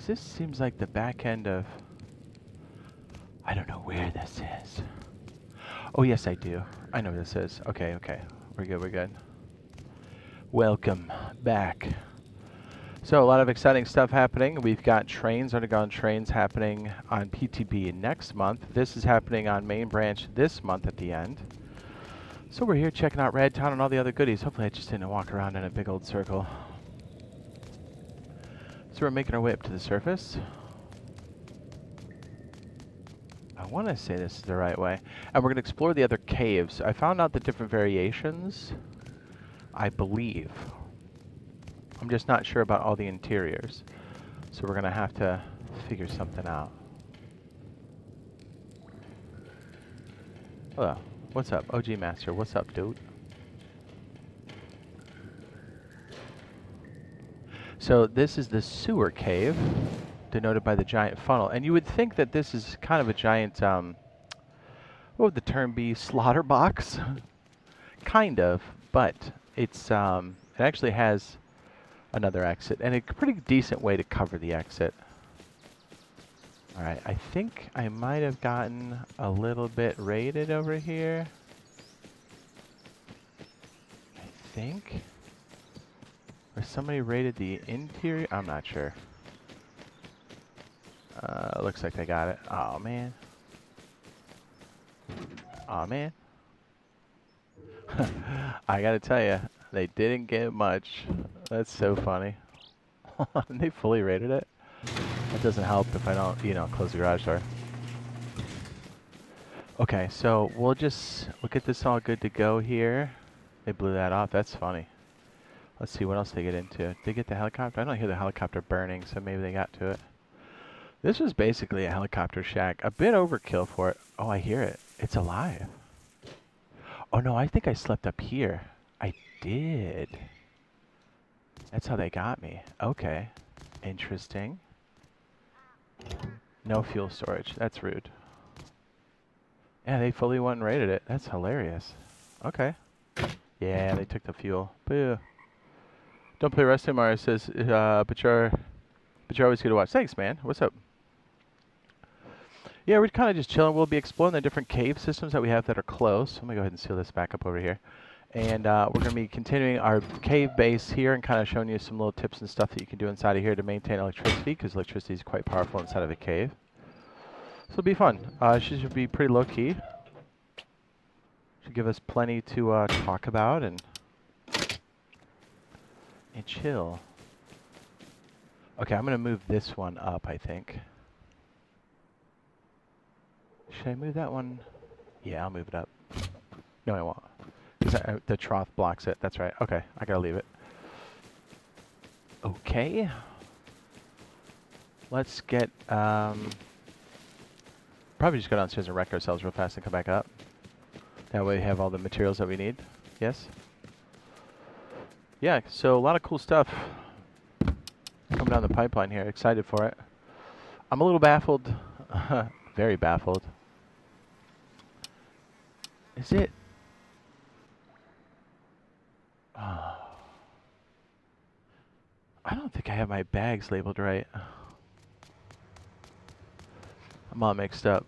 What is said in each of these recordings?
Because this seems like the back end of... I don't know where this is. Oh, yes, I do. I know what this is. Okay, okay. We're good, we're good. Welcome back. So, a lot of exciting stuff happening. We've got trains, underground trains happening on PTB next month. This is happening on Main Branch this month at the end. So we're here checking out RadTown and all the other goodies. Hopefully I just didn't walk around in a big old circle. So we're making our way up to the surface. I want to say this is the right way. And we're going to explore the other caves. I found out the different variations, I believe. I'm just not sure about all the interiors. So we're going to have to figure something out. Hello. What's up? OG Master. What's up, dude? So this is the sewer cave, denoted by the giant funnel. And you would think that this is kind of a giant, what would the term be? Slaughter box? Kind of, but it's, it actually has another exit, and a pretty decent way to cover the exit. Alright, I think I might have gotten a little bit raided over here. I think. Or somebody raided the interior? I'm not sure. Looks like they got it. Oh man. Oh man. I gotta tell you, they didn't get much. That's so funny. They fully raided it. That doesn't help if I don't, you know, close the garage door. Okay, so we'll get this all good to go here. They blew that off. That's funny. Let's see what else they get into. Did they get the helicopter? I don't hear the helicopter burning, so maybe they got to it. This was basically a helicopter shack. A bit overkill for it. Oh, I hear it. It's alive. Oh no, I think I slept up here. I did. That's how they got me. Okay. Interesting. No fuel storage. That's rude. Yeah, they fully went and raided it. That's hilarious. Okay. Yeah, they took the fuel. Boo. Don't play Rest Mario says, but you're always good to watch. Thanks, man. What's up? Yeah, we're kind of just chilling. We'll be exploring the different cave systems that we have that are close. Let me go ahead and seal this back up over here. And we're going to be continuing our cave base here and kind of showing you some little tips and stuff that you can do inside of here to maintain electricity, because electricity is quite powerful inside of a cave. So it'll be fun. She should be pretty low-key. Should give us plenty to talk about and chill. Okay, I'm going to move this one up, I think. Should I move that one? Yeah, I'll move it up. No, I won't. Because the trough blocks it. That's right. Okay, I gotta leave it. Okay. Let's get, probably just go downstairs and wreck ourselves real fast and come back up. That way we have all the materials that we need. Yes? Yeah, so a lot of cool stuff coming down the pipeline here. Excited for it. I'm a little baffled. Very baffled. Is it? Oh. I don't think I have my bags labeled right. I'm all mixed up.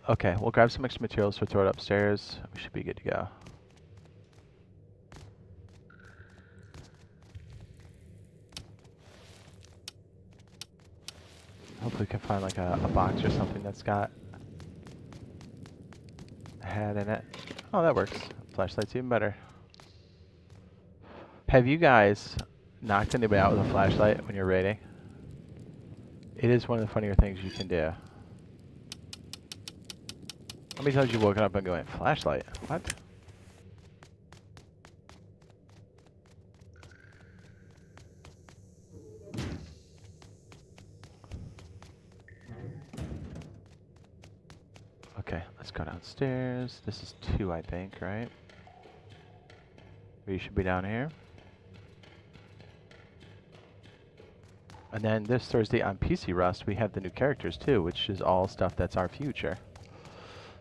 Okay, we'll grab some extra materials to throw it upstairs. We should be good to go. Hopefully we can find like a box or something that's got a hat in it. Oh, that works. Flashlight's even better. Have you guys knocked anybody out with a flashlight when you're raiding? It is one of the funnier things you can do. How many times you woken up and going, flashlight? What? Okay, let's go downstairs. This is 2, I think, right? We should be down here. And then this Thursday on PC Rust, we have the new characters too, which is all stuff that's our future.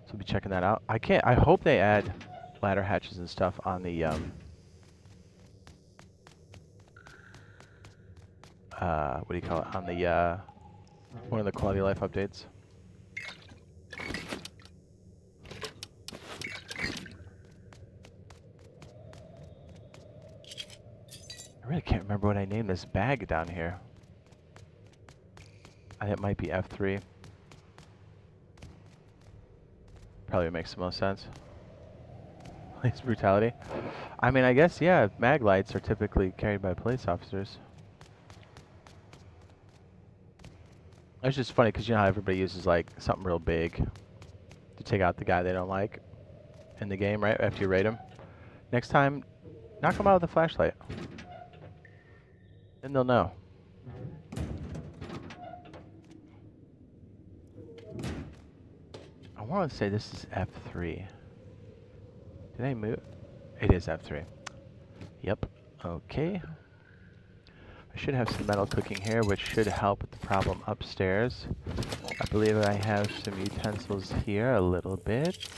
So we'll be checking that out. I hope they add ladder hatches and stuff on the what do you call it, on the, one of the quality of life updates. I really can't remember what I named this bag down here. I think it might be F3. Probably makes the most sense. Police brutality. I mean, I guess, yeah, mag lights are typically carried by police officers. It's just funny because you know how everybody uses like something real big to take out the guy they don't like in the game, right? After you raid him. Next time, knock him out with a flashlight. Then they'll know. I want to say this is F3. Did I move? It is F3. Yep. Okay. I should have some metal cooking here, which should help with the problem upstairs. I believe I have some utensils here a little bit.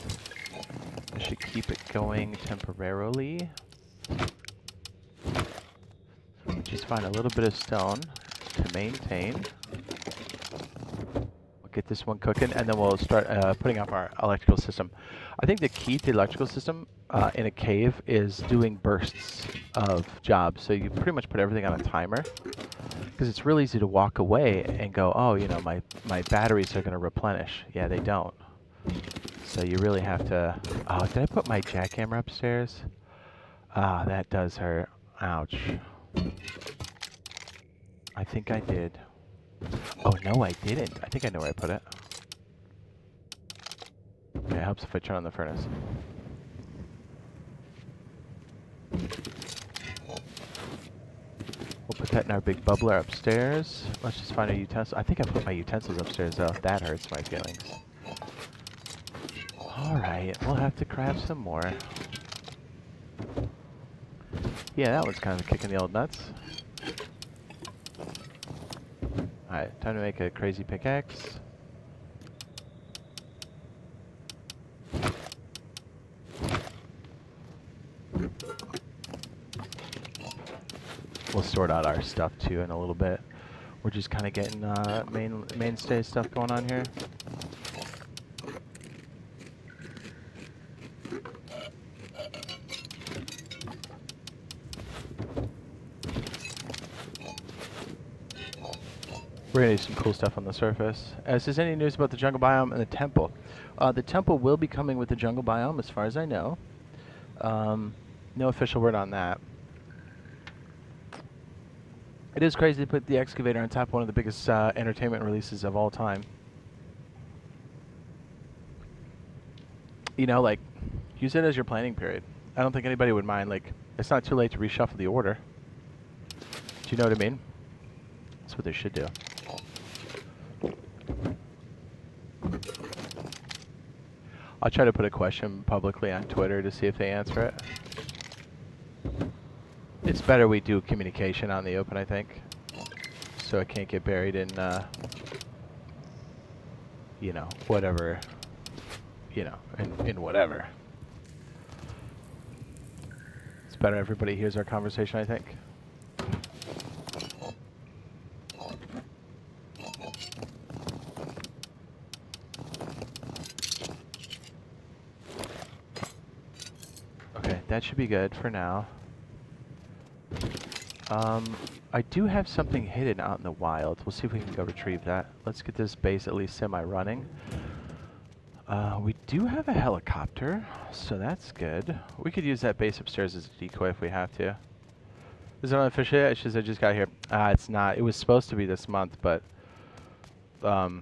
I should keep it going temporarily. Just find a little bit of stone to maintain. We'll get this one cooking, and then we'll start putting up our electrical system. I think the key to the electrical system in a cave is doing bursts of jobs. So you pretty much put everything on a timer, because it's real easy to walk away and go, oh, you know, my batteries are going to replenish. Yeah, they don't. So you really have to... Oh, did I put my jackhammer upstairs? Ah, that does hurt. Ouch. I think I did. Oh, no, I didn't. I think I know where I put it. Okay, it helps if I turn on the furnace. We'll put that in our big bubbler upstairs. Let's just find a utensil. I think I put my utensils upstairs, though. That hurts my feelings. Alright, we'll have to craft some more. Yeah, that one's kind of kicking the old nuts. Alright, time to make a crazy pickaxe. We'll sort out our stuff too in a little bit. We're just kind of getting mainstay stuff going on here. We're going to do some cool stuff on the surface. Is there any news about the jungle biome and the temple? The temple will be coming with the jungle biome, as far as I know. No official word on that. It is crazy to put the excavator on top of one of the biggest entertainment releases of all time. You know, like, use it as your planning period. I don't think anybody would mind. Like, it's not too late to reshuffle the order. Do you know what I mean? That's what they should do. I'll try to put a question publicly on Twitter to see if they answer it. It's better we do communication on the open, I think, so it can't get buried in, you know, whatever, you know, in whatever. It's better everybody hears our conversation, I think. Okay, that should be good for now. I do have something hidden out in the wild. We'll see if we can go retrieve that. Let's get this base at least semi-running. We do have a helicopter, so that's good. We could use that base upstairs as a decoy if we have to. Is it unofficial yet? It's just I just got here. It's not. It was supposed to be this month, but they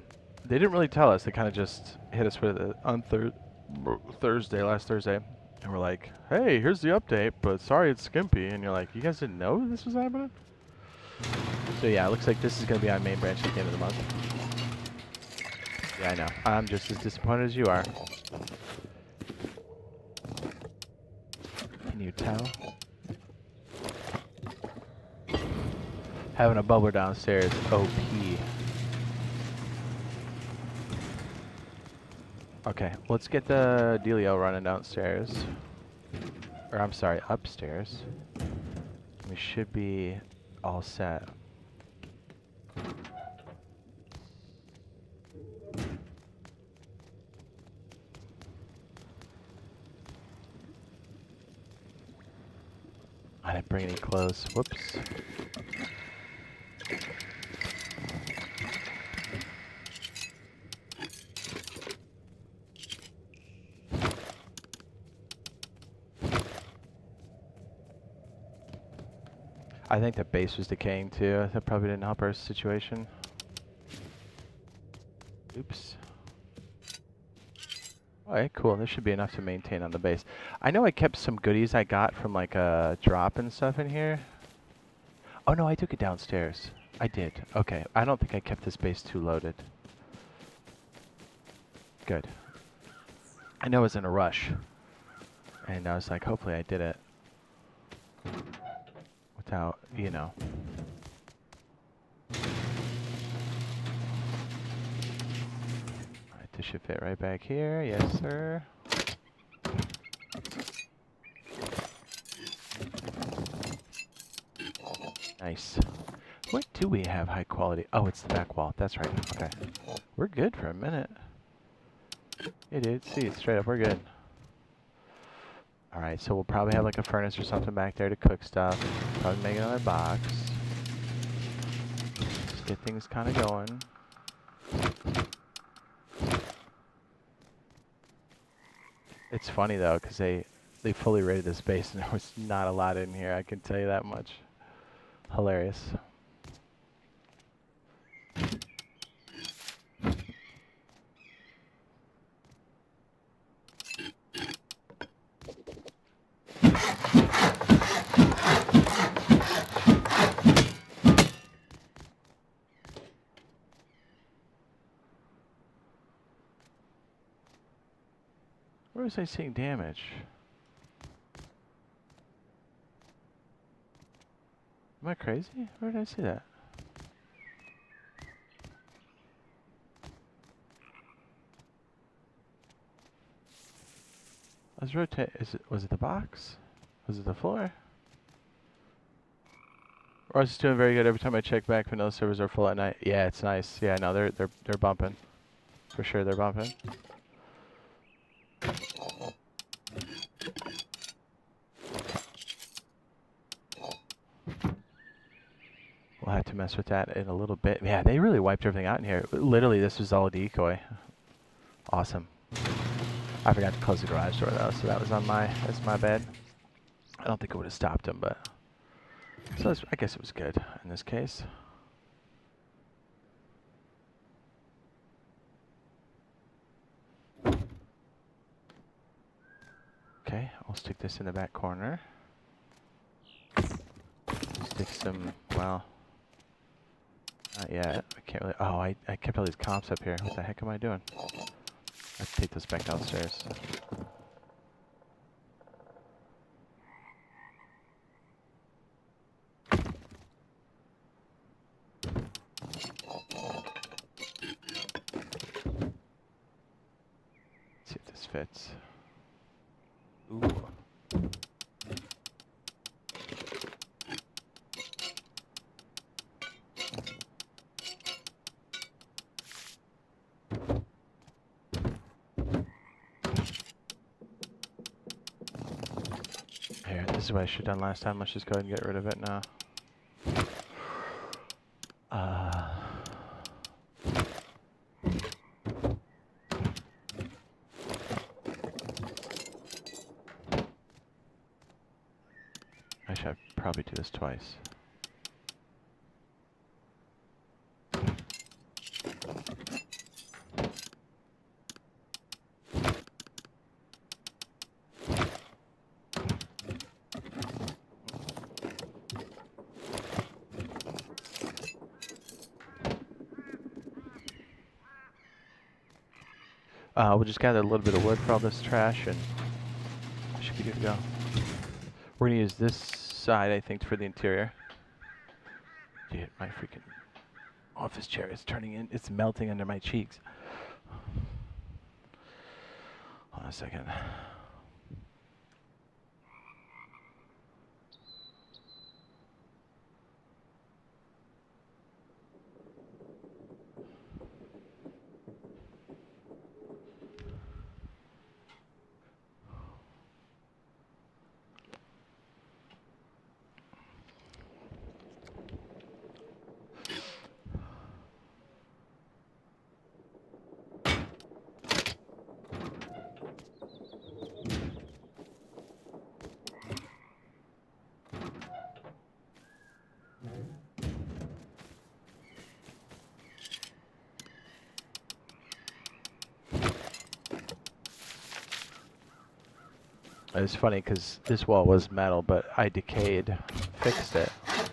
didn't really tell us. They kind of just hit us with it on last Thursday. And we're like, hey, here's the update, but sorry it's skimpy. And you're like, you guys didn't know this was happening? So yeah, it looks like this is going to be on main branch at the end of the month. Yeah, I know. I'm just as disappointed as you are. Can you tell? Having a bubbler downstairs, OP. Okay, let's get the dealio running downstairs. Or I'm sorry, upstairs. We should be all set. I didn't bring any clothes. Whoops. I think the base was decaying too. That probably didn't help our situation. Oops. Alright, cool. This should be enough to maintain on the base. I know I kept some goodies I got from like a drop and stuff in here. Oh no, I took it downstairs. I did. Okay. I don't think I kept this base too loaded. Good. I know I was in a rush. And I was like, hopefully I did it. Without, you know. Alright, this should fit right back here. Yes, sir. Nice. What do we have high quality? Oh, it's the back wall. That's right. Okay. We're good for a minute. Yeah, dude. See, straight up, we're good. Alright, so we'll probably have like a furnace or something back there to cook stuff. Probably make another box. Just get things kind of going. It's funny though, because they fully raided this base and there was not a lot in here, I can tell you that much. Hilarious. Where was I seeing damage? Am I crazy? Where did I see that? I was rotating. Was it the box? Was it the floor? Or I was just doing very good every time I check back. Vanilla servers are full at night. Yeah, it's nice. Yeah, no, they're bumping. For sure, they're bumping. We'll have to mess with that in a little bit. Yeah, they really wiped everything out in here. Literally, this was all a decoy. Awesome. I forgot to close the garage door though, so that's my bad. I don't think it would have stopped him, but so I guess it was good in this case. Okay, I'll stick this in the back corner. Stick some, well, not yet. I can't really. Oh, I kept all these comps up here. What the heck am I doing? I have to take this back downstairs. See if this fits. Ooh. Here, this is what I should have done last time. Let's just go ahead and get rid of it now. I should probably do this twice. We'll just gather a little bit of wood for all this trash and I should be good to go. We're gonna use this side, I think, for the interior. Dude, my freaking office chair is turning in. It's melting under my cheeks. Hold on a second. It was funny because this wall was metal, but I decayed, fixed it. I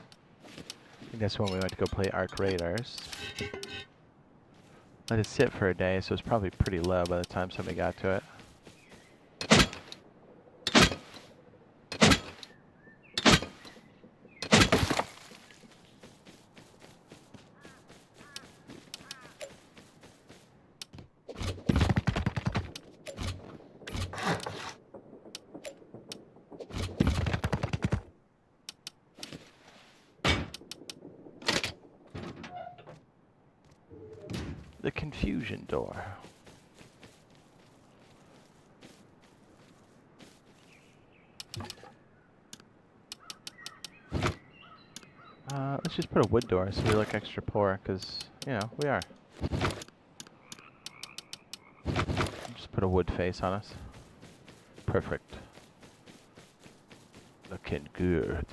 think that's when we went to go play Arc Raiders. Let it sit for a day, so it's probably pretty low by the time somebody got to it. The confusion door. Let's just put a wood door so we look extra poor, because, you know, we are. Just put a wood face on us. Perfect. Looking good.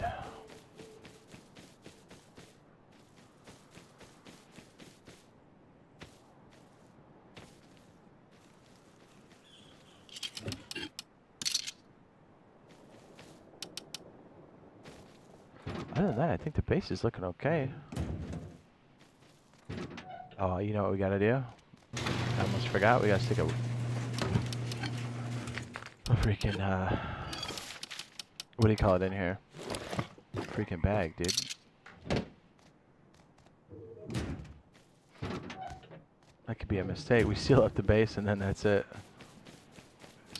Other than that, I think the base is looking okay. Oh, you know what we gotta do? I almost forgot. We gotta stick a freaking, what do you call it in here? Freaking bag, dude. That could be a mistake. We seal up the base and then that's it.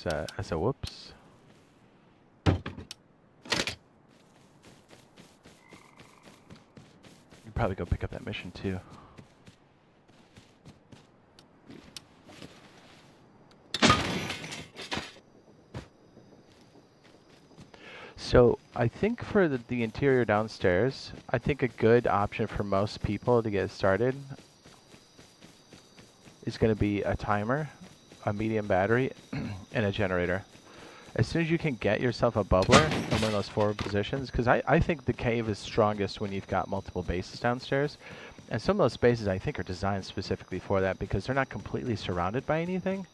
That's a whoops. You probably go pick up that mission too. So I think for the interior downstairs, I think a good option for most people to get started is going to be a timer, a medium battery, and a generator. As soon as you can get yourself a bubbler in one of those forward positions, because I think the cave is strongest when you've got multiple bases downstairs. And some of those bases I think are designed specifically for that because they're not completely surrounded by anything.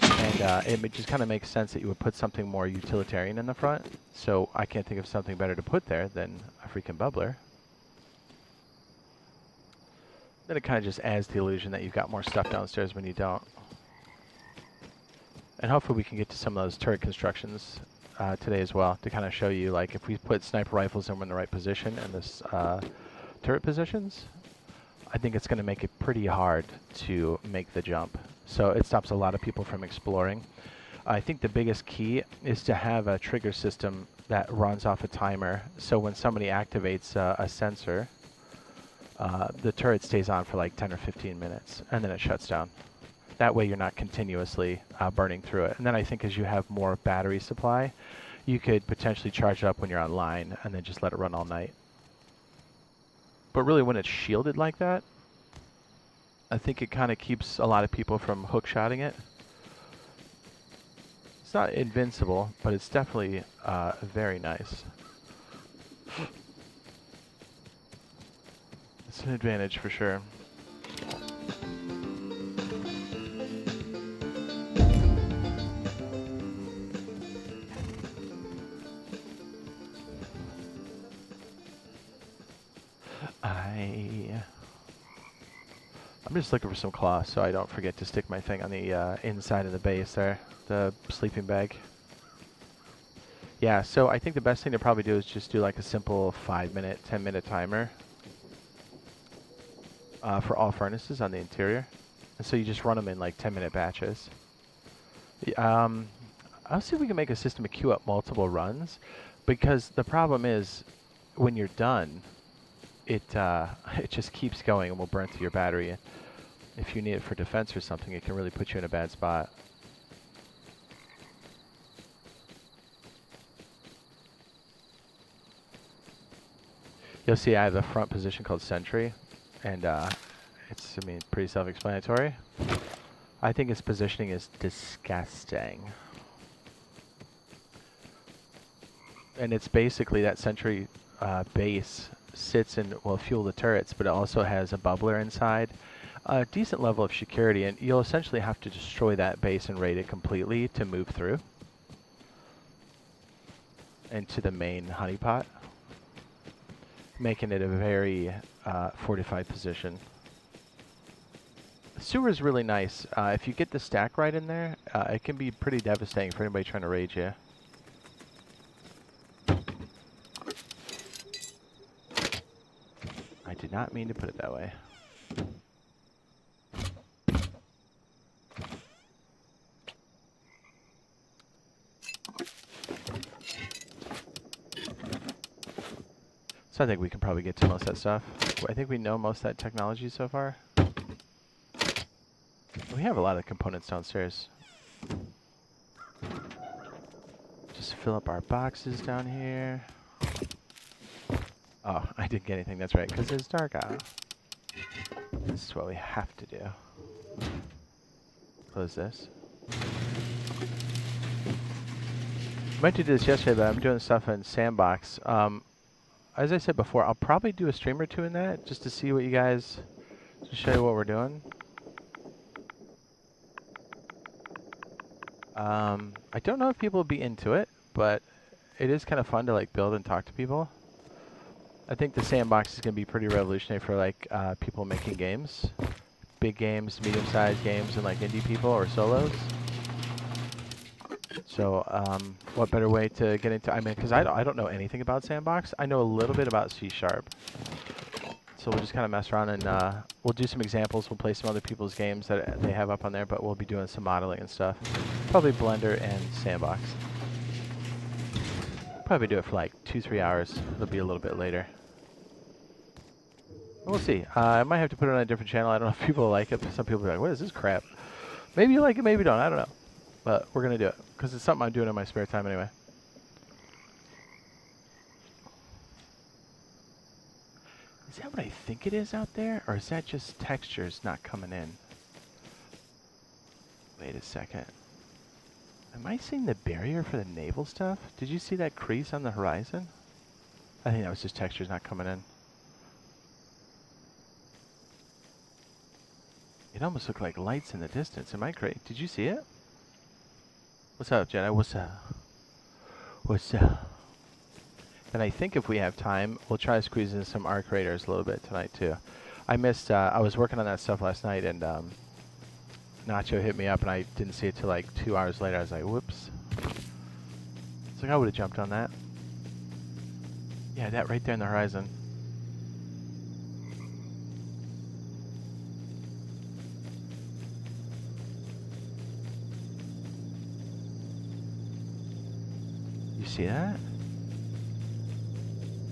And it just kind of makes sense that you would put something more utilitarian in the front. So I can't think of something better to put there than a freaking bubbler. Then it kind of just adds the illusion that you've got more stuff downstairs when you don't. And hopefully we can get to some of those turret constructions today as well to kind of show you, like, if we put sniper rifles in the right position and this turret positions, I think it's going to make it pretty hard to make the jump. So it stops a lot of people from exploring. I think the biggest key is to have a trigger system that runs off a timer. So when somebody activates a sensor, the turret stays on for like 10 or 15 minutes and then it shuts down. That way you're not continuously burning through it. And then I think as you have more battery supply, you could potentially charge it up when you're online and then just let it run all night. But really when it's shielded like that, I think it kind of keeps a lot of people from hook-shotting it. It's not invincible, but it's definitely very nice. It's an advantage for sure. I'm just looking for some cloth so I don't forget to stick my thing on the inside of the base there, the sleeping bag. Yeah, so I think the best thing to probably do is just do like a simple 5-minute, 10-minute timer for all furnaces on the interior. And so you just run them in like 10-minute batches. I'll see if we can make a system to queue up multiple runs, because the problem is when you're done, it just keeps going and will burn through your battery. If you need it for defense or something, it can really put you in a bad spot. You'll see I have a front position called Sentry, and it's, I mean, pretty self-explanatory. I think its positioning is disgusting. And it's basically that Sentry base sits and will fuel the turrets, but it also has a bubbler inside. A decent level of security, and you'll essentially have to destroy that base and raid it completely to move through. into the main honeypot, making it a very fortified position. The sewer is really nice. If you get the stack right in there, it can be pretty devastating for anybody trying to raid you. I did not mean to put it that way. So I think we can probably get to most of that stuff. I think we know most of that technology so far. We have a lot of components downstairs. Just fill up our boxes down here. Oh, I didn't get anything, that's right, because it's dark out. This is what we have to do. Close this. I meant to do this yesterday, but I'm doing stuff in Sandbox. As I said before, I'll probably do a stream or two in that, just to see what you guys, to show you what we're doing. I don't know if people will be into it, but it is kind of fun to like build and talk to people. I think the Sandbox is going to be pretty revolutionary for like people making games. Big games, medium-sized games, and like indie people or solos. So, what better way to get into, I mean, because I don't know anything about Sandbox. I know a little bit about C#. So we'll just kind of mess around and we'll do some examples. We'll play some other people's games that they have up on there, but we'll be doing some modeling and stuff. Probably Blender and Sandbox. Probably do it for like 2-3 hours. It'll be a little bit later. We'll see. I might have to put it on a different channel. I don't know if people like it. Some people are like, what is this crap? Maybe you like it, maybe you don't. I don't know. But we're going to do it because it's something I'm doing in my spare time anyway. Is that what I think it is out there? Or is that just textures not coming in? Wait a second. Am I seeing the barrier for the naval stuff? Did you see that crease on the horizon? I think that was just textures not coming in. It almost looked like lights in the distance. Am I crazy? Did you see it? What's up, Jedi? What's up? What's up? And I think if we have time, we'll try to squeeze in some arc raiders a little bit tonight too. I missed, I was working on that stuff last night and Nacho hit me up and I didn't see it till like 2 hours later. I was like, whoops. It's like I would have jumped on that. Yeah, that right there in the horizon. You see that?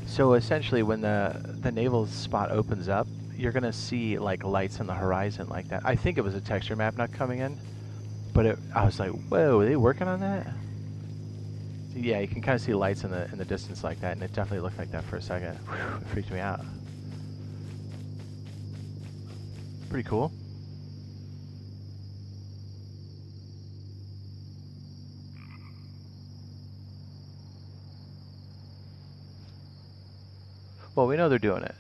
So essentially when the naval spot opens up, you're going to see like lights on the horizon like that. I think it was a texture map not coming in, but I was like, whoa, are they working on that? So yeah, you can kind of see lights in the distance like that, and it definitely looked like that for a second. Whew, it freaked me out. Pretty cool. Well, we know they're doing it.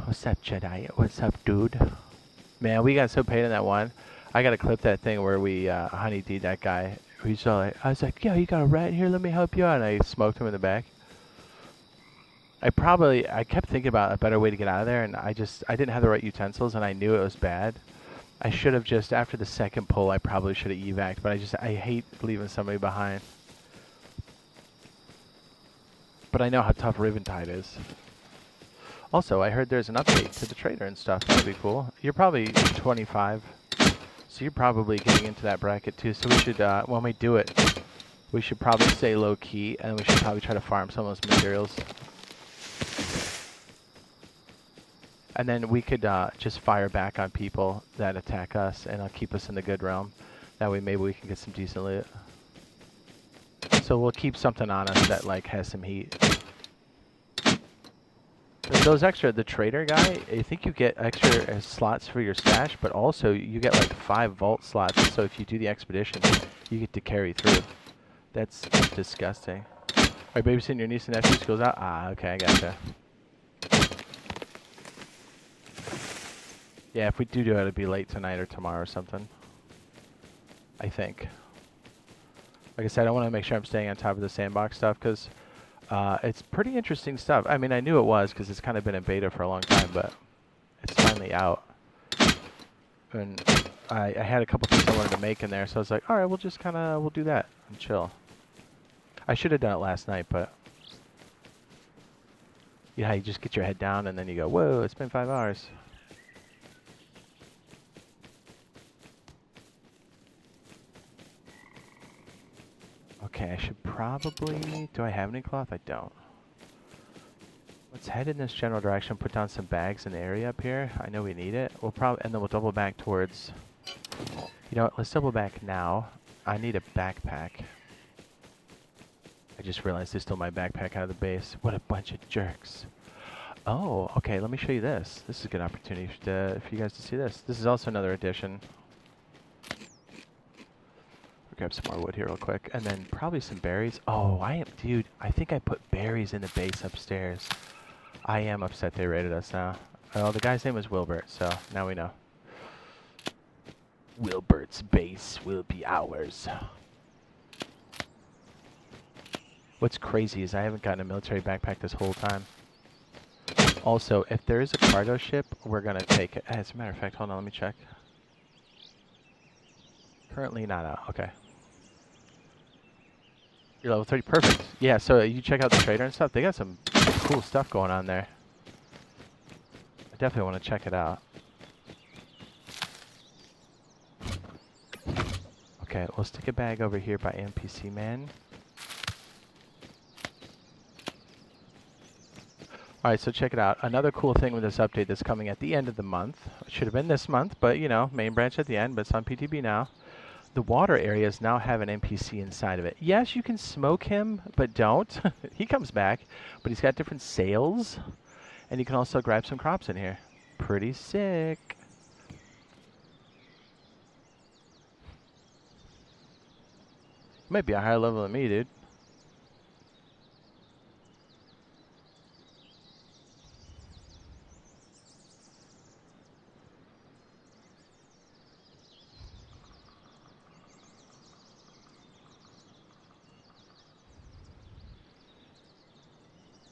What's up, Jedi? What's up, dude? Man, we got so paid in that one. I gotta clip that thing where we honey-deed that guy. He's all like, I was like, yeah, you got a rat here? Let me help you out. And I smoked him in the back. I kept thinking about a better way to get out of there, and I didn't have the right utensils, and I knew it was bad. I should have just, after the second pull, I probably should have evac'd, but I hate leaving somebody behind. But I know how tough Riventide is. Also, I heard there's an update to the trader and stuff. That'd be cool. You're probably 25, so you're probably getting into that bracket too. So we should, when we do it, we should probably stay low key, and we should probably try to farm some of those materials. And then we could just fire back on people that attack us, and keep us in the good realm. That way, maybe we can get some decent loot. So we'll keep something on us that like has some heat. Those extra, the trader guy, I think you get extra slots for your stash, but also you get like 5 vault slots. So if you do the expedition, you get to carry through. That's disgusting. Are you babysitting your niece and nephew? School's out? Ah, okay, I gotcha. Yeah, if we do it, it'll be late tonight or tomorrow or something. I think. Like I said, I want to make sure I'm staying on top of the sandbox stuff because it's pretty interesting stuff. I mean, I knew it was because it's kind of been in beta for a long time, but it's finally out. And I had a couple things I wanted to make in there, so I was like, all right, we'll just we'll do that and chill. I should have done it last night, but you know how you just get your head down and then you go, whoa, it's been 5 hours. Okay, I should probably... Do I have any cloth? I don't. Let's head in this general direction, put down some bags in the area up here. I know we need it. We'll probably... And then we'll double back towards... You know what? Let's double back now. I need a backpack. I just realized they stole my backpack out of the base. What a bunch of jerks. Oh, okay, let me show you this. This is a good opportunity for you guys to see this. This is also another addition. Grab some more wood here real quick, and then probably some berries. Oh, dude, I think I put berries in the base upstairs. I am upset they raided us now. Oh, the guy's name was Wilbert, so now we know. Wilbert's base will be ours. What's crazy is I haven't gotten a military backpack this whole time. Also, if there is a cargo ship, we're gonna take it. As a matter of fact, hold on, let me check. Currently not out, okay. You're level 30, perfect. Yeah, so you check out the trader and stuff. They got some cool stuff going on there. I definitely want to check it out. Okay, we'll stick a bag over here by NPC man. Alright, so check it out. Another cool thing with this update that's coming at the end of the month. It should have been this month, but you know, main branch at the end, but it's on PTB now. The water areas now have an NPC inside of it. Yes, you can smoke him, but don't. He comes back, but he's got different sails, and you can also grab some crops in here. Pretty sick. You might be a higher level than me, dude.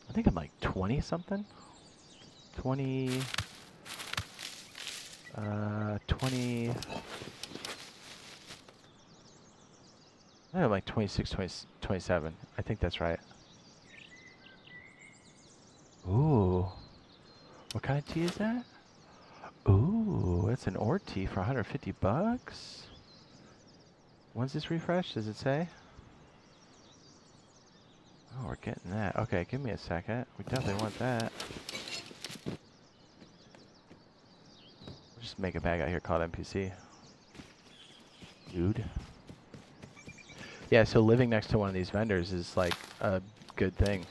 I think I'm like 20 something. 20. I think I'm like 26, 20, 27. I think that's right. Ooh. What kind of tea is that? Ooh, that's an ore tea for 150 bucks. When's this refresh? Does it say? Oh, we're getting that. Okay, give me a second. We definitely want that. We'll just make a bag out here called NPC. Dude. Yeah, so living next to one of these vendors is like a good thing.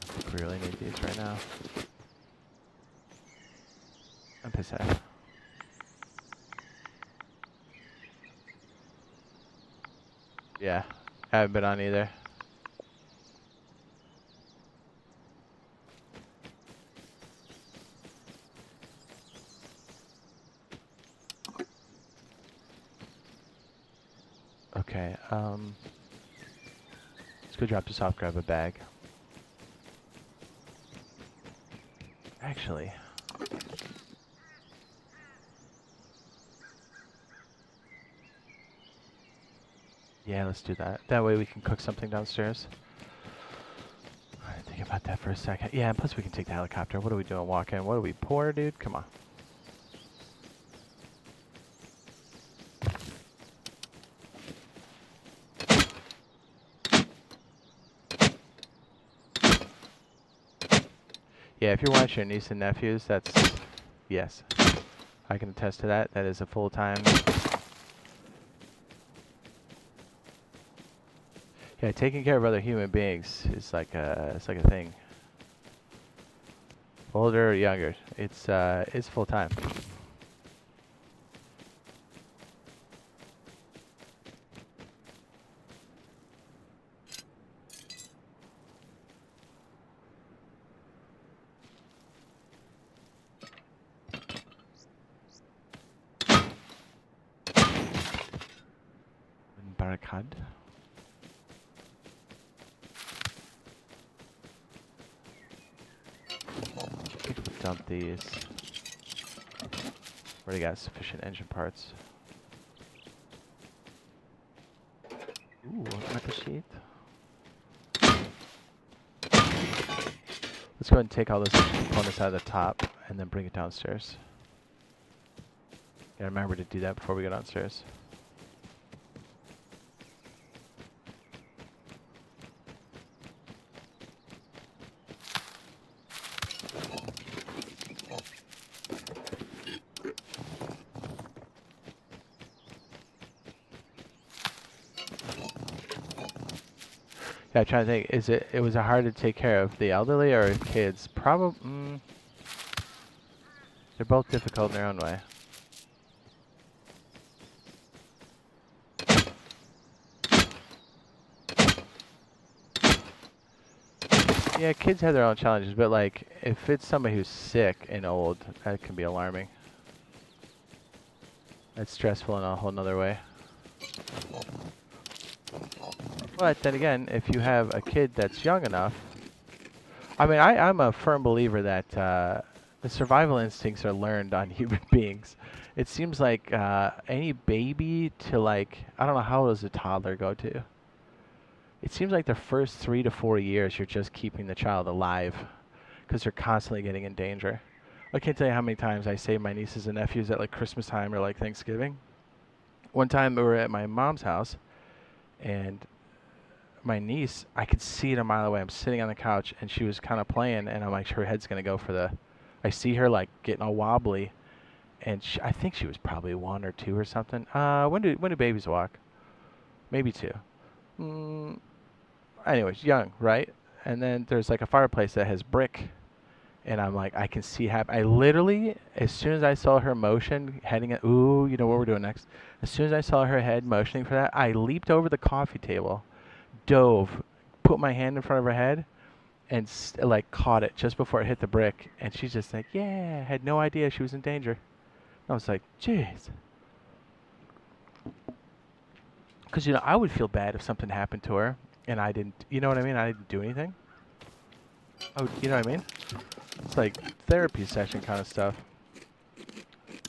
I think we really need these right now. I'm pissed off. Yeah, haven't been on either. Okay, let's go drop this off, grab a bag. Actually, yeah, let's do that. That way we can cook something downstairs. Alright, think about that for a second. Yeah, and plus we can take the helicopter. What are we doing? Walk in. What are we, poor, dude? Come on. Yeah, if you're watching your niece and nephews, that's... Yes. I can attest to that. That is a full-time... Yeah, taking care of other human beings is like it's like a thing. Older or younger, it's full-time. cud. Dump these. Already got sufficient engine parts. Ooh, metal sheet. Let's go ahead and take all those components out of the top and then bring it downstairs. Gotta remember to do that before we go downstairs. Yeah, I'm trying to think. Was it hard to take care of the elderly or kids? Probably. They're both difficult in their own way. Yeah, kids have their own challenges, but like if it's somebody who's sick and old, that can be alarming. That's stressful in a whole nother way. But then again, if you have a kid that's young enough, I mean, I'm a firm believer that the survival instincts are learned on human beings. It seems like any baby to like, I don't know, how old does a toddler go to? It seems like the first 3 to 4 years you're just keeping the child alive because they're constantly getting in danger. I can't tell you how many times I save my nieces and nephews at like Christmas time or like Thanksgiving. One time we were at my mom's house and my niece, I could see it a mile away. I'm sitting on the couch and she was kind of playing and I'm like, her head's going to go for the, I see her like getting all wobbly and I think she was probably 1 or 2 or something. When do babies walk? Maybe 2. Anyways, young, right? And then there's like a fireplace that has brick and I'm like, I can see I literally, as soon as I saw her motion heading at, ooh, you know what we're doing next. As soon as I saw her head motioning for that, I leaped over the coffee table, dove, put my hand in front of her head, and like caught it just before it hit the brick. And she's just like, yeah, had no idea she was in danger. And I was like, jeez. Because, you know, I would feel bad if something happened to her and I didn't, you know what I mean? I didn't do anything. Oh, you know what I mean? It's like therapy session kind of stuff.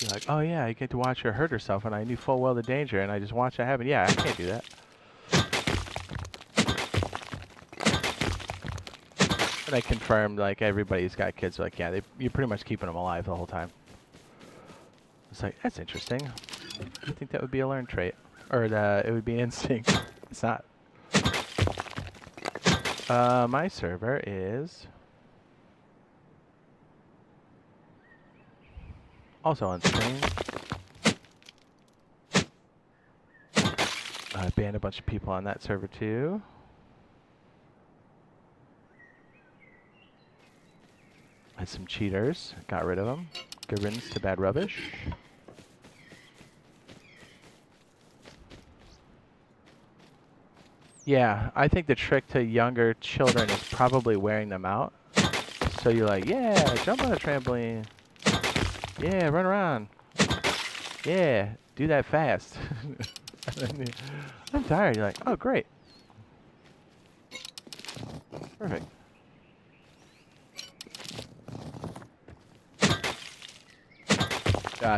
You're like, oh yeah, I get to watch her hurt herself and I knew full well the danger and I just watched it happen. Yeah, I can't do that. And I confirmed, like, everybody's got kids. Like, yeah, you're pretty much keeping them alive the whole time. It's like, that's interesting. I think that would be a learned trait. Or it would be instinct. It's not. My server is also on screen. I banned a bunch of people on that server too. Had some cheaters. Got rid of them. Good riddance to bad rubbish. Yeah, I think the trick to younger children is probably wearing them out. So you're like, yeah, jump on a trampoline. Yeah, run around. Yeah, do that fast. I'm tired. You're like, oh, great. Perfect.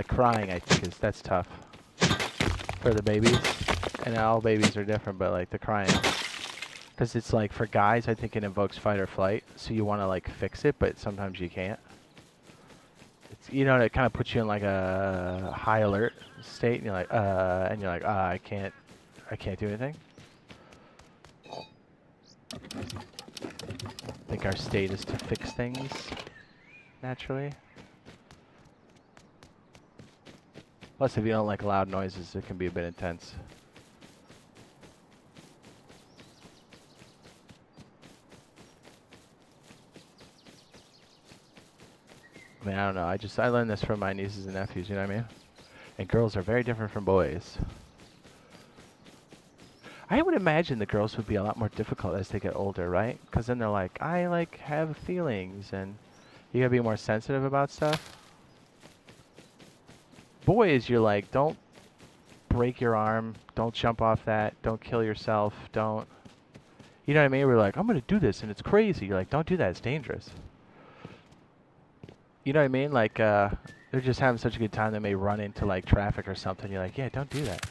Crying, I think, that's tough for the babies. And all babies are different, but like the crying. Because it's like, for guys, I think it invokes fight or flight. So you want to like fix it, but sometimes you can't. It's, you know, it kind of puts you in like a high alert state, and you're like, I can't do anything. I think our state is to fix things naturally. Plus, if you don't like loud noises, it can be a bit intense. I mean, I don't know. I learned this from my nieces and nephews, you know what I mean? And girls are very different from boys. I would imagine the girls would be a lot more difficult as they get older, right? Because then they're like, I like have feelings, and you gotta be more sensitive about stuff. Boys, you're like, don't break your arm. Don't jump off that. Don't kill yourself. Don't. You know what I mean? We're like, I'm gonna do this, and it's crazy. You're like, don't do that. It's dangerous. You know what I mean? Like, they're just having such a good time they may run into like traffic or something. You're like, yeah, don't do that.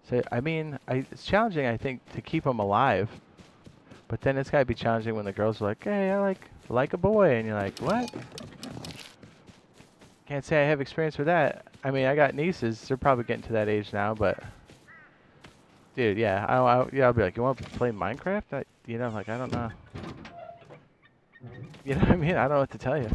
So I mean, it's challenging, I think, to keep them alive. But then it's gotta be challenging when the girls are like, hey, I like a boy, and you're like, what? Can't say I have experience with that. I mean, I got nieces. They're probably getting to that age now, but dude, yeah, I'll be like, you want to play Minecraft? You know, like I don't know. You know what I mean? I don't know what to tell you.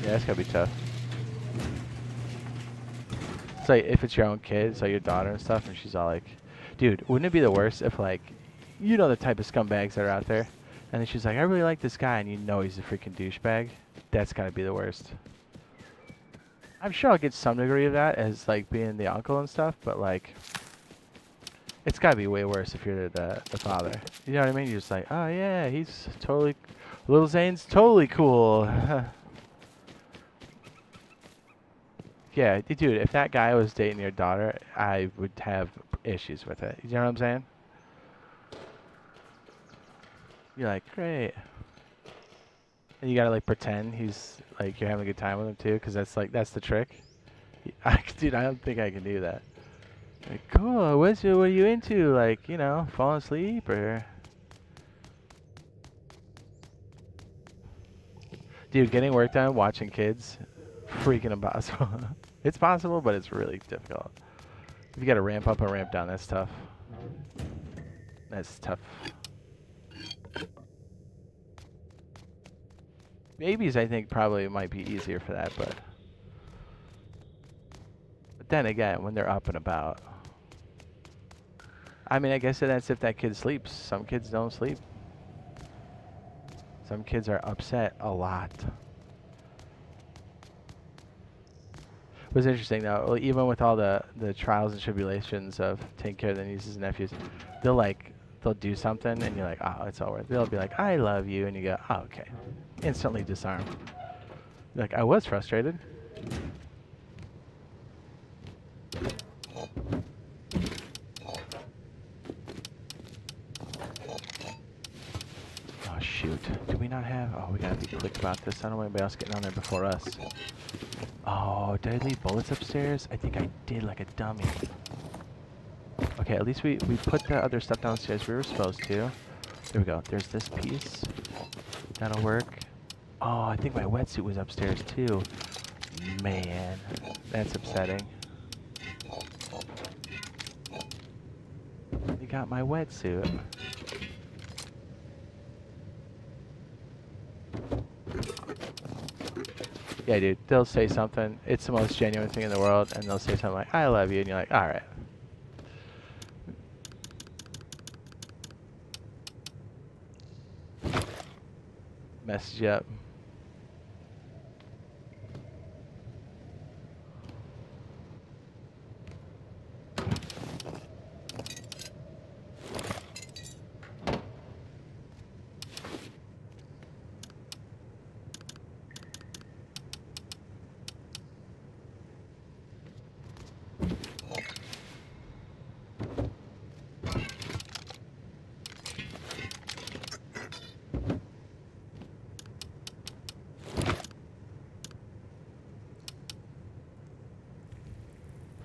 Yeah, that's gotta be tough. It's like if it's your own kid, it's like your daughter and stuff, and she's all like, dude, wouldn't it be the worst if like, you know the type of scumbags that are out there, and then she's like, I really like this guy, and you know he's a freaking douchebag? That's gotta be the worst. I'm sure I'll get some degree of that as like being the uncle and stuff, but like, it's gotta be way worse if you're the father. You know what I mean? You're just like, oh yeah, he's totally, little Zane's totally cool. Yeah, dude, if that guy was dating your daughter, I would have issues with it. You know what I'm saying? You're like, great. And you gotta like pretend he's like you're having a good time with him too, because that's the trick. Dude, I don't think I can do that. Like, cool. What are you into? Like, you know, falling asleep or? Dude, getting work done watching kids, freaking impossible. It's possible, but it's really difficult. If you gotta ramp up and ramp down, that's tough. That's tough. Babies, I think, probably might be easier for that, but then again, when they're up and about. I mean, I guess that's if that kid sleeps. Some kids don't sleep. Some kids are upset a lot. It was interesting though, even with all the trials and tribulations of taking care of their nieces and nephews, they'll do something and you're like, oh, it's over. They'll be like, I love you, and you go, oh, okay. Instantly disarmed. You're like, I was frustrated. Oh shoot, do we not have? Oh, we gotta be quick about this. I don't want anybody else getting on there before us. Oh, did I leave bullets upstairs? I think I did, like a dummy. Okay, at least we put the other stuff downstairs we were supposed to. There we go. There's this piece. That'll work. Oh, I think my wetsuit was upstairs too. Man, that's upsetting. You got my wetsuit. Yeah, dude, they'll say something. It's the most genuine thing in the world, and they'll say something like, I love you, and you're like, alright. Message you up.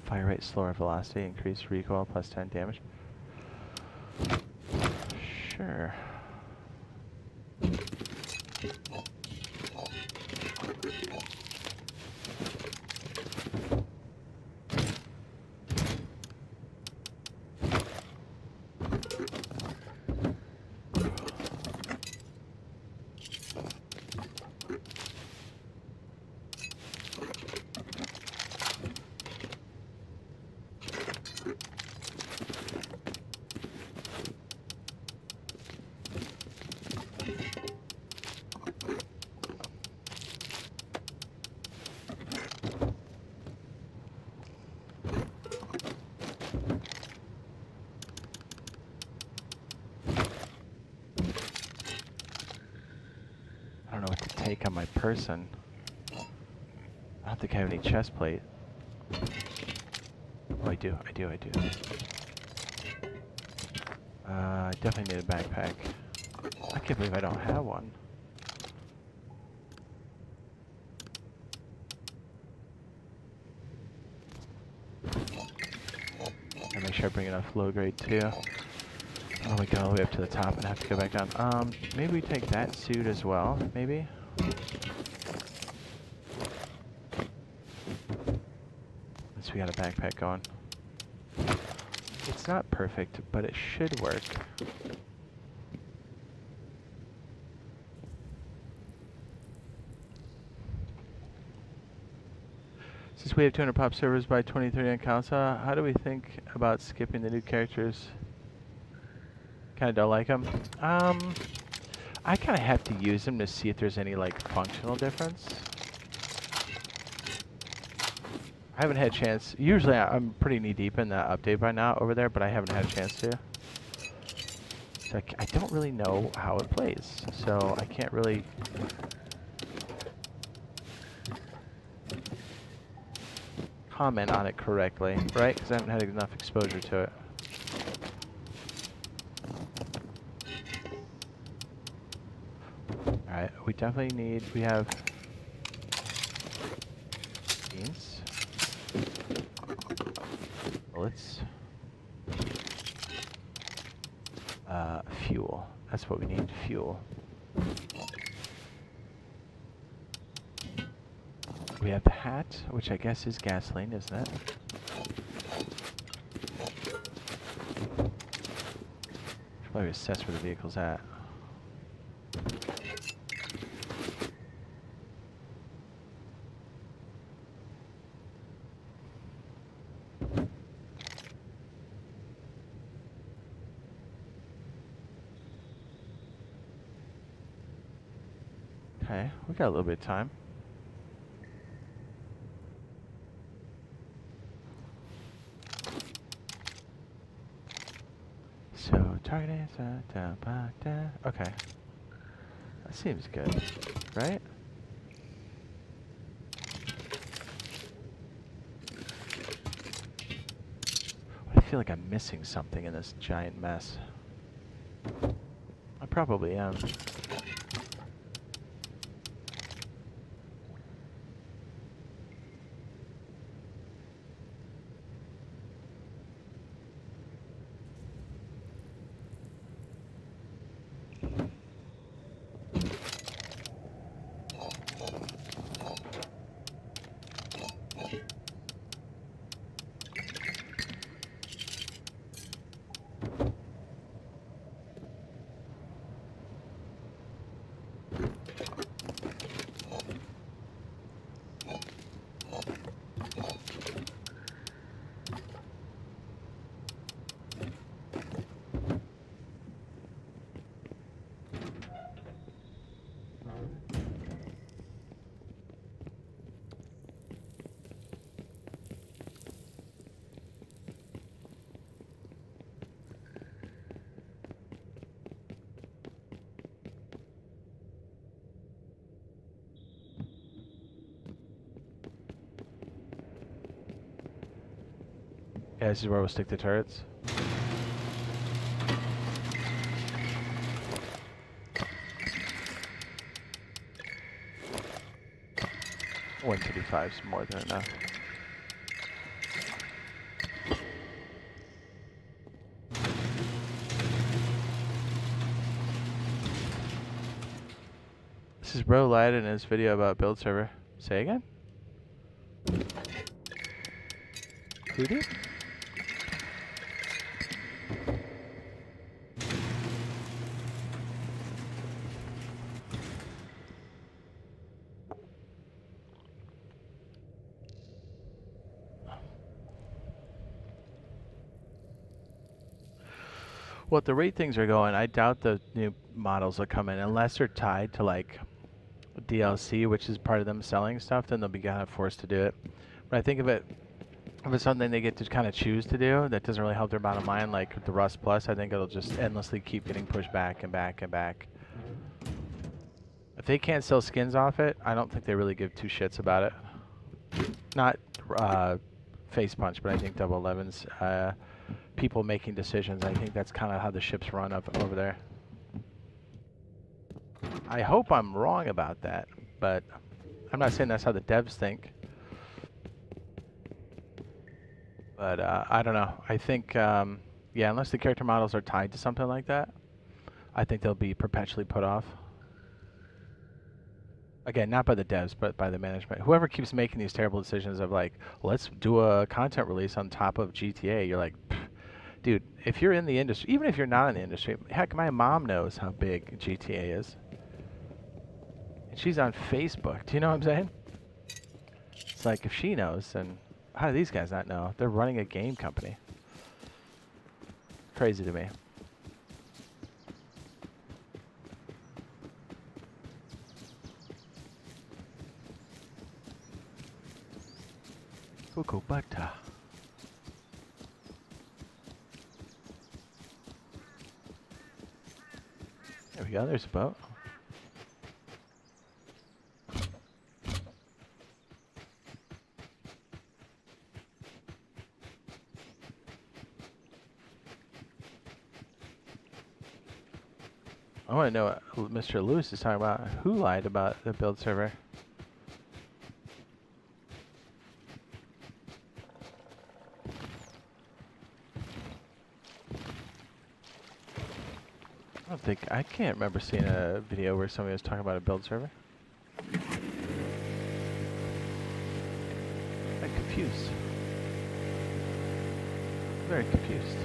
Fire rate, slower velocity, increased recoil, plus 10 damage. Sure. take on my person. I don't think I have any chest plate. Oh, I do. I definitely need a backpack. I can't believe I don't have one. And make sure I bring enough low grade too. Oh, we go all the way up to the top and have to go back down. Maybe we take that suit as well, maybe? Unless we got a backpack going. It's not perfect, but it should work. Since we have 200 pop servers by 2030 on console, how do we think about skipping the new characters? Kinda don't like them. I kinda have to use them to see if there's any like functional difference. I haven't had a chance. Usually I'm pretty knee deep in the update by now over there, but I haven't had a chance to. So I don't really know how it plays, so I can't really comment on it correctly, right? Because I haven't had enough exposure to it. Alright, we definitely need, we have beans, bullets, fuel. That's what we need, fuel. We have the hat, which I guess is gasoline, isn't it? Should probably assess where the vehicle's at. Okay, we got a little bit of time. So, target is okay. That seems good, right? I feel like I'm missing something in this giant mess. I probably am. Yeah, this is where we'll stick the turrets. $135 is more than enough. This is Bro lied in his video about build server. Say again? Who did? Well, at the rate things are going, I doubt the new models will come in unless they're tied to like DLC, which is part of them selling stuff. Then they'll be kind of forced to do it. But I think if it's something they get to kind of choose to do, that doesn't really help their bottom line. Like the Rust Plus, I think it'll just endlessly keep getting pushed back and back and back If they can't sell skins off it, I don't think they really give two shits about it. Not Face Punch, but I think Double 11's people making decisions. I think that's kind of how the ships run up over there. I hope I'm wrong about that, but I'm not saying that's how the devs think. But I don't know. I think, yeah, unless the character models are tied to something like that, I think they'll be perpetually put off. Again, not by the devs, but by the management. Whoever keeps making these terrible decisions of like, let's do a content release on top of GTA, you're like, dude, if you're in the industry, even if you're not in the industry, heck, my mom knows how big GTA is. And she's on Facebook. Do you know what I'm saying? It's like, if she knows, then how do these guys not know? They're running a game company. Crazy to me. Cocoa butter. There we go, there's a boat. I want to know what Mr. Lewis is talking about. Who lied about the build server? I can't remember seeing a video where somebody was talking about a build server. I'm confused. Very confused.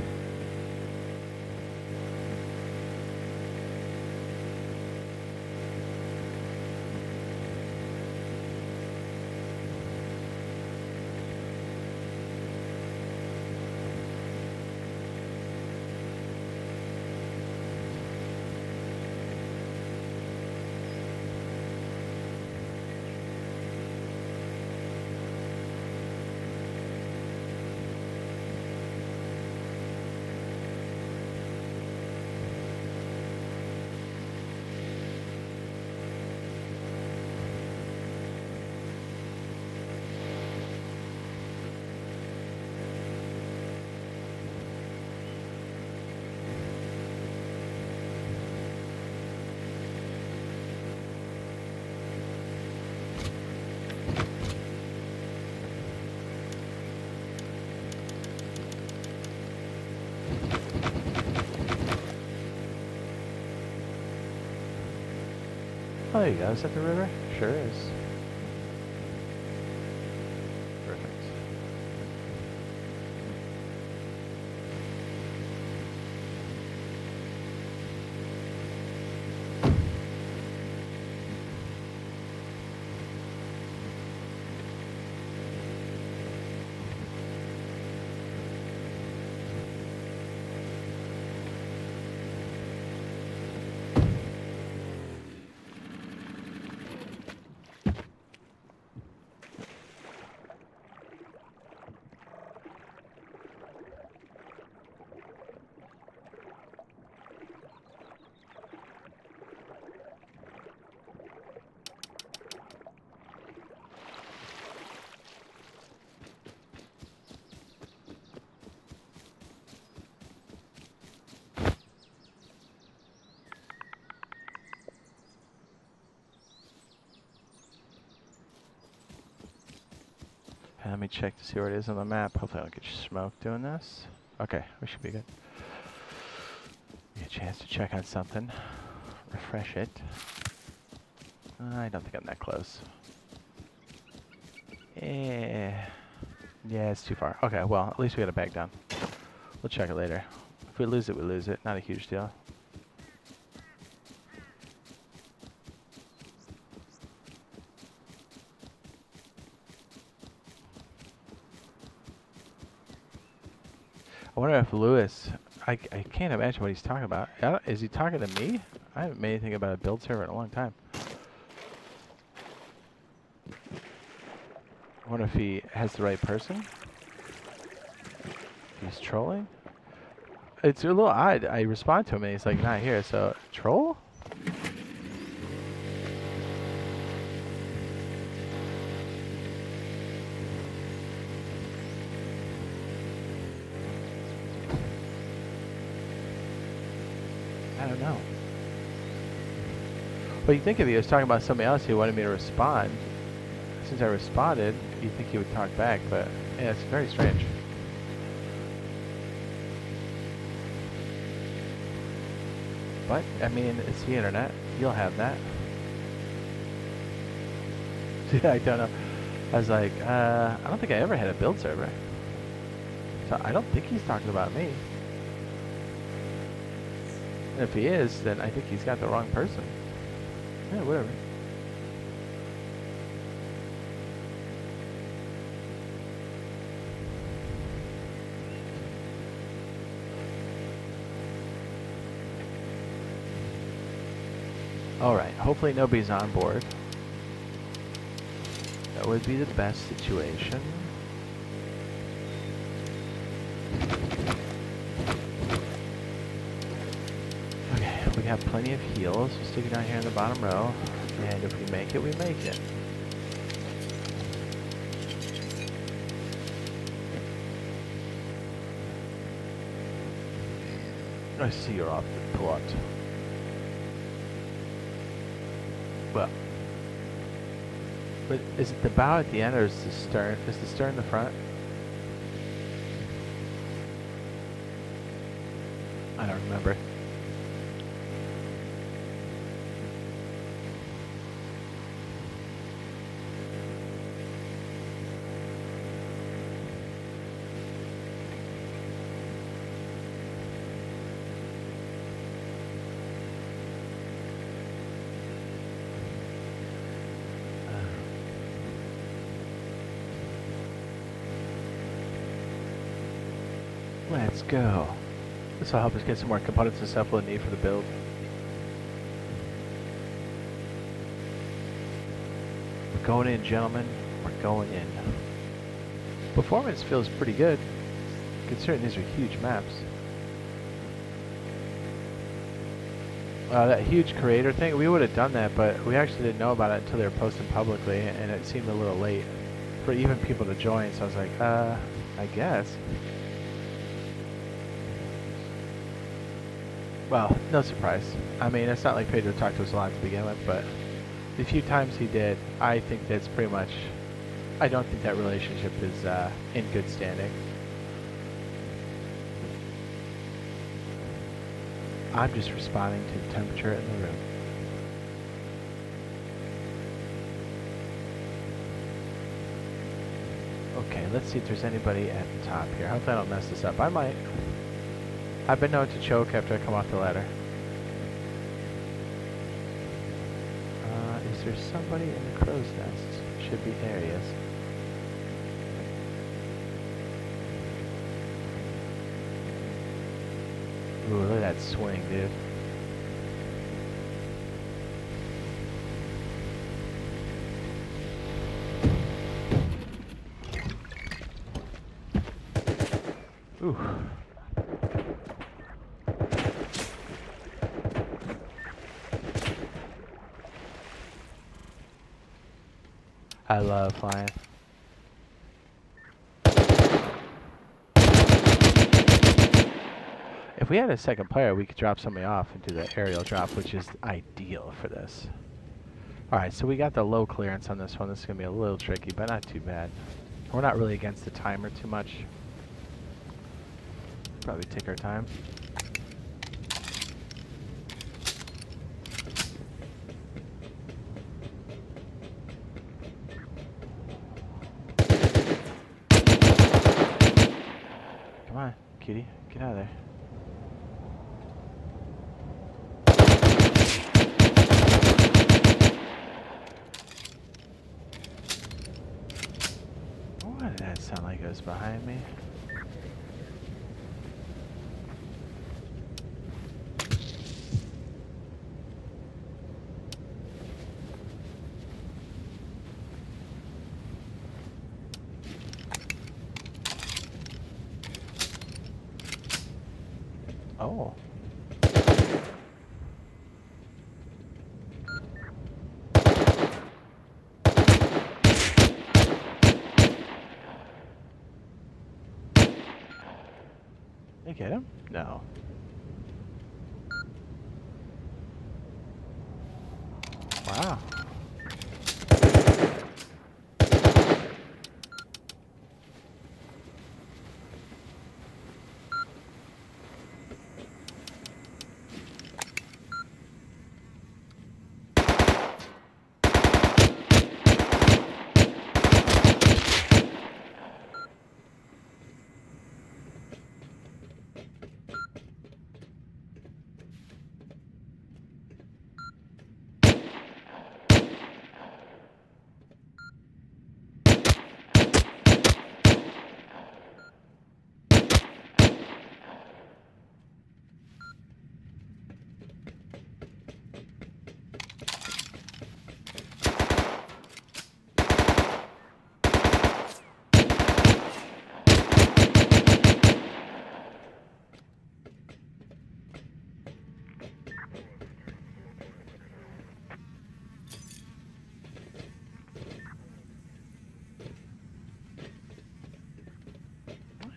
Oh, there you go. Is that the river? Sure is. Perfect. And let me check to see where it is on the map. Hopefully I don't get smoked doing this. Okay, we should be good. Get a chance to check on something. Refresh it. I don't think I'm that close. Yeah, it's too far. Okay, well, at least we got a bag down. We'll check it later. If we lose it, we lose it. Not a huge deal. I wonder if Lewis, I can't imagine what he's talking about. Is he talking to me? I haven't made anything about a build server in a long time. I wonder if he has the right person. If he's trolling. It's a little odd. I respond to him and he's like, not here. So, troll? I don't know. Well, you think if he was talking about somebody else, he wanted me to respond. Since I responded, you'd think he would talk back, but yeah, it's very strange. But, I mean, it's the internet. You'll have that. Yeah, I don't know. I was like, I don't think I ever had a build server. So I don't think he's talking about me. And if he is, then I think he's got the wrong person. Yeah, whatever. Alright, hopefully nobody's on board. That would be the best situation. Okay, we have plenty of heals. We'll stick it down here in the bottom row. And if we make it, we make it. I see you're off the plot. Well, but is it the bow at the end, or is the stern? Is the stern the front? I don't remember. Let's go. This will help us get some more components and stuff we'll need for the build. We're going in, gentlemen. We're going in. Performance feels pretty good, considering these are huge maps. That huge creator thing, we would have done that, but we actually didn't know about it until they were posted publicly, and it seemed a little late for even people to join, so I was like, I guess. Well, no surprise. I mean, it's not like Pedro talked to us a lot to begin with, but the few times he did, I think that's pretty much... I don't think that relationship is in good standing. I'm just responding to the temperature in the room. Okay, let's see if there's anybody at the top here. Hopefully I don't mess this up. I might. I've been known to choke after I come off the ladder. Is there somebody in the crow's nest? Should be there, he is. Ooh, look at that swing, dude. Ooh. I love flying. If we had a second player, we could drop somebody off and do the aerial drop, which is ideal for this. Alright, so we got the low clearance on this one. This is going to be a little tricky, but not too bad. We're not really against the timer too much. Probably take our time. Come on, kitty. Get out of there. What did that sound like it was behind me? Oh. Did I get him? No. Wow.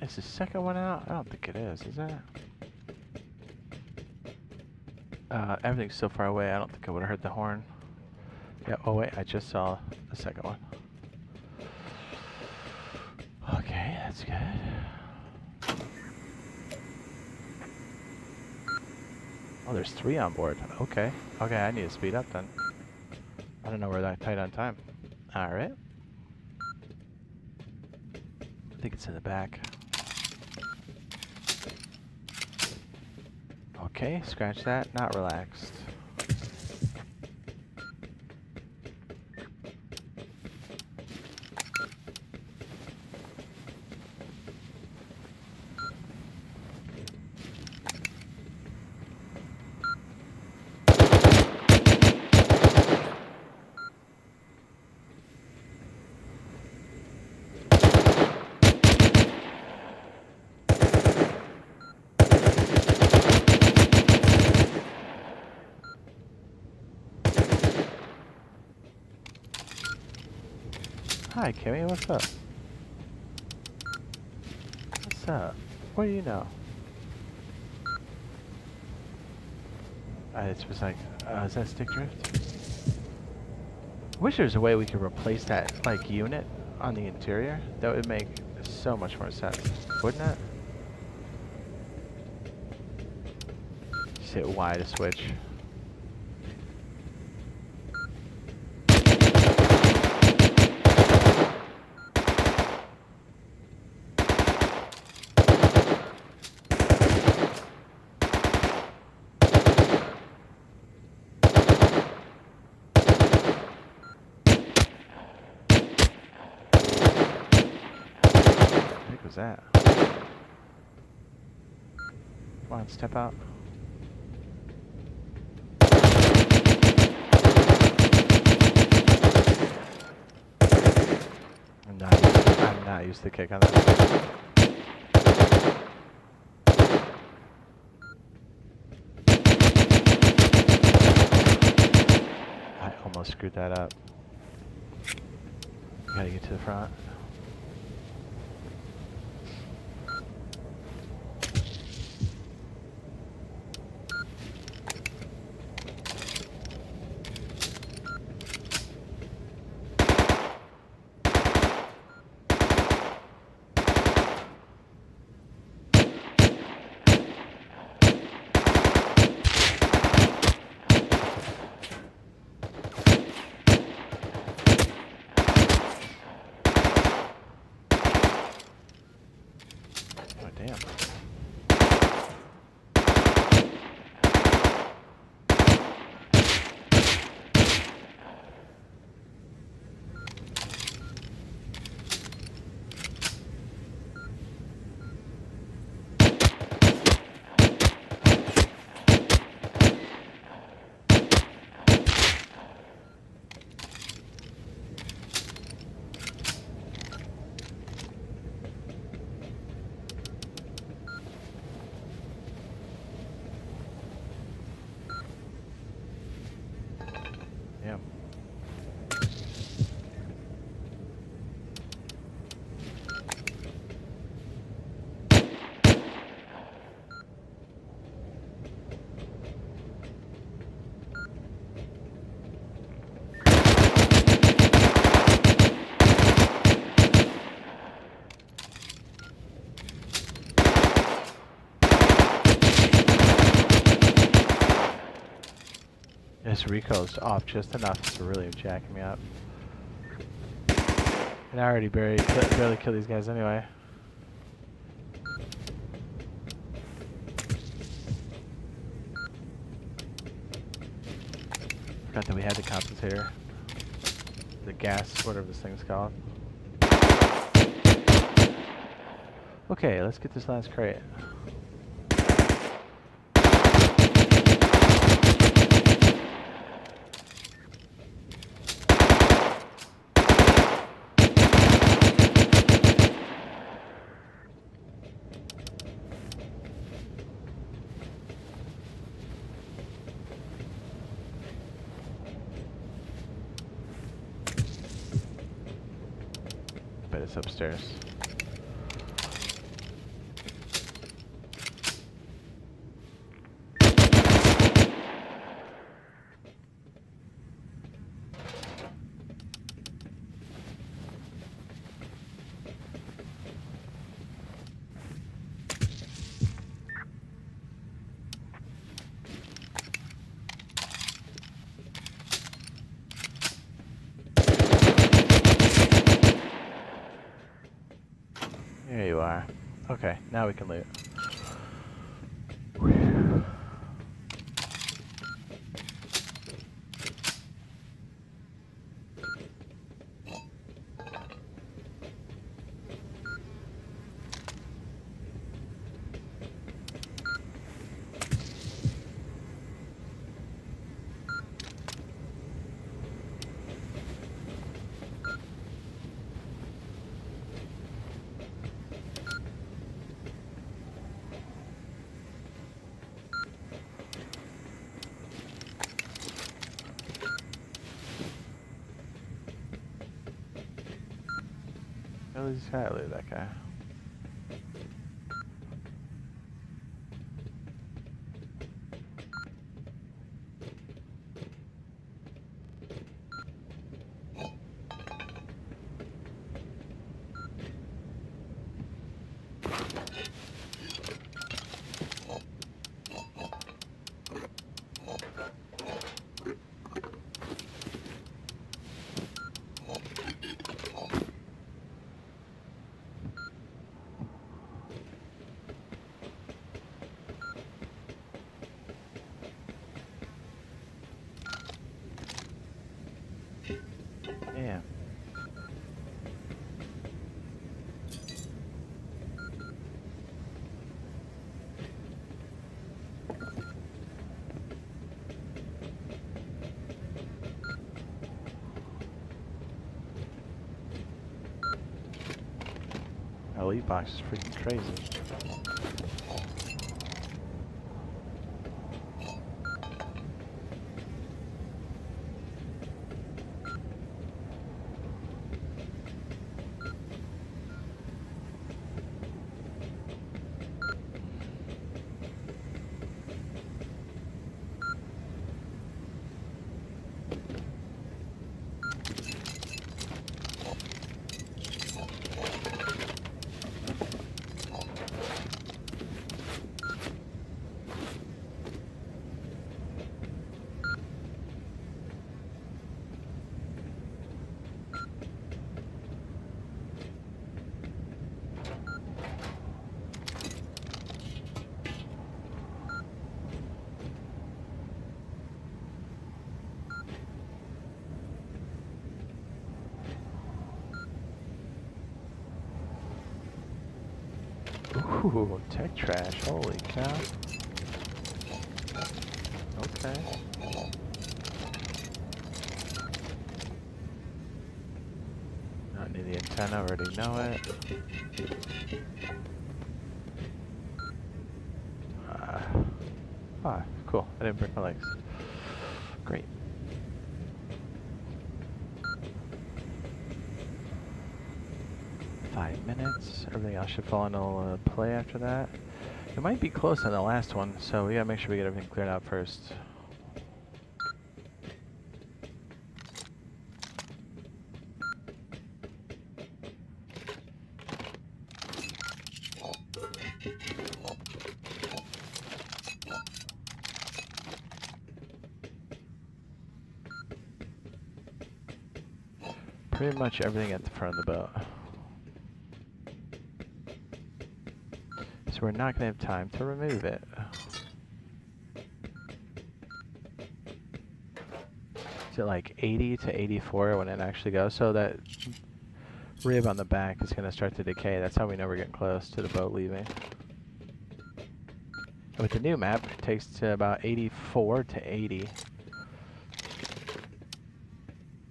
Is the second one out? I don't think it is it? Everything's so far away, I don't think I would have heard the horn. Yeah, oh wait, I just saw the second one. Okay, that's good. Oh, there's 3 on board. Okay. Okay, I need to speed up then. I don't know we're that tight on time. Alright. I think it's in the back. Okay, scratch that. Not relaxed. Hi, Kimmy, what's up? What's up? What do you know? It's just like, is that stick drift? I wish there was a way we could replace that, like, unit on the interior. That would make so much more sense, wouldn't it? Just hit Y to switch. Was that? Come on, step out. I'm not used to the kick on that. I almost screwed that up. You gotta get to the front. This recoil's off just enough to really jacking me up. And I already barely kill these guys anyway. Forgot that we had the compensator. The gas, whatever this thing's called. Okay, let's get this last crate. But it's upstairs. There you are. Okay, now we can loot. Whew. Oh, he's got to loot that guy. Yeah. Elite box is freaking crazy. Ooh, tech trash, holy cow. Okay. Not need the antenna, already know it. Cool, I didn't break my legs. Great. Minutes. Everything else should fall into play after that. It might be close on the last one, so we gotta make sure we get everything cleared out first. Pretty much everything at the front of the boat. So we're not going to have time to remove it. Is it like 80 to 84 when it actually goes? So that rib on the back is going to start to decay. That's how we know we're getting close to the boat leaving. And with the new map, it takes to about 84 to 80.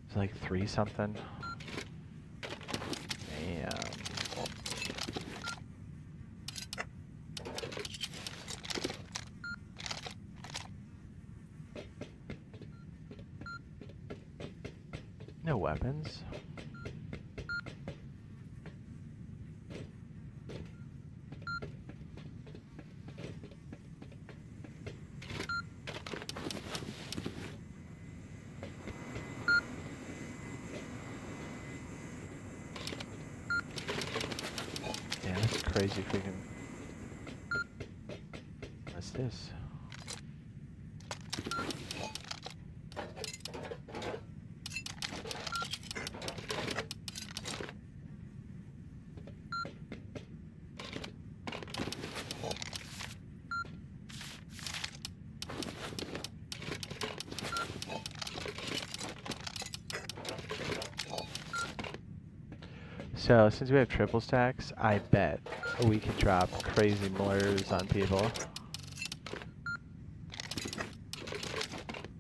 It's like 3 something. Damn. No weapons. Yeah, that's crazy freaking. What's this? So, since we have triple stacks, I bet we can drop crazy murders on people.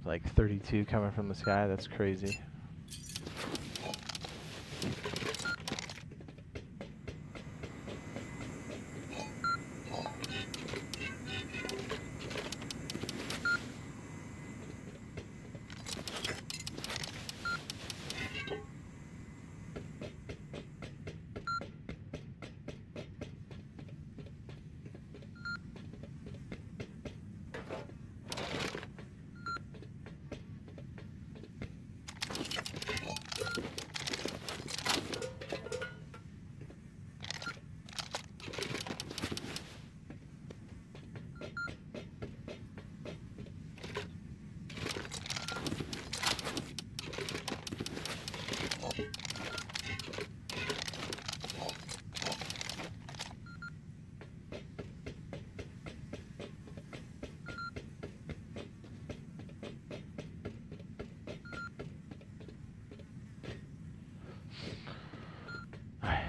Like 32 coming from the sky, that's crazy.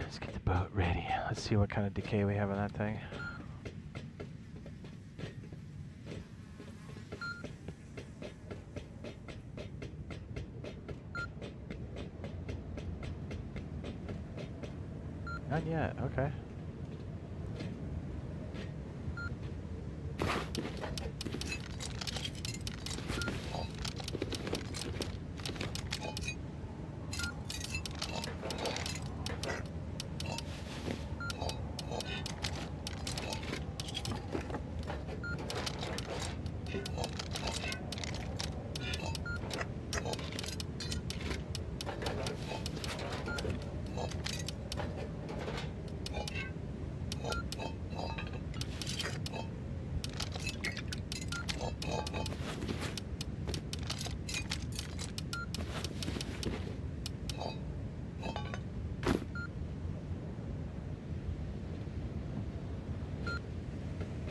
Let's get the boat ready. Let's see what kind of decay we have on that thing. Not yet, okay.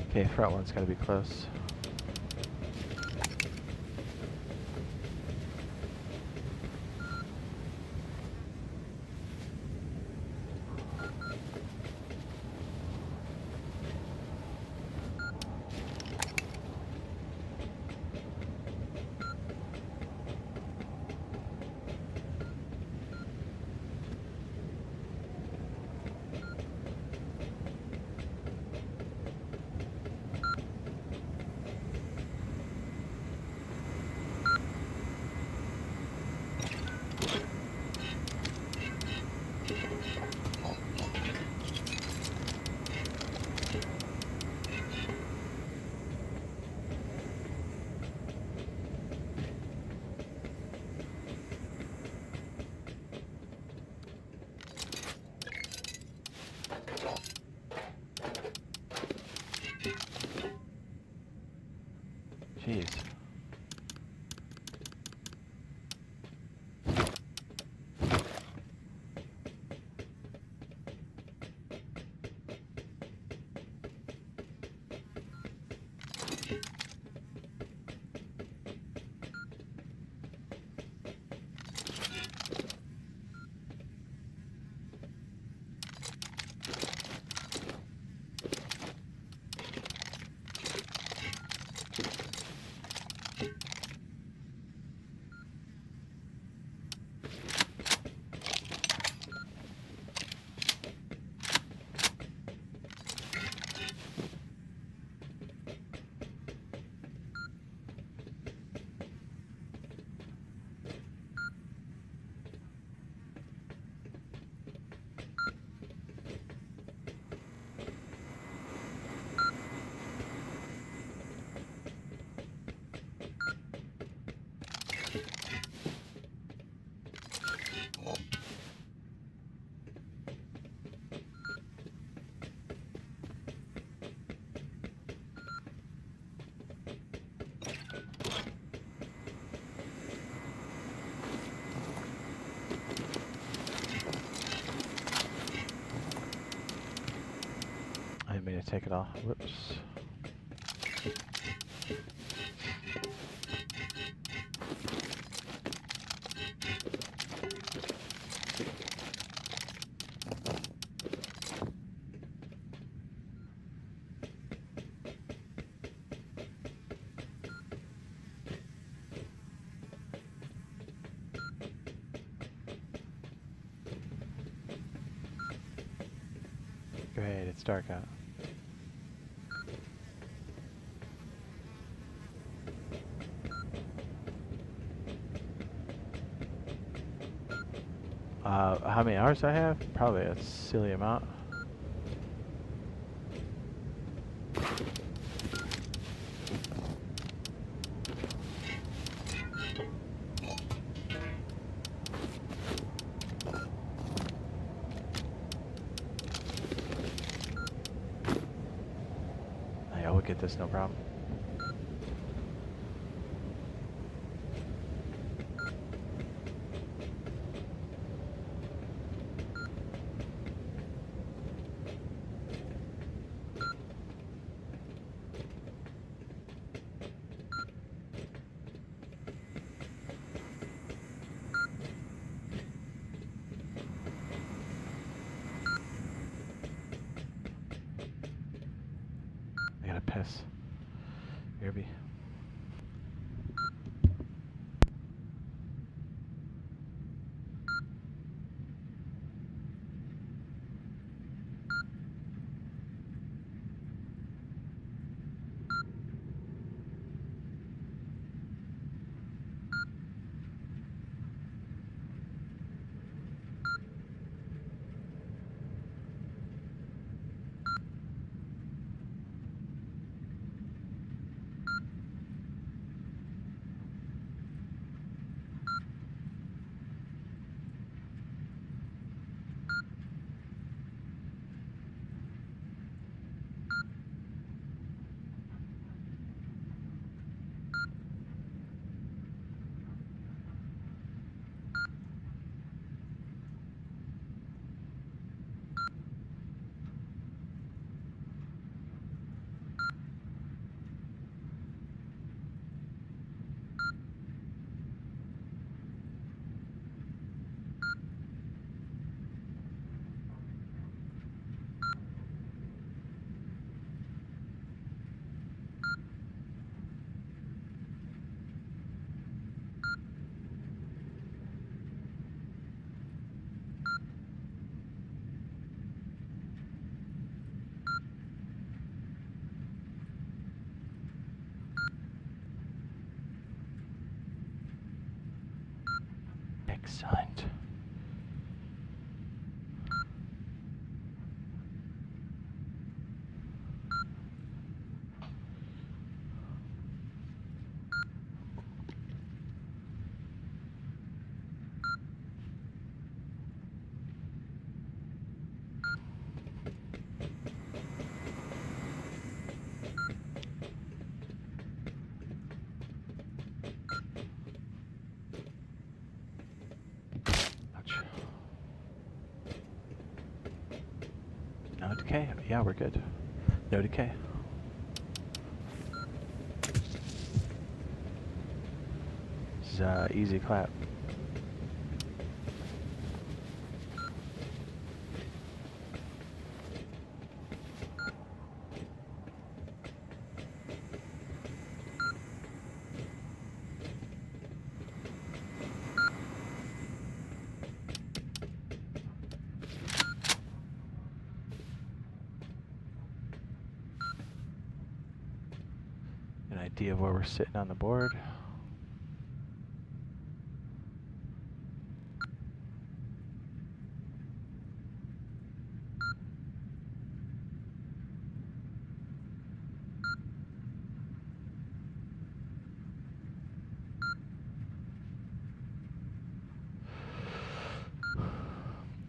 Okay, front one's gotta be close. Jeez. take it all. Whoops. Great, it's dark out. How many hours do I have? Probably a silly amount. Yeah, we'll get this, no problem. I gotta piss. Irby. Excellent. No decay? Yeah, we're good. No decay. This is easy clap. An idea of where we're sitting on the board.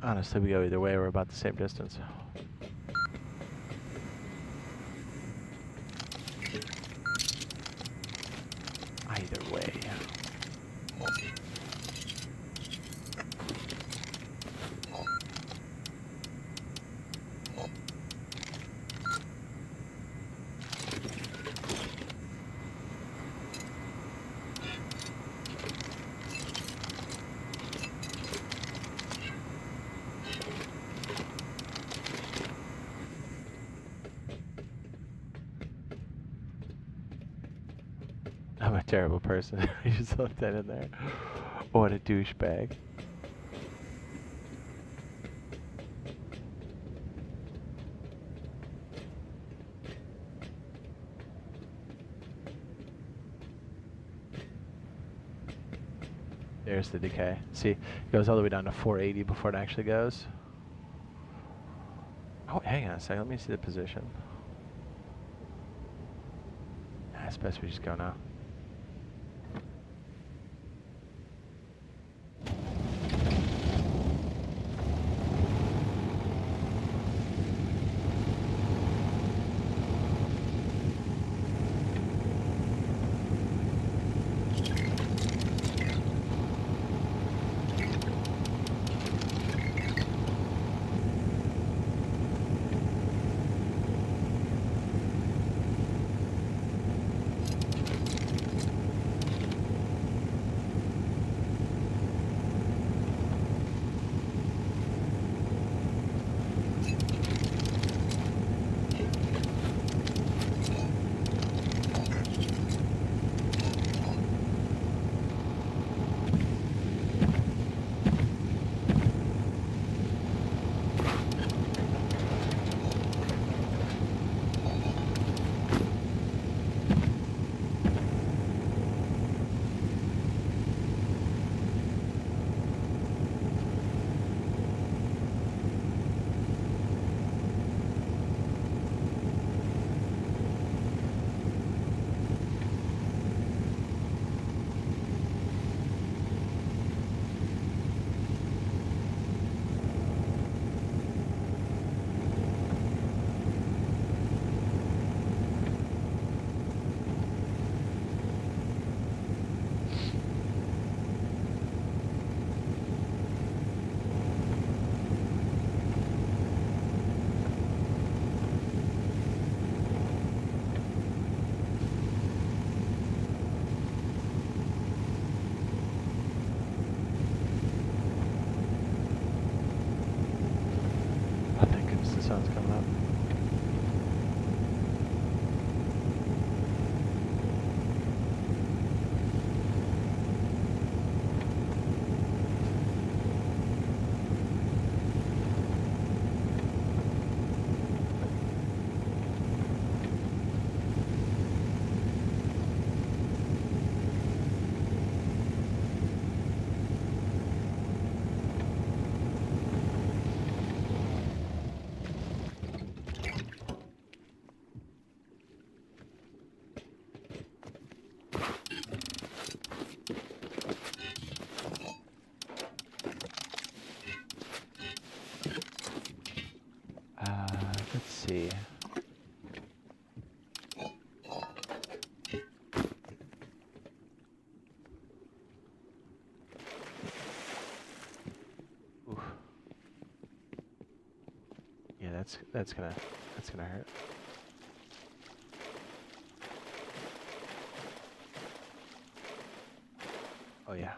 Honestly, we go either way, we're about the same distance. Either way. I'm a terrible person. I just left that in there. What a douchebag. There's the decay. See, it goes all the way down to 480 before it actually goes. Oh, hang on a second. Let me see the position. It's best we just go now. Sun's coming up. Let's see. Oof. Yeah, that's gonna hurt. Oh yeah.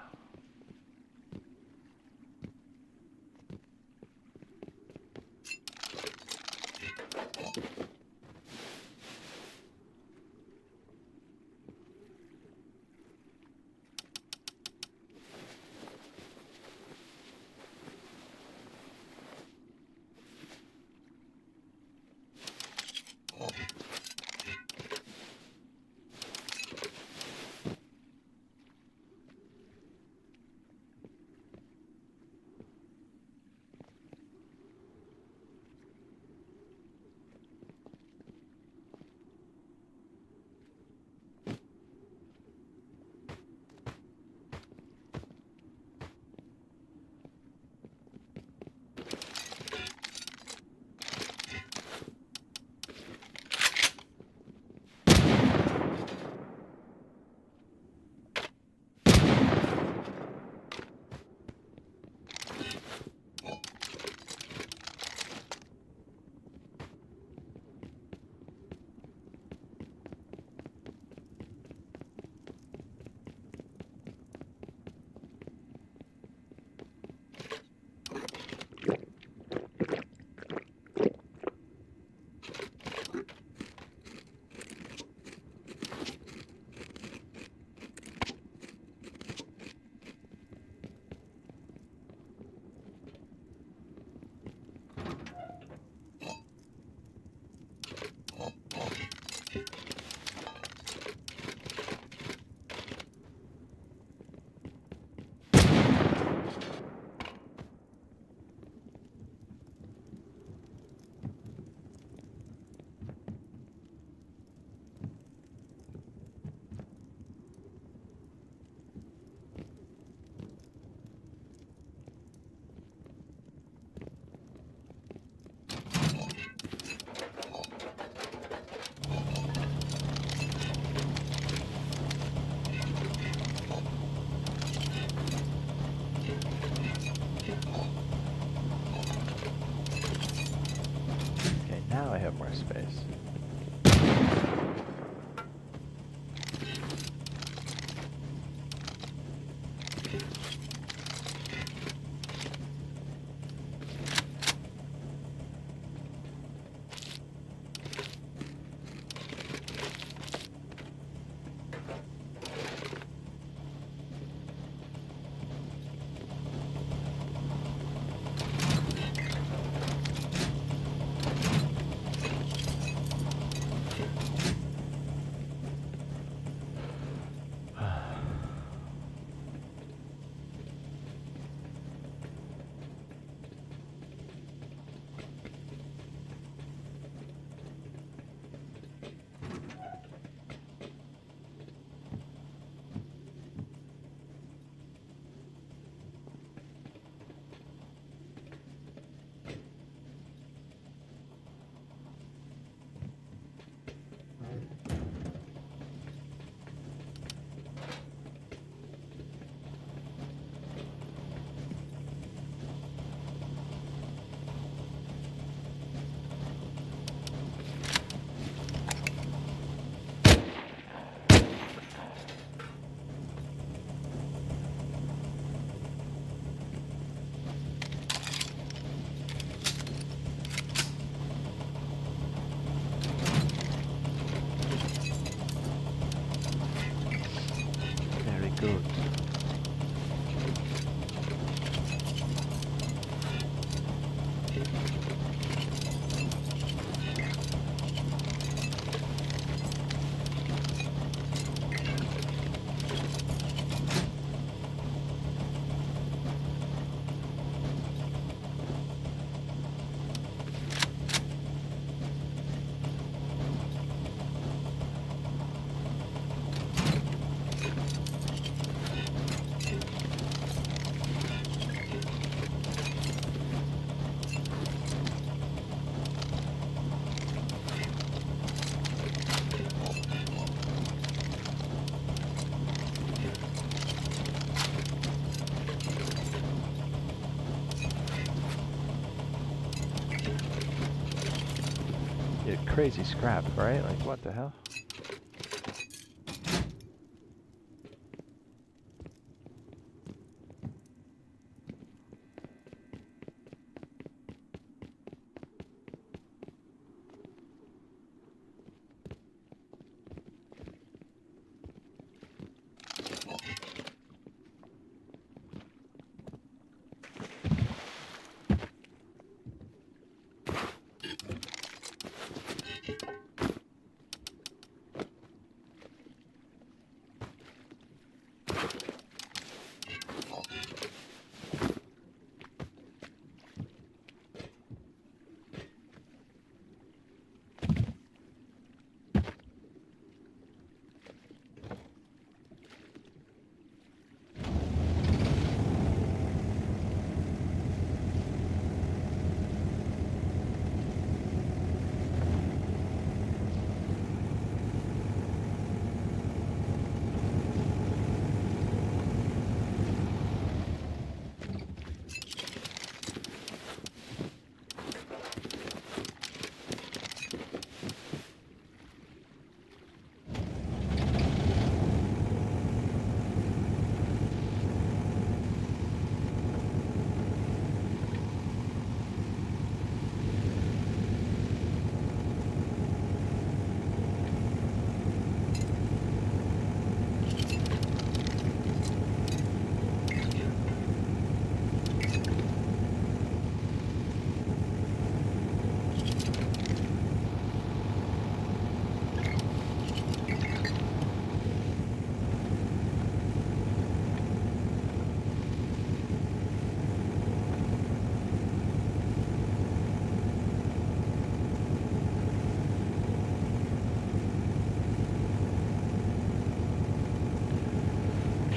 crazy scrap, right? Like, what the hell?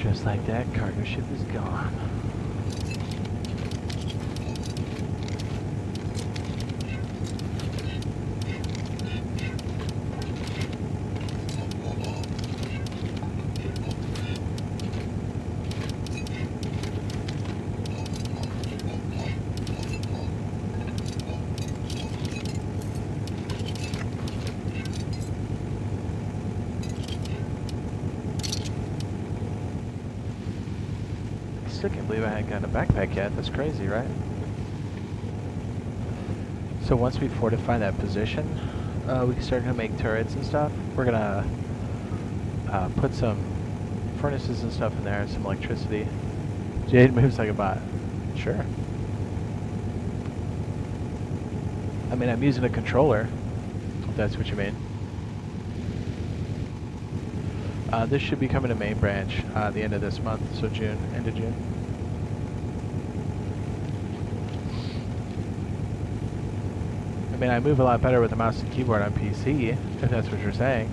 Just like that, cargo ship is gone. I still can't believe I hadn't gotten a backpack yet. That's crazy, right? So once we fortify that position, we can start to make turrets and stuff. We're gonna put some furnaces and stuff in there and some electricity. Jade moves like a bot. Sure. I mean, I'm using a controller, if that's what you mean. This should be coming to main branch the end of this month, so June, end of June. I mean, I move a lot better with a mouse and keyboard on PC, if that's what you're saying.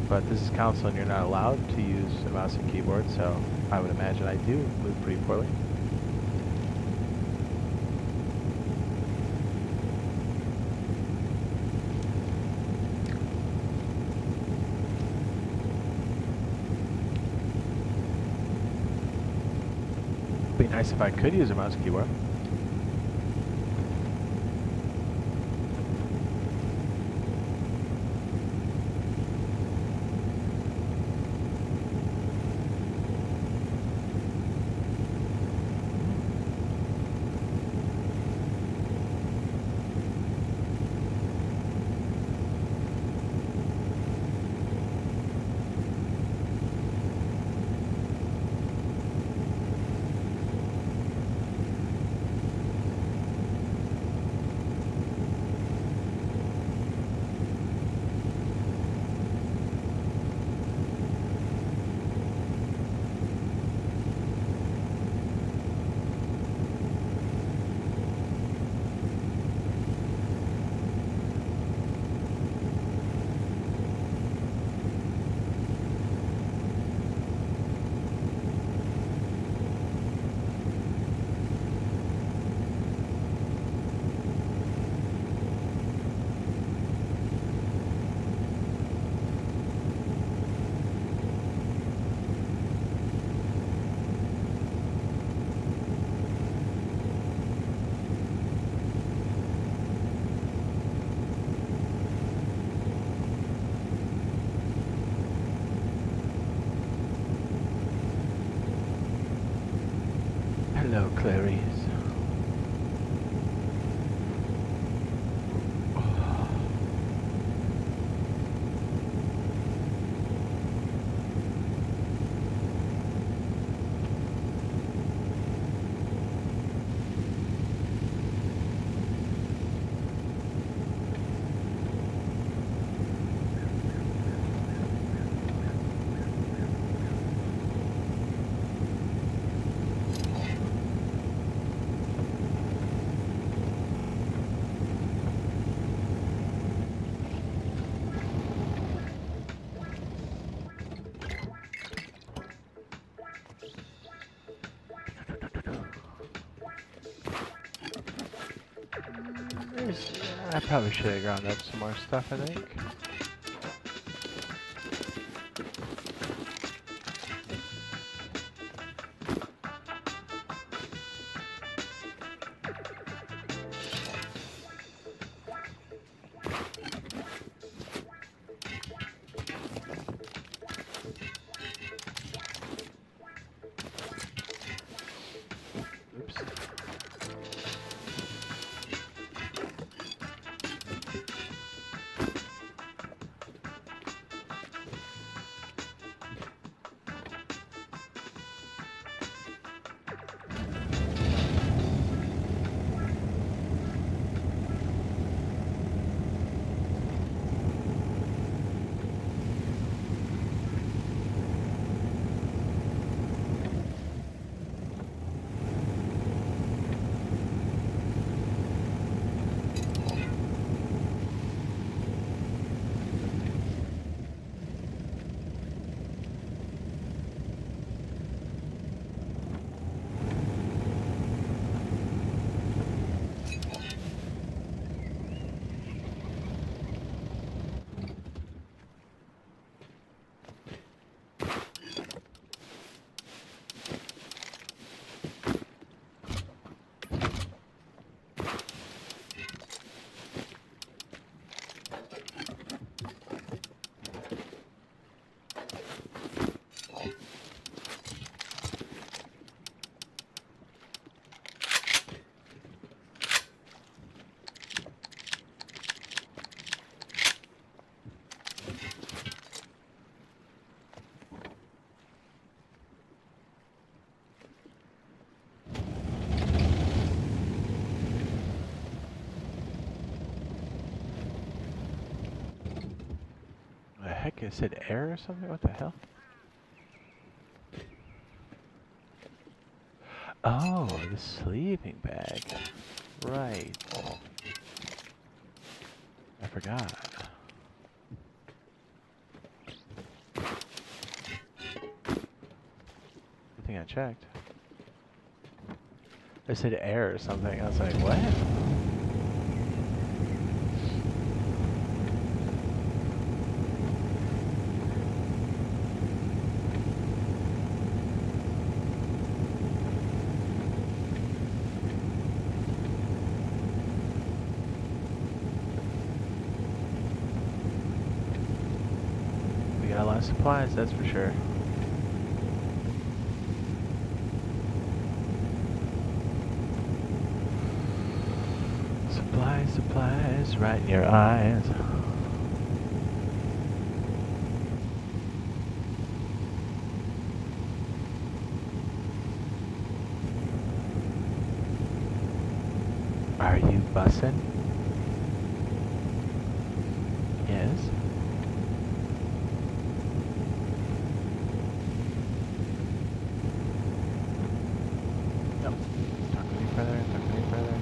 But this is console and you're not allowed to use a mouse and keyboard, so I would imagine I do move pretty poorly. It'd be nice if I could use a mouse and keyboard. Hello, Clarice. I probably should have ground up some more stuff, I think. Oops. The heck, is it air or something? What the hell? Oh, the sleeping bag. Right. I forgot. Good thing I checked. I said air or something. I was like, what? We got a lot of supplies, that's for sure. Supplies, supplies, right in your eyes. Are you bussin'? Yes. Nope. Talk to me further, talk to me further.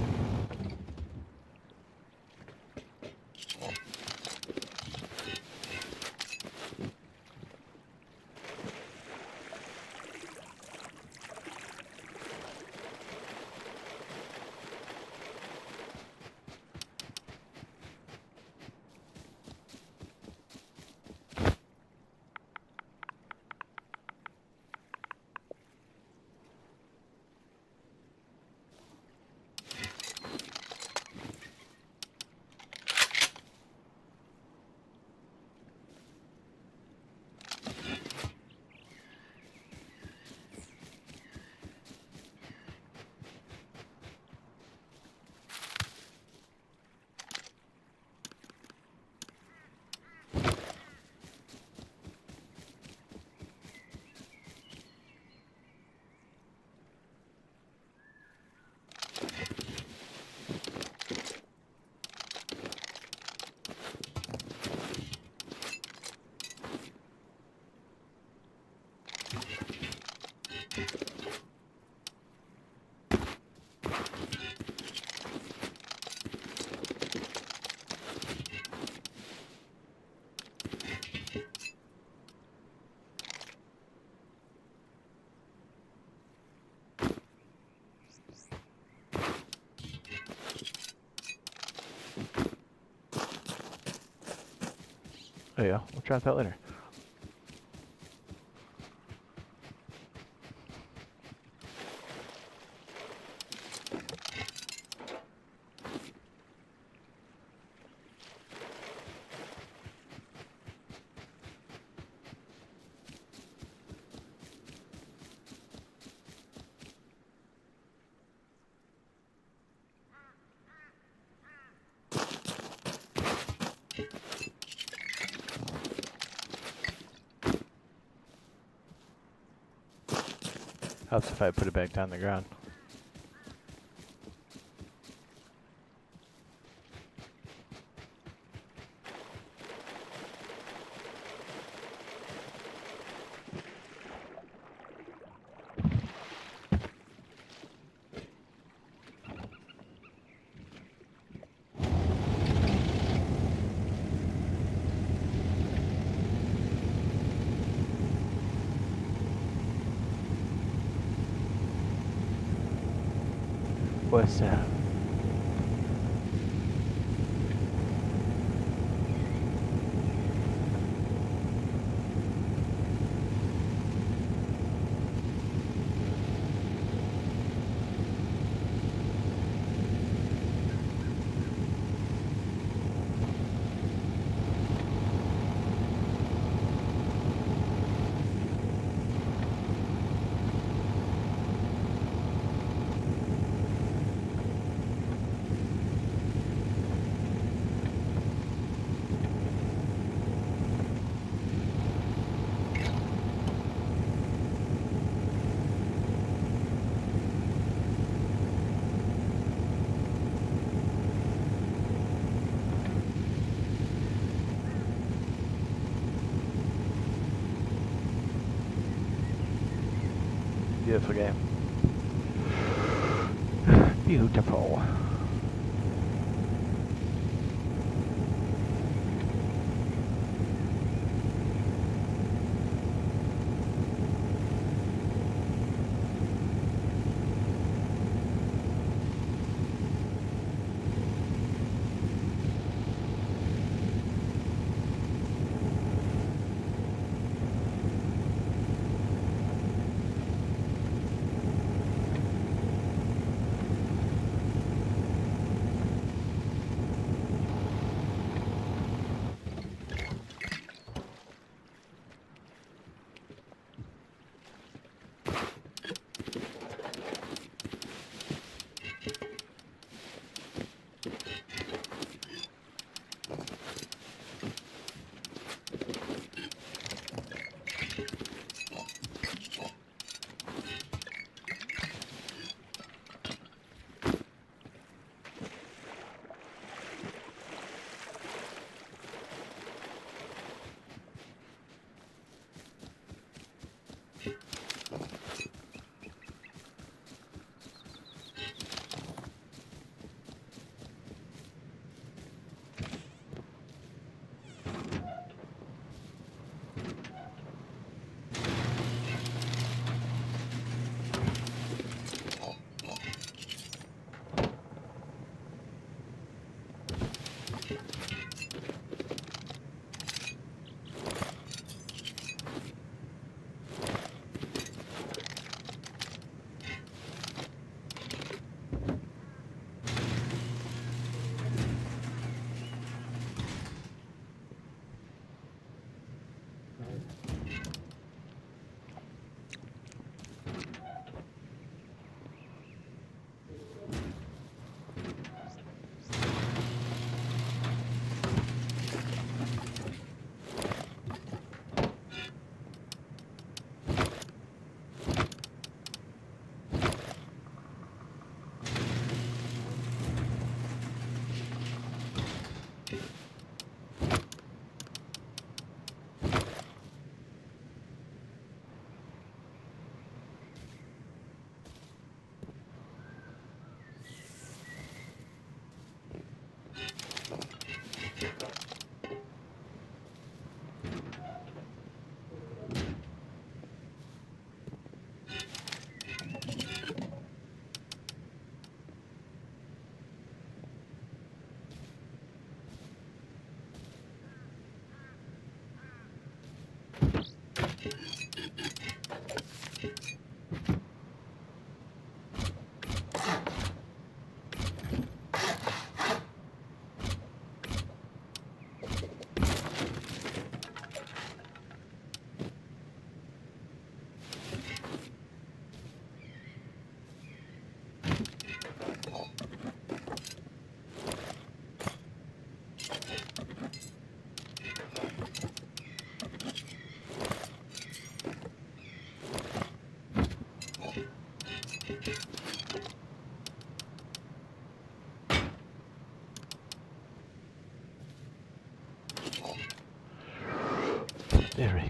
Oh yeah, we'll try that later. Helps if I put it back down the ground. What's up? Beautiful game. Beautiful.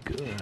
Good.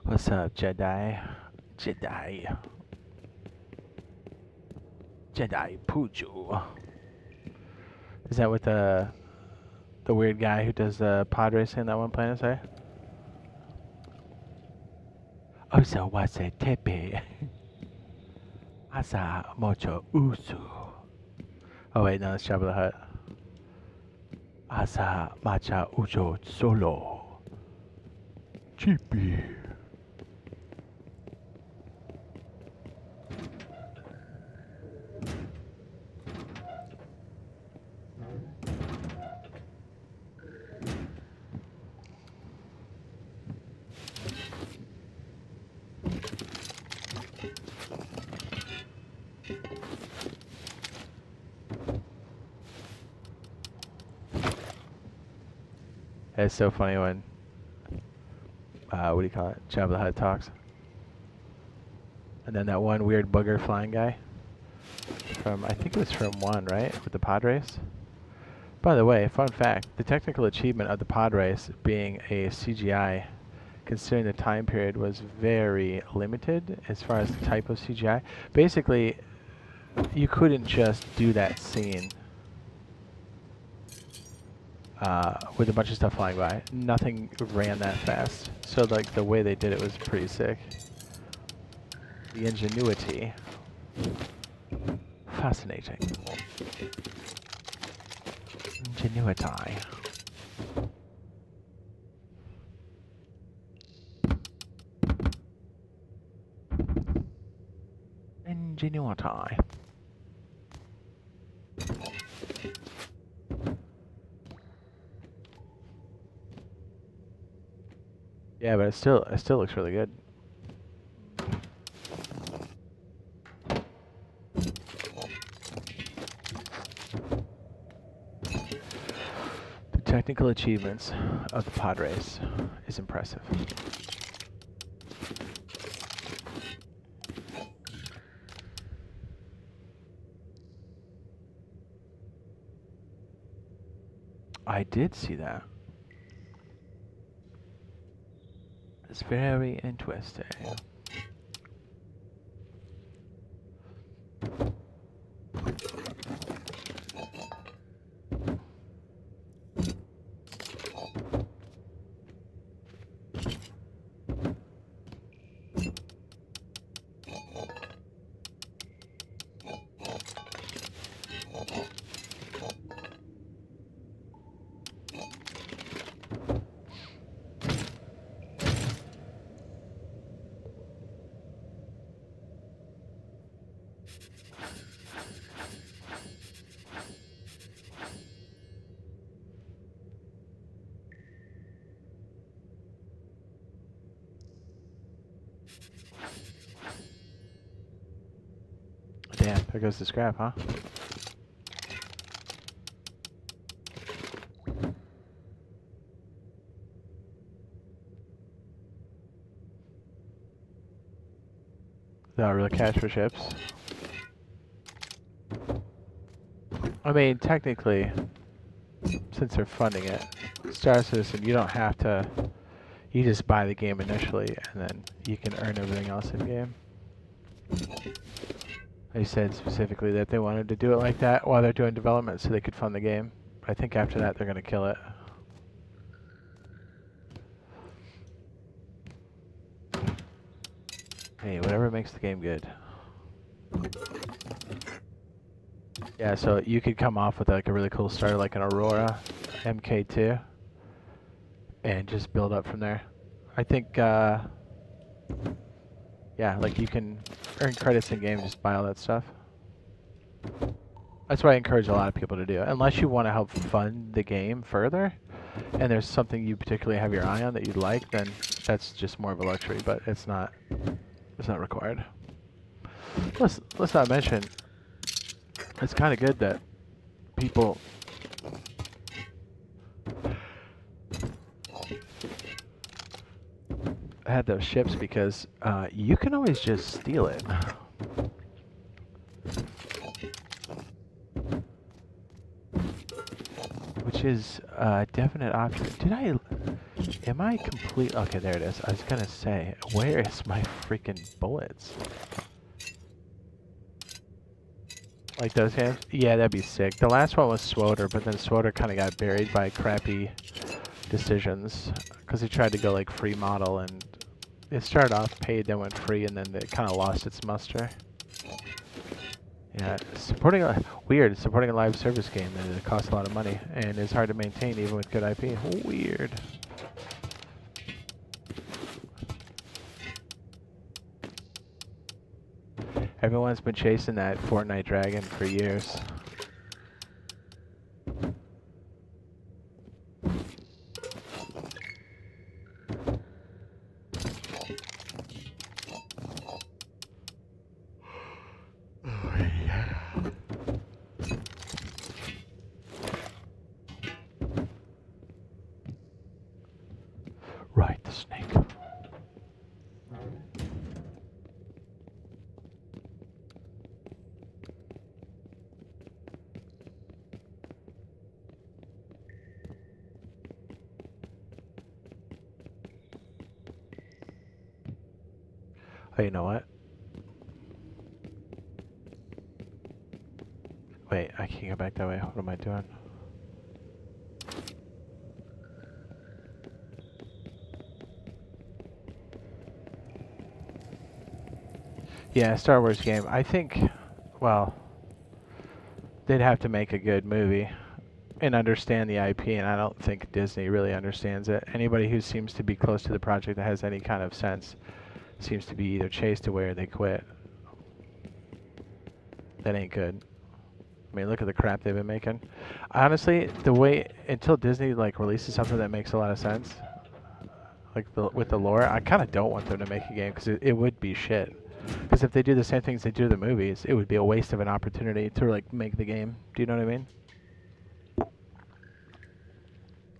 What's up, Jedi? Jedi. Jedi Pooju. Is that what the weird guy who does the pod racing that one planet say? Osa wase tepe. Asa mocho usu. Oh wait, no, that's Jabba the Hutt. Asa macha ucho solo. Chippy. It's so funny when, what do you call it? Jabba the Hutt talks. And then that one weird booger flying guy from, I think it was from 1, right? With the pod race. By the way, fun fact, the technical achievement of the pod race being a CGI, considering the time period, was very limited as far as the type of CGI. Basically, you couldn't just do that scene with a bunch of stuff flying by. Nothing ran that fast. So like the way they did it was pretty sick. The ingenuity. Fascinating. Ingenuity. Ingenuity. Yeah, but it still looks really good. The technical achievements of the pod race is impressive. I did see that. It's very interesting. Damn, there goes the scrap, huh? Not really cash for ships. I mean, technically, since they're funding it, Star Citizen, you don't have to. You just buy the game initially, and then you can earn everything else in game. They said specifically that they wanted to do it like that while they're doing development, so they could fund the game. But I think after that, they're gonna kill it. Hey, whatever makes the game good. Yeah, so you could come off with like a really cool starter, like an Aurora MK2, and just build up from there. I think, yeah, like you can earn credits in game, just buy all that stuff. That's what I encourage a lot of people to do. Unless you want to help fund the game further, and there's something you particularly have your eye on that you'd like, then that's just more of a luxury, but it's not required. Let's not mention, it's kind of good that people had those ships because you can always just steal it. Which is a definite option. Am I complete? Okay, there it is. I was gonna say, where is my freaking bullets? Like those games? Yeah, that'd be sick. The last one was Swoter, but then Swoter kind of got buried by crappy decisions because he tried to go like free model, and it started off paid, then went free, and then it kind of lost its muster. Yeah, supporting a live service game that it costs a lot of money and is hard to maintain even with good IP. Weird. Everyone's been chasing that Fortnite dragon for years. Right, the snake. Oh, you know what? Wait, I can't go back that way. What am I doing? Yeah, Star Wars game. I think, well, they'd have to make a good movie and understand the IP, and I don't think Disney really understands it. Anybody who seems to be close to the project that has any kind of sense seems to be either chased away or they quit. That ain't good. I mean, look at the crap they've been making. Honestly, until Disney like releases something that makes a lot of sense, like with the lore, I kind of don't want them to make a game because it would be shit. Because if they do the same things they do to the movies, it would be a waste of an opportunity to like make the game. Do you know what I mean?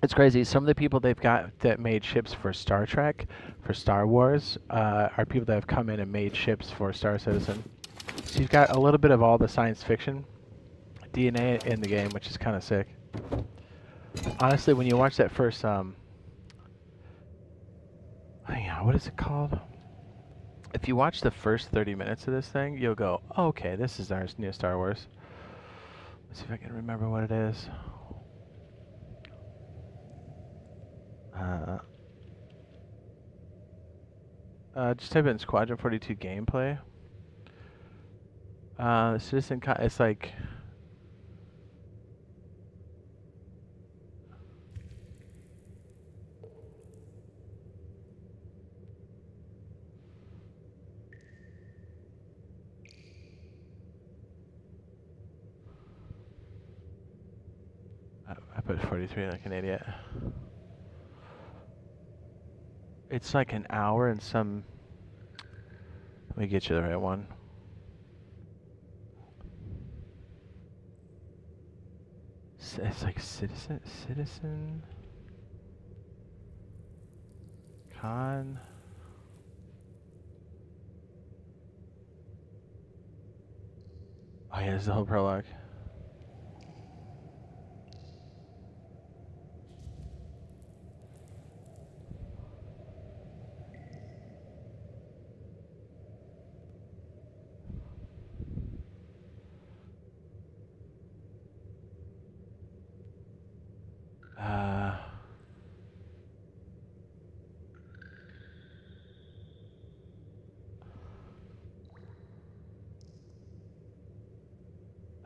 It's crazy. Some of the people they've got that made ships for Star Trek, for Star Wars, are people that have come in and made ships for Star Citizen. So you've got a little bit of all the science fiction DNA in the game, which is kind of sick. Honestly, when you watch that first, hang on, what is it called? If you watch the first 30 minutes of this thing, you'll go, oh, okay, this is our new Star Wars. Let's see if I can remember what it is. Just type in Squadron 42 gameplay. It's like... I put 43 like an idiot. It's like an hour and some Let me get you the right one. It's like citizen, con. Oh yeah, this is the whole prologue.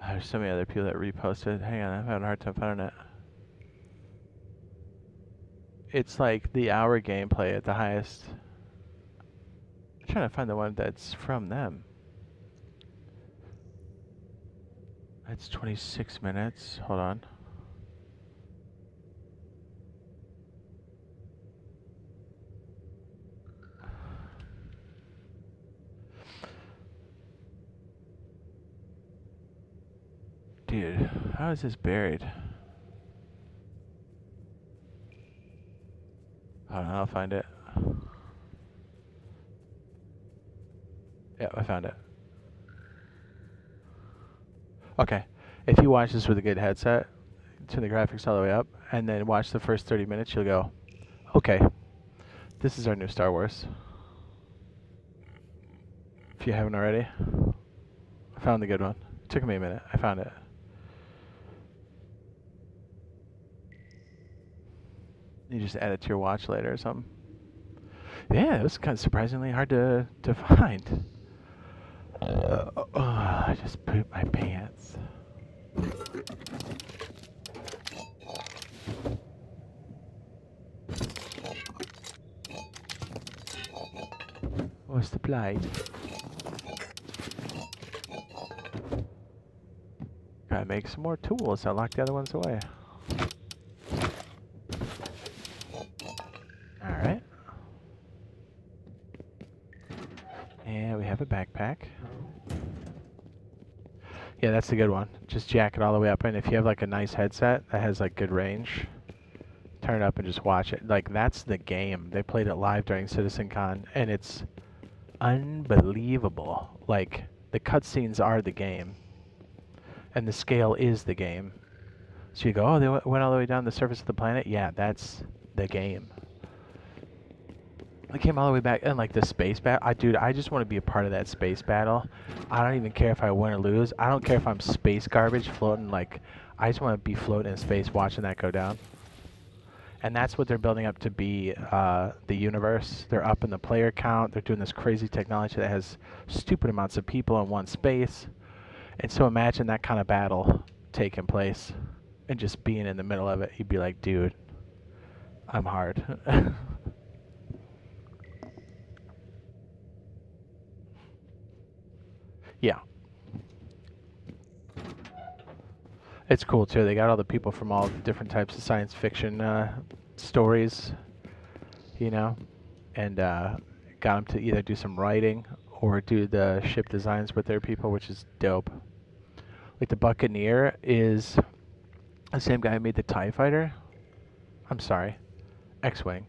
There's so many other people that reposted. Hang on, I'm having a hard time finding it. It's like the hour gameplay at the highest. I'm trying to find the one that's from them. It's 26 minutes. Hold on. Dude, how is this buried? Hold on, I'll find it. Yeah, I found it. Okay. If you watch this with a good headset, turn the graphics all the way up, and then watch the first 30 minutes, you'll go, okay, this is our new Star Wars. If you haven't already. I found the good one. It took me a minute. I found it. You just add it to your watch later or something. Yeah, it was kind of surprisingly hard to find. I just pooped my pants. What's the plate? Gotta make some more tools. I locked the other ones away. Alright. And we have a backpack. Yeah, that's the good one. Just jack it all the way up, and if you have like a nice headset that has like good range, turn it up and just watch it. Like, that's the game. They played it live during CitizenCon, and it's unbelievable. Like, the cutscenes are the game, and the scale is the game. So you go, oh, they went all the way down the surface of the planet? Yeah, that's the game. I came all the way back, and like the space battle, dude, I just want to be a part of that space battle. I don't even care if I win or lose. I don't care if I'm space garbage floating, like, I just want to be floating in space watching that go down. And that's what they're building up to be, the universe. They're upping the player count. They're doing this crazy technology that has stupid amounts of people in one space. And so imagine that kind of battle taking place and just being in the middle of it. You'd be like, dude, I'm hard. Yeah. It's cool, too. They got all the people from all different types of science fiction stories, you know, and got them to either do some writing or do the ship designs with their people, which is dope. Like, the Buccaneer is the same guy who made the TIE Fighter. I'm sorry. X-Wing.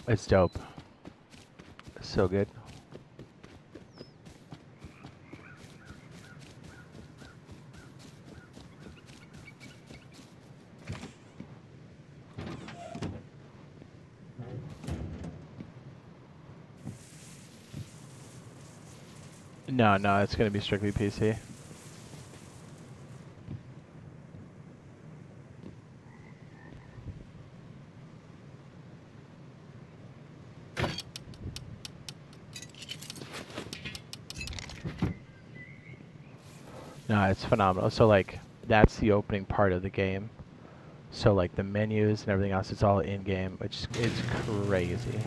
It's dope. So good. No, it's going to be strictly PC. No, it's phenomenal. So, like, that's the opening part of the game. So like the menus and everything else, it's all in-game, which is crazy.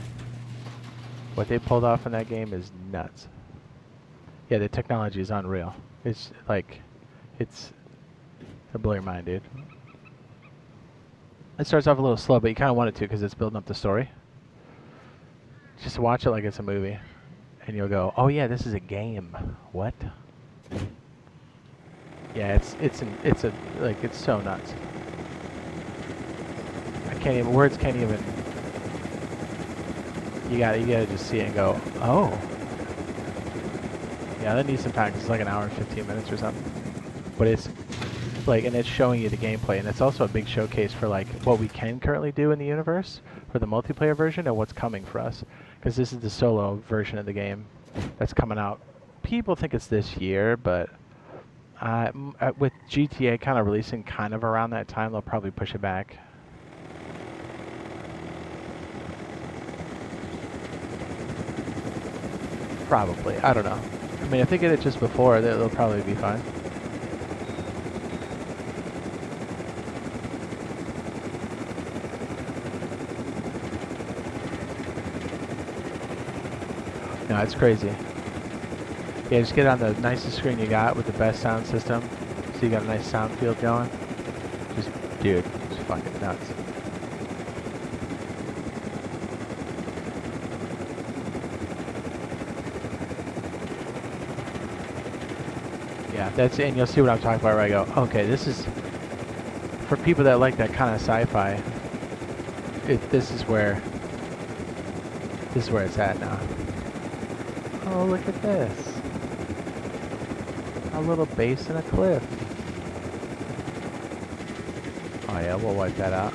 What they pulled off in that game is nuts. Yeah, the technology is unreal. It's like, it's to blow your mind, dude. It starts off a little slow, but you kind of want it to because it's building up the story. Just watch it like it's a movie, and you'll go, "Oh yeah, this is a game." What? Yeah, it's so nuts. I can't even, words can't even. You gotta just see it and go, "Oh." Yeah, that needs some time 'cause it's like an hour and 15 minutes or something. But it's like, and it's showing you the gameplay, and it's also a big showcase for like what we can currently do in the universe for the multiplayer version and what's coming for us. Because this is the solo version of the game that's coming out. People think it's this year, but with GTA kind of releasing kind of around that time, they'll probably push it back. Probably. I don't know. I mean, if they get it just before, they'll probably be fine. No, it's crazy. Yeah, just get on the nicest screen you got with the best sound system, so you got a nice sound field going. Just, dude, it's fucking nuts. Yeah, that's, and you'll see what I'm talking about where I go, okay, this is, for people that like that kind of sci-fi, this is where it's at now. Oh, look at this. A little base in a cliff. Oh yeah, we'll wipe that out.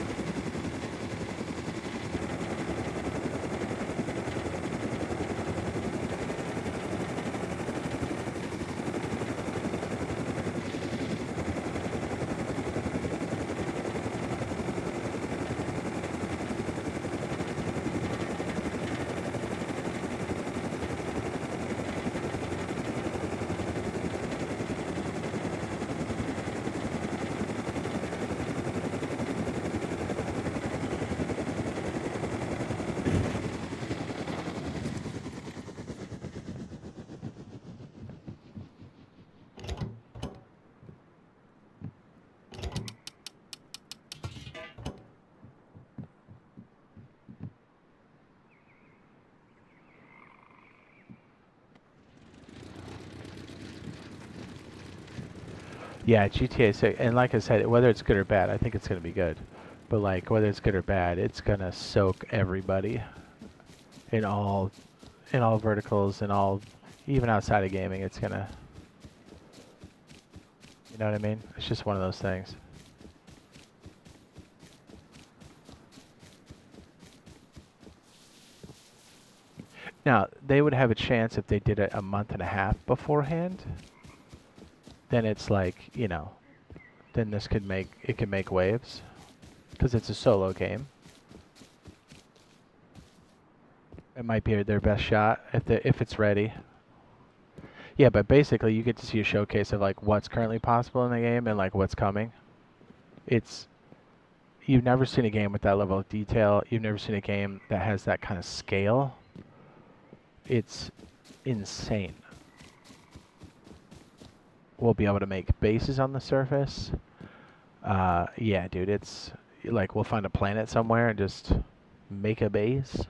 Yeah, GTA 6, and like I said, whether it's good or bad, I think it's going to be good. But like, whether it's good or bad, it's going to soak everybody in all verticals and all, even outside of gaming, it's going to, you know what I mean? It's just one of those things. Now, they would have a chance if they did it a month and a half beforehand. Then it's like, you know, then this could make waves because it's a solo game. It might be their best shot if it's ready. Yeah, but basically you get to see a showcase of like what's currently possible in the game and like what's coming. You've never seen a game with that level of detail. You've never seen a game that has that kind of scale. It's insane. We'll be able to make bases on the surface. Yeah, dude, it's like we'll find a planet somewhere and just make a base.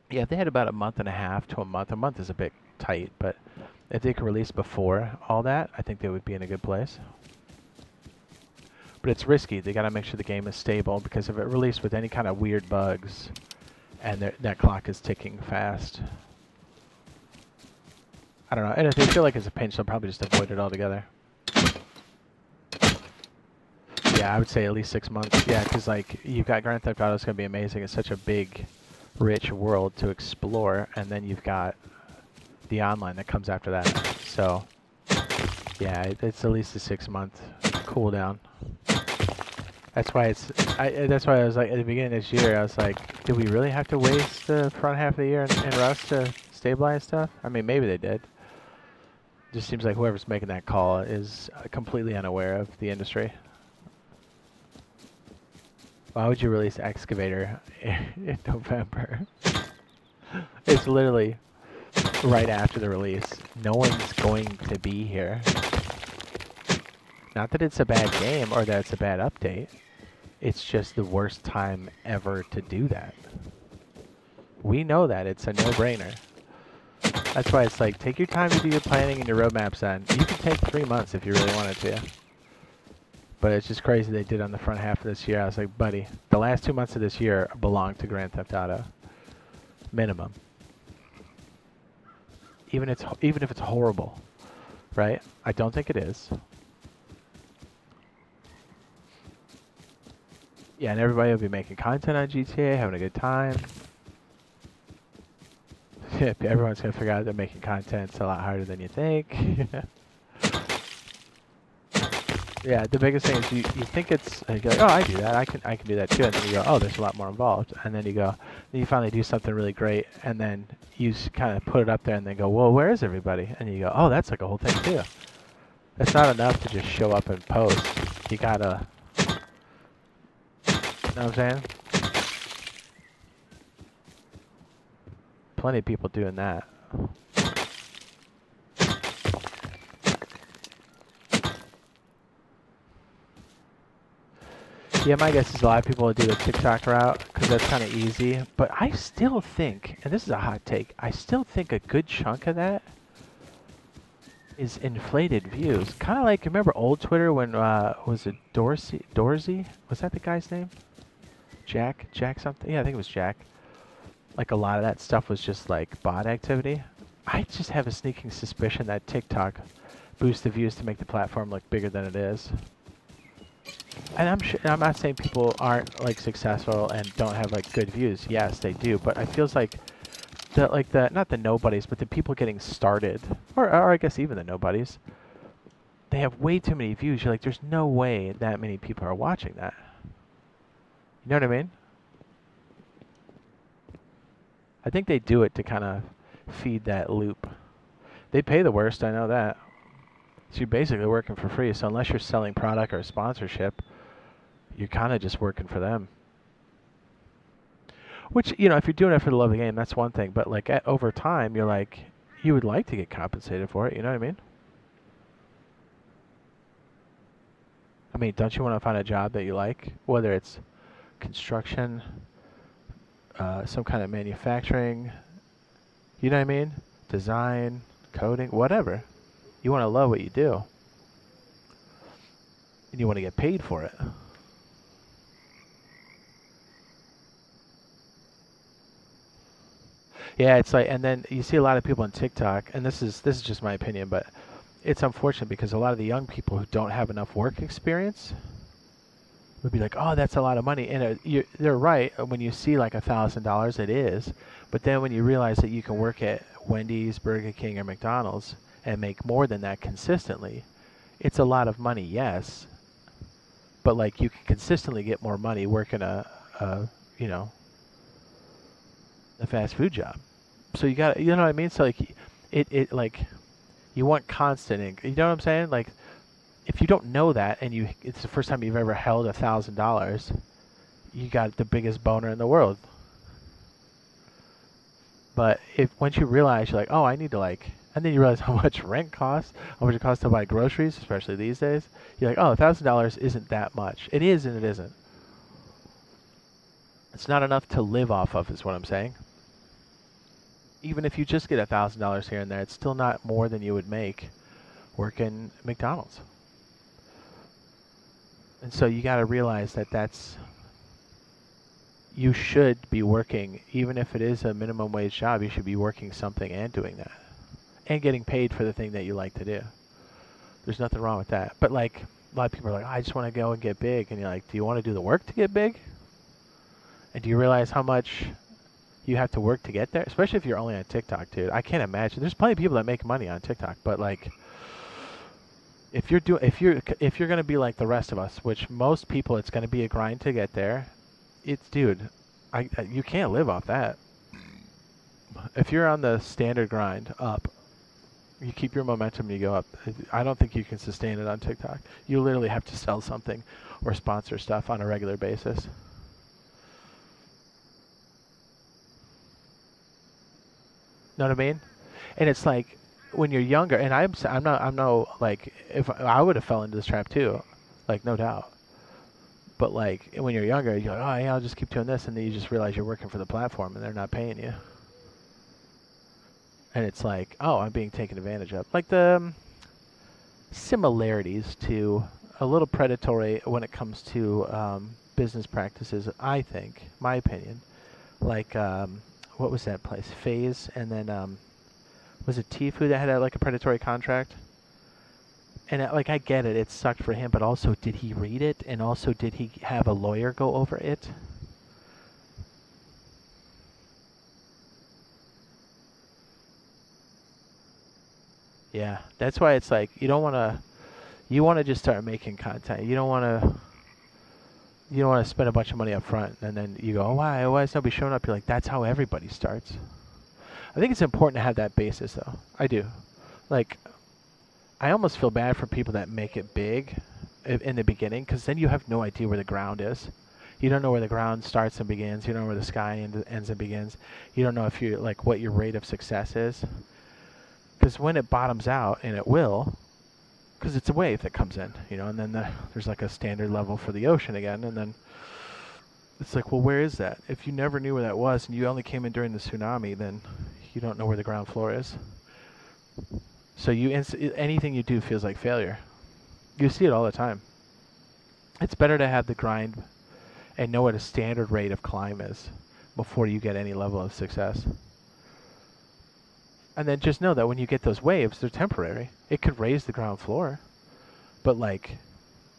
Yeah, if they had about a month and a half to a month is a bit tight, but if they could release before all that, I think they would be in a good place. But it's risky. They got to make sure the game is stable because if it released with any kind of weird bugs and that clock is ticking fast, I don't know. And if they feel like it's a pinch, they'll probably just avoid it altogether. Yeah, I would say at least 6 months. Yeah, because like you've got Grand Theft Auto is going to be amazing. It's such a big, rich world to explore, and then you've got the online that comes after that. So yeah, it's at least a 6 month cooldown. That's why that's why I was like at the beginning of this year, I was like, do we really have to waste the front half of the year in Rust to stabilize stuff? I mean, maybe they did. Just seems like whoever's making that call is completely unaware of the industry. Why would you release Excavator in November? It's literally right after the release. No one's going to be here. Not that it's a bad game or that it's a bad update. It's just the worst time ever to do that. We know that. It's a no-brainer. That's why it's like, take your time to do your planning and your roadmaps then. You can take 3 months if you really wanted to. But it's just crazy they did on the front half of this year. I was like, buddy, the last 2 months of this year belong to Grand Theft Auto. Minimum. Even if it's horrible, right? I don't think it is. Yeah, and everybody will be making content on GTA, having a good time. Yeah, everyone's gonna figure out that making content's a lot harder than you think. Yeah, the biggest thing is you think it's you go like, oh, I do that, I can do that too, and then you go, oh, there's a lot more involved, and then then you finally do something really great, and then you kind of put it up there, and then go, well, where is everybody? And you go, oh, that's like a whole thing too. It's not enough to just show up and post. You gotta, you know what I'm saying? Plenty of people doing that. Yeah, my guess is a lot of people will do the TikTok route because that's kind of easy. But I still think, and this is a hot take, I still think a good chunk of that is inflated views. Kind of like, remember old Twitter when, was it Dorsey? Was that the guy's name? Jack something? Yeah, I think it was Jack. Like a lot of that stuff was just like bot activity. I just have a sneaking suspicion that TikTok boosts the views to make the platform look bigger than it is. And I'm not saying people aren't like successful and don't have like good views. Yes, they do. But it feels like not the nobodies, but the people getting started, or I guess even the nobodies, they have way too many views. You're like, there's no way that many people are watching that. You know what I mean? I think they do it to kind of feed that loop. They pay the worst, I know that. So you're basically working for free. So unless you're selling product or sponsorship, you're kind of just working for them. Which, you know, if you're doing it for the love of the game, that's one thing. But like over time, you're like, you would like to get compensated for it. You know what I mean? I mean, don't you want to find a job that you like? Whether it's construction, some kind of manufacturing, you know what I mean? Design, coding, whatever. You want to love what you do. And you want to get paid for it. Yeah, it's like, and then you see a lot of people on TikTok, and this is just my opinion, but it's unfortunate because a lot of the young people who don't have enough work experience would be like, oh, that's a lot of money. And they're right. When you see like $1,000, it is. But then when you realize that you can work at Wendy's, Burger King, or McDonald's and make more than that consistently, it's a lot of money, yes. But like you can consistently get more money working a fast food job. So you got, you know what I mean? So like it like you want constant income. You know what I'm saying? Like if you don't know that and it's the first time you've ever held $1,000, you got the biggest boner in the world. But once you realize, you're like, oh, I need to like, and then you realize how much rent costs, how much it costs to buy groceries, especially these days. You're like, oh, $1,000 isn't that much. It is and it isn't. It's not enough to live off of, is what I'm saying. Even if you just get $1,000 here and there, it's still not more than you would make working McDonald's. And so you got to realize that you should be working, even if it is a minimum wage job, you should be working something and doing that. And getting paid for the thing that you like to do. There's nothing wrong with that. But like, a lot of people are like, I just want to go and get big. And you're like, do you want to do the work to get big? And do you realize how much you have to work to get there? Especially if you're only on TikTok, dude. I can't imagine. There's plenty of people that make money on TikTok, but like, if you're going to be like the rest of us, which most people, it's going to be a grind to get there. It's, dude, you can't live off that. If you're on the standard grind up, You keep your momentum, you go up. I don't think you can sustain it on TikTok. You literally have to sell something or sponsor stuff on a regular basis. Know what I mean? And it's like when you're younger, and I'm no like if I would have fell into this trap too, like no doubt. But like when you're younger, you're like, oh yeah, I'll just keep doing this, and then you just realize you're working for the platform and they're not paying you. And it's like, oh, I'm being taken advantage of. Like the similarities to a little predatory when it comes to business practices, I think, my opinion. Like, what was that place? Phase, and then was it Tifu that had like a predatory contract? And like, I get it, it sucked for him, but also, did he read it? And also, did he have a lawyer go over it? Yeah, that's why it's like you don't want to. You want to just start making content. You don't want to. You don't want to spend a bunch of money up front, and then you go, oh, why is nobody showing up? You're like, that's how everybody starts. I think it's important to have that basis, though. I do. Like, I almost feel bad for people that make it big in the beginning, because then you have no idea where the ground is. You don't know where the ground starts and begins. You don't know where the sky ends and begins. You don't know if you like what your rate of success is. Because when it bottoms out, and it will, because it's a wave that comes in, you know, and then there's like a standard level for the ocean again, and then it's like, well, where is that? If you never knew where that was, and you only came in during the tsunami, then you don't know where the ground floor is. So anything you do feels like failure. You see it all the time. It's better to have the grind and know what a standard rate of climb is before you get any level of success. And then just know that when you get those waves, they're temporary. It could raise the ground floor. But like,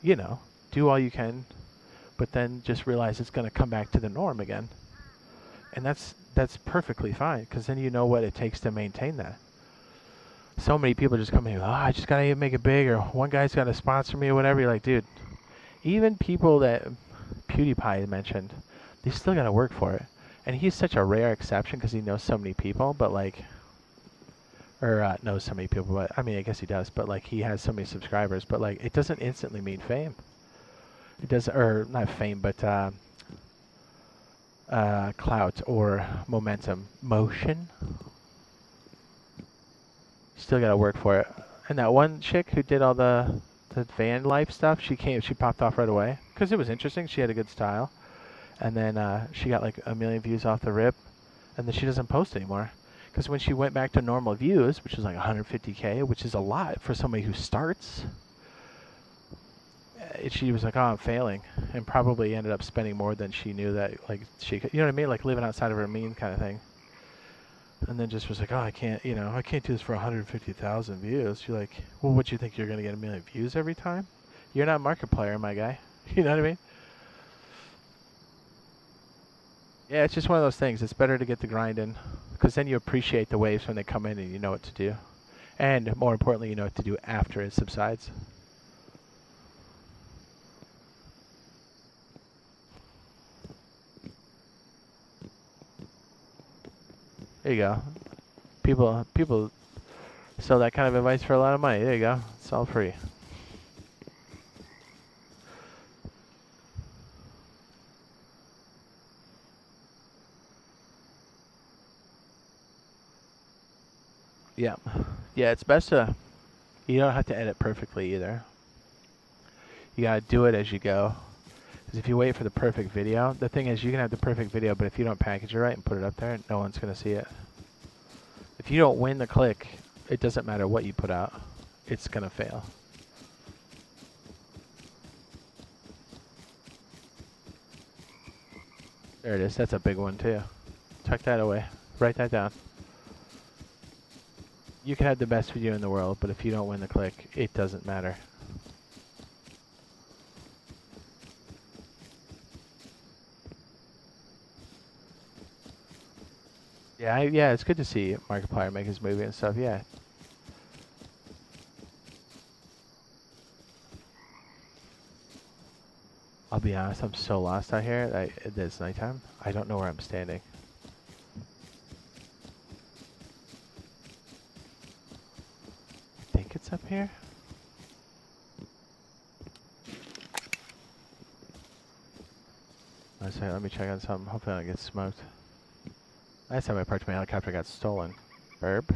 you know, do all you can, but then just realize it's going to come back to the norm again. And that's perfectly fine, because then you know what it takes to maintain that. So many people just come in, oh, I just got to make it big, or one guy's got to sponsor me or whatever. You're like, dude, even people that PewDiePie mentioned, they still got to work for it. And he's such a rare exception because he knows so many people, but like, or knows so many people, but I mean, I guess he does, but like he has so many subscribers, but like it doesn't instantly mean fame. It does, or not fame, but clout or momentum. Motion. Still gotta work for it. And that one chick who did all the van life stuff, she popped off right away because it was interesting. She had a good style, and then she got like 1 million views off the rip, and then she doesn't post anymore. Because when she went back to normal views, which is like 150K, which is a lot for somebody who starts, she was like, oh, I'm failing. And probably ended up spending more than she knew that, like, she could, you know what I mean? Like living outside of her mean kind of thing. And then just was like, oh, I can't do this for 150,000 views. You're like, well, what, you think you're going to get 1 million views every time? You're not Markiplier, my guy. You know what I mean? Yeah, it's just one of those things. It's better to get the grind in, because then you appreciate the waves when they come in and you know what to do. And more importantly, you know what to do after it subsides. There you go. People sell that kind of advice for a lot of money. There you go. It's all free. Yeah. Yeah, it's best to... You don't have to edit perfectly either. You gotta do it as you go. Because if you wait for the perfect video... The thing is, you can have the perfect video, but if you don't package it right and put it up there, no one's gonna see it. If you don't win the click, it doesn't matter what you put out. It's gonna fail. There it is. That's a big one, too. Tuck that away. Write that down. You can have the best video in the world, but if you don't win the click, it doesn't matter. Yeah, it's good to see Markiplier make his movie and stuff, yeah. I'll be honest, I'm so lost out here. It's nighttime. I don't know where I'm standing. here? Let's see, let me check on something. Hopefully I don't get smoked. Last time I parked my helicopter got stolen. Burp.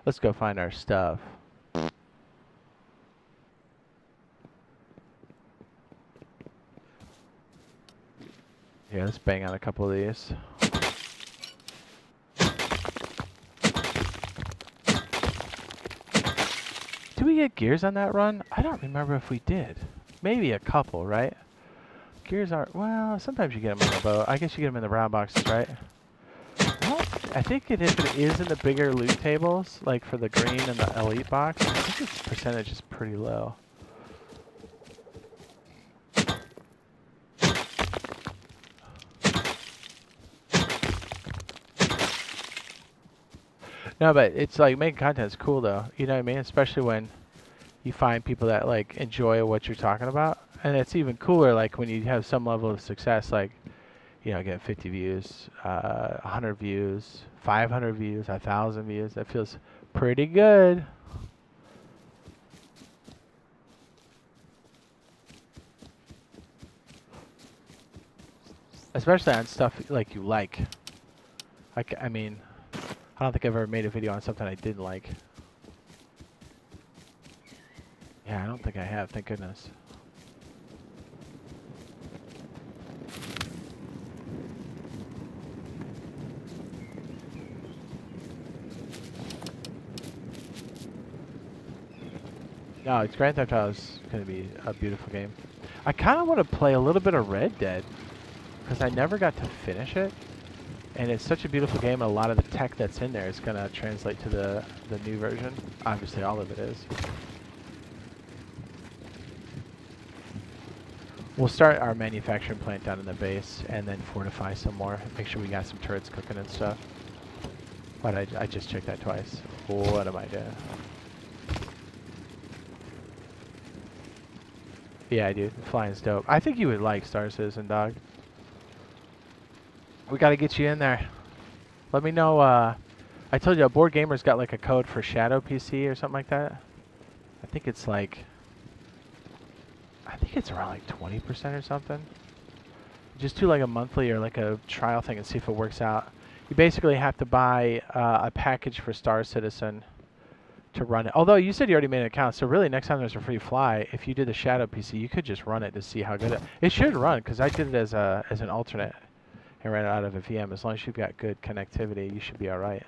Let's go find our stuff. Yeah, let's bang on a couple of these. Did we get gears on that run? I don't remember if we did. Maybe a couple, right? Gears are, well, sometimes you get them on the boat. I guess you get them in the round boxes, right? Well, I think if it is in the bigger loot tables, like for the green and the elite box, I think its percentage is pretty low. No, but it's like making content is cool though. You know what I mean? Especially when you find people that like enjoy what you're talking about. And it's even cooler like when you have some level of success, like, you know, get 50 views, 100 views, 500 views, 1,000 views. That feels pretty good. Especially on stuff like you like. I mean, I don't think I've ever made a video on something I didn't like. Yeah, I don't think I have, thank goodness. No, it's Grand Theft Auto is going to be a beautiful game. I kind of want to play a little bit of Red Dead because I never got to finish it. And it's such a beautiful game, and a lot of the tech that's in there is going to translate to the new version. Obviously, all of it is. We'll start our manufacturing plant down in the base and then fortify some more. Make sure we got some turrets cooking and stuff. But I just checked that twice. What am I doing? Yeah, dude. Flying's dope. I think you would like Star Citizen, dog. We got to get you in there. Let me know. I told you, Board Gamer's got like a code for Shadow PC or something like that. I think it's like... I think it's around like 20% or something. Just do like a monthly or like a trial thing and see if it works out. You basically have to buy a package for Star Citizen to run it. Although you said you already made an account, so really next time there's a free fly, if you did the Shadow PC, you could just run it to see how good it should run, because I did it as an alternate and ran it out of a VM. As long as you've got good connectivity, you should be all right.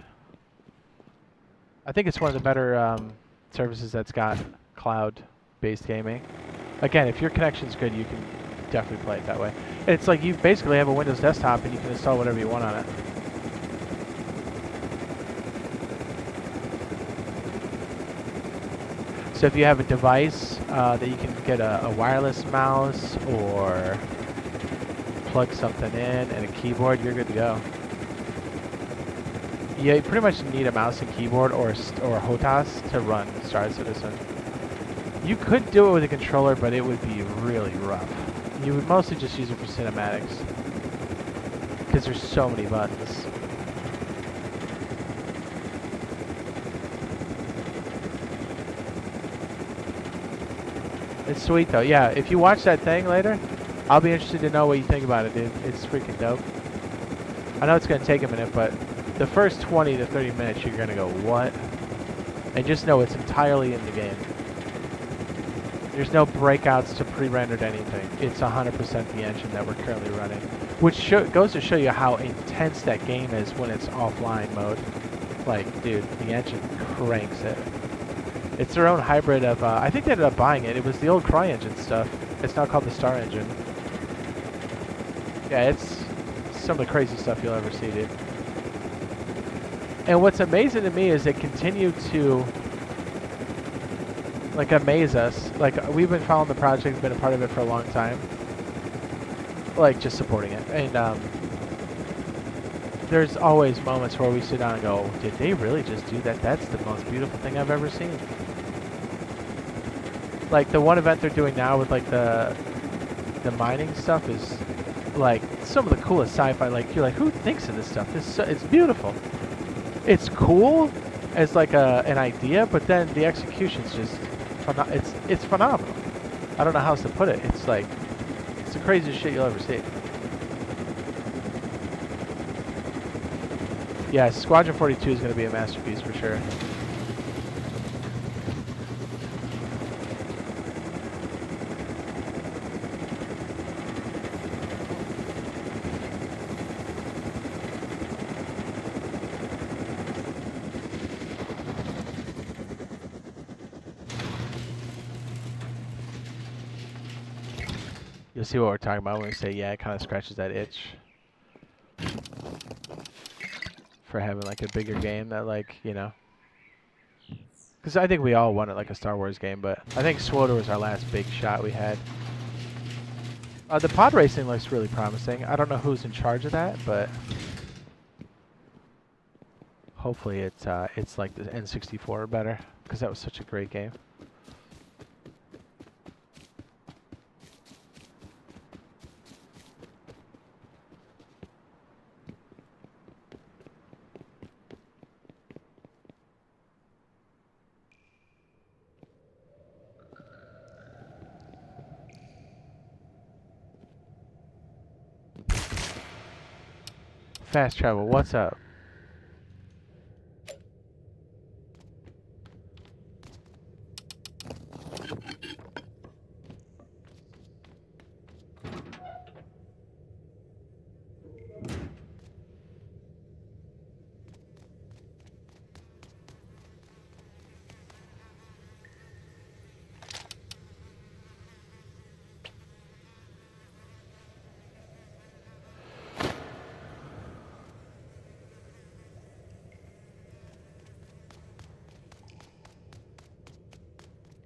I think it's one of the better services that's got cloud-based gaming. Again, if your connection's good, you can definitely play it that way. It's like you basically have a Windows desktop and you can install whatever you want on it. So if you have a device that you can get a wireless mouse or plug something in and a keyboard, you're good to go. Yeah, you pretty much need a mouse and keyboard or HOTAS to run Star Citizen. You could do it with a controller, but it would be really rough. You would mostly just use it for cinematics because there's so many buttons. It's sweet though. Yeah, if you watch that thing later, I'll be interested to know what you think about it, dude. It's freaking dope. I know it's going to take a minute, but the first 20 to 30 minutes you're going to go, what? And just know it's entirely in the game. There's no breakouts to pre-rendered anything. It's 100% the engine that we're currently running. Which goes to show you how intense that game is when it's offline mode. Like, dude, the engine cranks it. It's their own hybrid of, I think they ended up buying it. It was the old CryEngine stuff. It's now called the Star Engine. Yeah, it's some of the crazy stuff you'll ever see, dude. And what's amazing to me is they continue to like amaze us. Like we've been following the project, been a part of it for a long time. Like just supporting it. And there's always moments where we sit down and go, did they really just do that? That's the most beautiful thing I've ever seen. Like the one event they're doing now with like the mining stuff is like some of the coolest sci-fi. Like you're like, who thinks of this stuff? It's beautiful. It's cool as like an idea, but then the execution's just it's phenomenal. I don't know how else to put it. It's like it's the craziest shit you'll ever see. Yeah, Squadron 42 is going to be a masterpiece for sure. You'll see what we're talking about when we say, yeah, it kind of scratches that itch for having like a bigger game that like, you know. Because I think we all wanted like a Star Wars game, but I think SWTOR was our last big shot we had. The pod racing looks really promising. I don't know who's in charge of that, but hopefully it's like the N64 or better, because that was such a great game. Fast travel, what's up?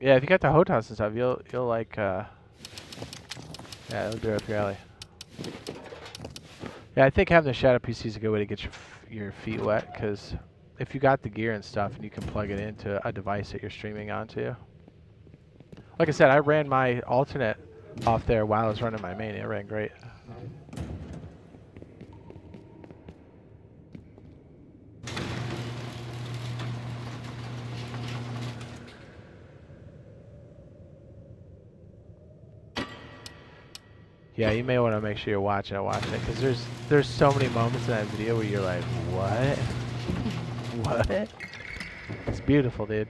Yeah, if you got the HOTAS and stuff, you'll like yeah, it'll do it up your alley. Yeah, I think having the Shadow PC is a good way to get your feet wet, because if you got the gear and stuff and you can plug it into a device that you're streaming onto. Like I said, I ran my alternate off there while I was running my main. It ran great. Yeah, you may want to make sure you're watching it, because there's so many moments in that video where you're like, what? What? It's beautiful, dude.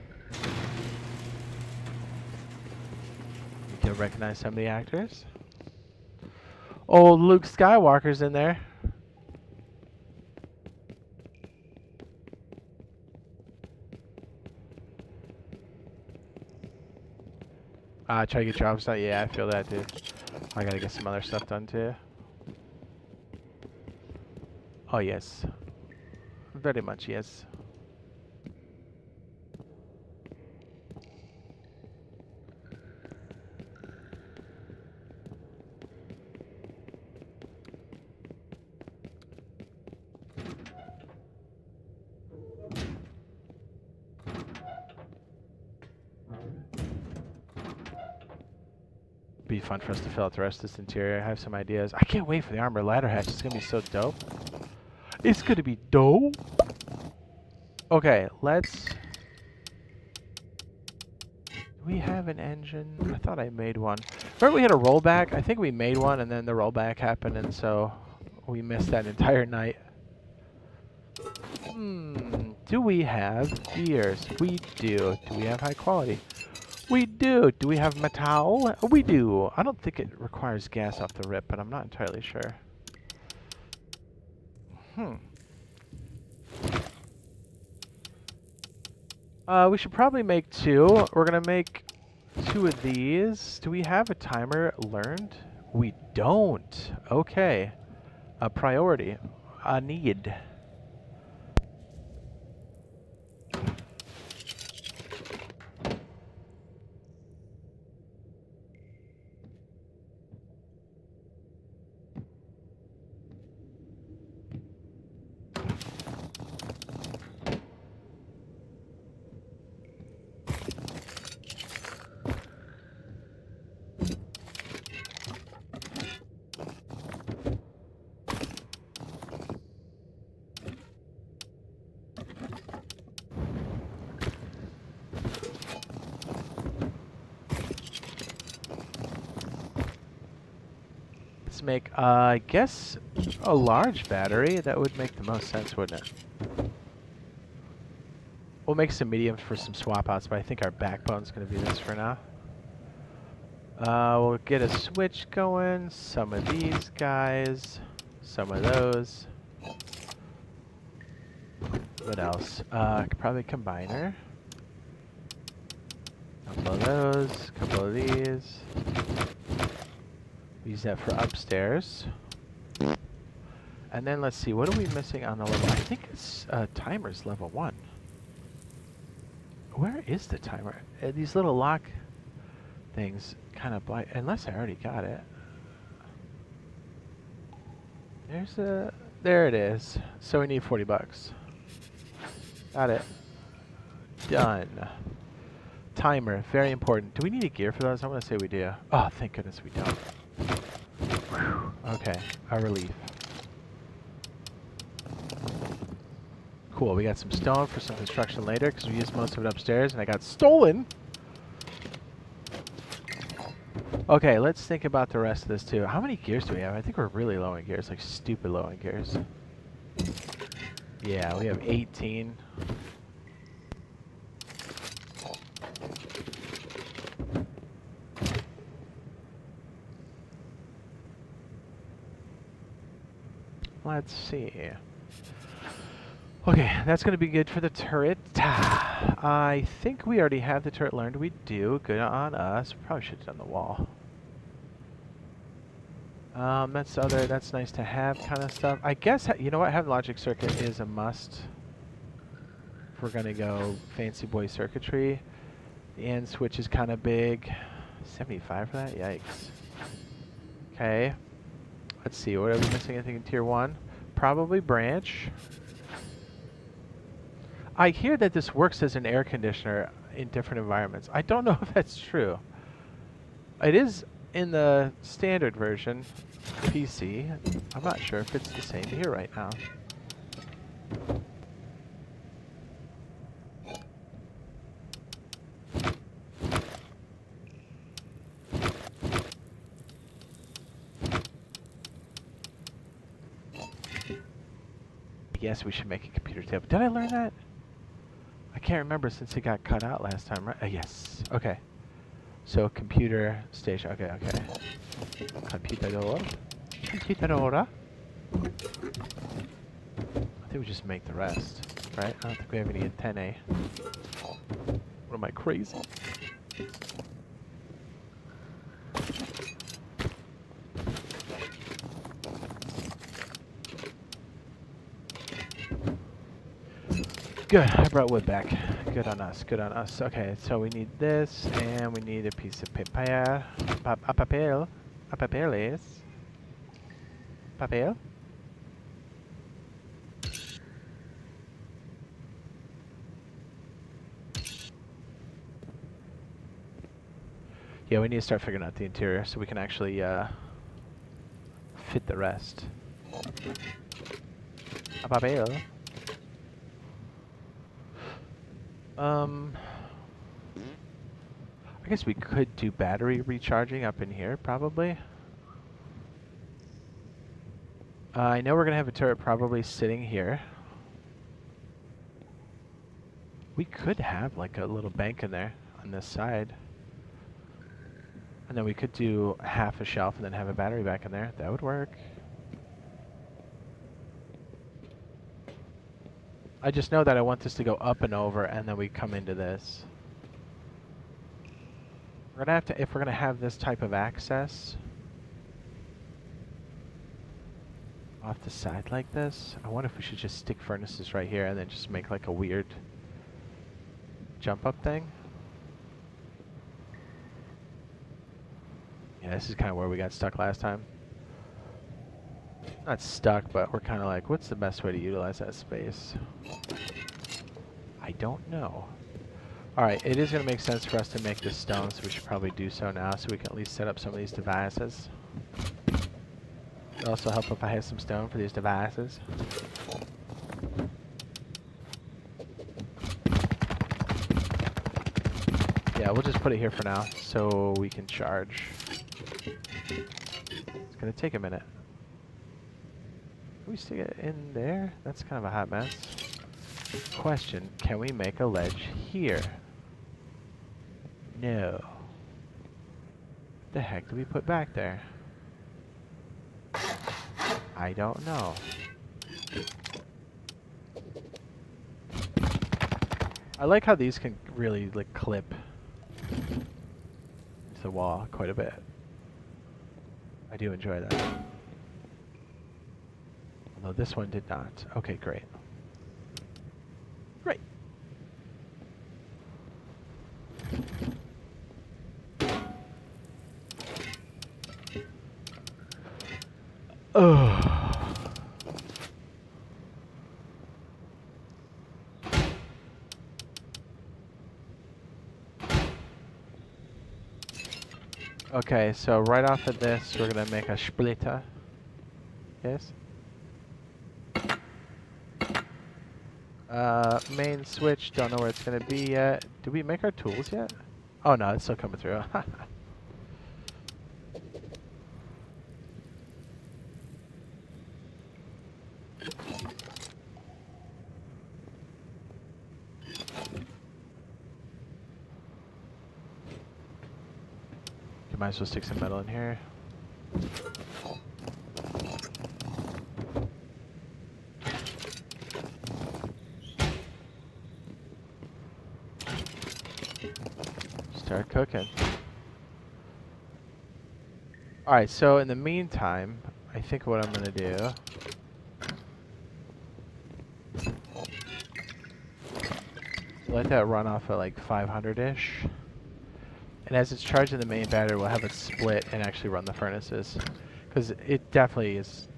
You can recognize some of the actors. Old Luke Skywalker's in there. Try to get jobs done. Yeah, I feel that, dude. I gotta get some other stuff done too. Oh yes, very much yes. Be fun for us to fill out the rest of this interior. I have some ideas. I can't wait for the armor ladder hatch. It's gonna be so dope. It's gonna be dope. Okay, let's... Do we have an engine? I thought I made one. Remember we had a rollback? I think we made one and then the rollback happened and so we missed that entire night. Do we have gears? We do. Do we have high quality? We do. Do we have metal? We do. I don't think it requires gas off the rip, but I'm not entirely sure. We should probably make 2. We're gonna make 2 of these. Do we have a timer learned? We don't. Okay. A priority. A need. Let's make, I guess, a large battery. That would make the most sense, wouldn't it? We'll make some mediums for some swap outs, but I think our backbone's going to be this for now. We'll get a switch going, some of these guys, some of those. What else? Probably combiner. Couple of those, couple of these. Use that for upstairs. And then let's see, what are we missing on the level? I think it's timer's level 1. Where is the timer? These little lock things kind of blind, unless I already got it. There it is. So we need 40 bucks. Got it. Done. Timer, very important. Do we need a gear for those? I want to say we do. Oh, thank goodness we don't. Whew. Okay, a relief. Cool, we got some stone for some construction later because we used most of it upstairs and I got stolen. Okay, let's think about the rest of this too. How many gears do we have? I think we're really low in gears, like stupid low in gears. Yeah, we have 18. Let's see. Okay, that's going to be good for the turret. I think we already have the turret learned. We do. Good on us. Probably should have done the wall. That's nice to have kind of stuff. I guess, you know what, having logic circuit is a must. If we're going to go fancy boy circuitry. The end switch is kind of big. 75 for that? Yikes. Okay. Let's see, what are we missing? Anything in tier 1? Probably branch. I hear that this works as an air conditioner in different environments. I don't know if that's true. It is in the standard version, PC. I'm not sure if it's the same here right now. Yes, we should make a computer table. Did I learn that? I can't remember since it got cut out last time, right? Yes. Okay. So computer station. Okay, okay. Computadora. Computadora. I think we just make the rest, right? I don't think we have any antennae. What am I, crazy? Good, I brought wood back. Good on us, good on us. Okay, so we need this, and we need a piece of paper. Papel. Papeles. Papel. Yeah, we need to start figuring out the interior so we can actually fit the rest. A papel. I guess we could do battery recharging up in here, probably. I know we're going to have a turret probably sitting here. We could have like a little bank in there on this side. And then we could do half a shelf and then have a battery back in there. That would work. I just know that I want this to go up and over and then we come into this. We're going to have to, if we're going to have this type of access off the side like this, I wonder if we should just stick furnaces right here and then just make like a weird jump up thing. Yeah, this is kind of where we got stuck last time. Not stuck, but we're kind of like, what's the best way to utilize that space? I don't know. Alright, it is going to make sense for us to make this stone, so we should probably do so now so we can at least set up some of these devices. It'll also help if I have some stone for these devices. Yeah, we'll just put it here for now so we can charge. It's going to take a minute. Can we stick it in there? That's kind of a hot mess. Question, can we make a ledge here? No. What the heck do we put back there? I don't know. I like how these can really like clip to the wall quite a bit. I do enjoy that. Although this one did not. Okay, great. Great. Oh. Okay, so right off of this, we're gonna make a splitter. Yes. Main switch. Don't know where it's gonna be yet. Did we make our tools yet? Oh no, it's still coming through. You might as well stick some metal in here. Start cooking. Alright, so in the meantime, I think what I'm gonna do let that run off at like 500-ish. And as it's charging the main battery, we'll have it split and actually run the furnaces. Because it definitely is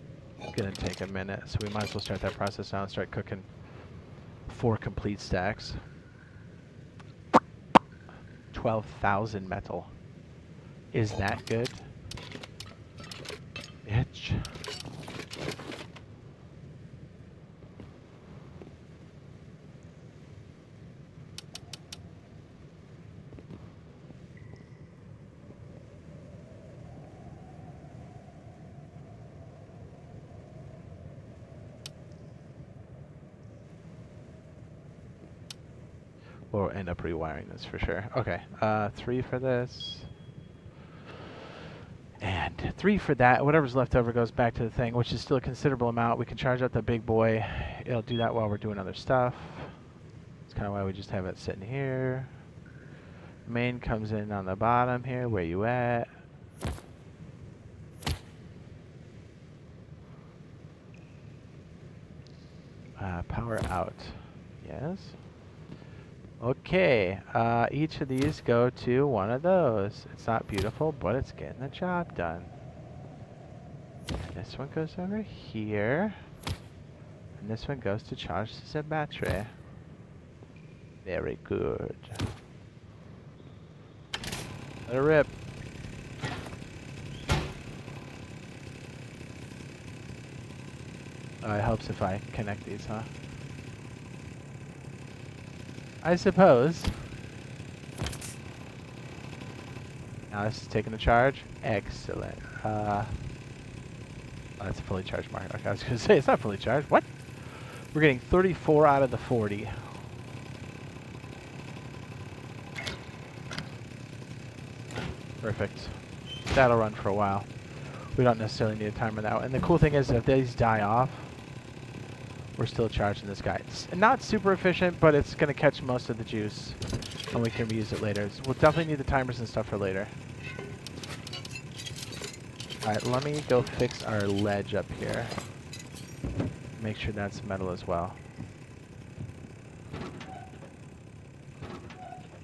going to take a minute. So we might as well start that process now and start cooking 4 complete stacks. 12,000 metal. Is that good? Bitch. We'll end up rewiring this for sure. Okay, 3 for this. And 3 for that. Whatever's left over goes back to the thing, which is still a considerable amount. We can charge up the big boy. It'll do that while we're doing other stuff. That's kind of why we just have it sitting here. Main comes in on the bottom here. Where you at? Power out. Yes. Okay, each of these go to one of those. It's not beautiful, but it's getting the job done. And this one goes over here. And this one goes to charge the battery. Very good. Let it rip. Oh, it helps if I connect these, huh? I suppose. Now this is taking the charge. Excellent. Oh, that's a fully charged mark. Okay, I was gonna say it's not fully charged. What? We're getting 34 out of the 40. Perfect. That'll run for a while. We don't necessarily need a timer now. And the cool thing is if these die off, we're still charging this guy. It's not super efficient, but it's going to catch most of the juice, and we can reuse it later. So we'll definitely need the timers and stuff for later. Alright, let me go fix our ledge up here. Make sure that's metal as well.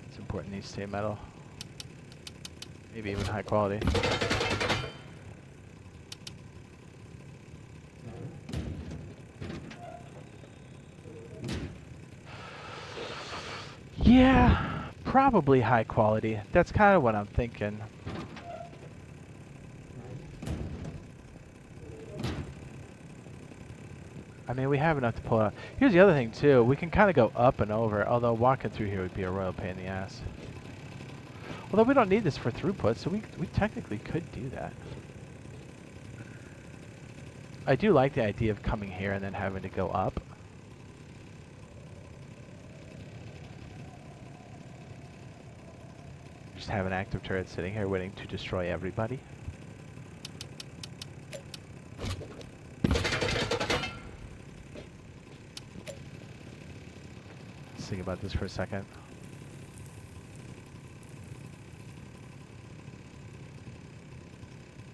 It's important these stay metal. Maybe even high quality. Yeah, probably high quality. That's kind of what I'm thinking. I mean, we have enough to pull out. Here's the other thing, too. We can kind of go up and over, although walking through here would be a royal pain in the ass. Although we don't need this for throughput, so we technically could do that. I do like the idea of coming here and then having to go up. Just have an active turret sitting here waiting to destroy everybody. Let's think about this for a second.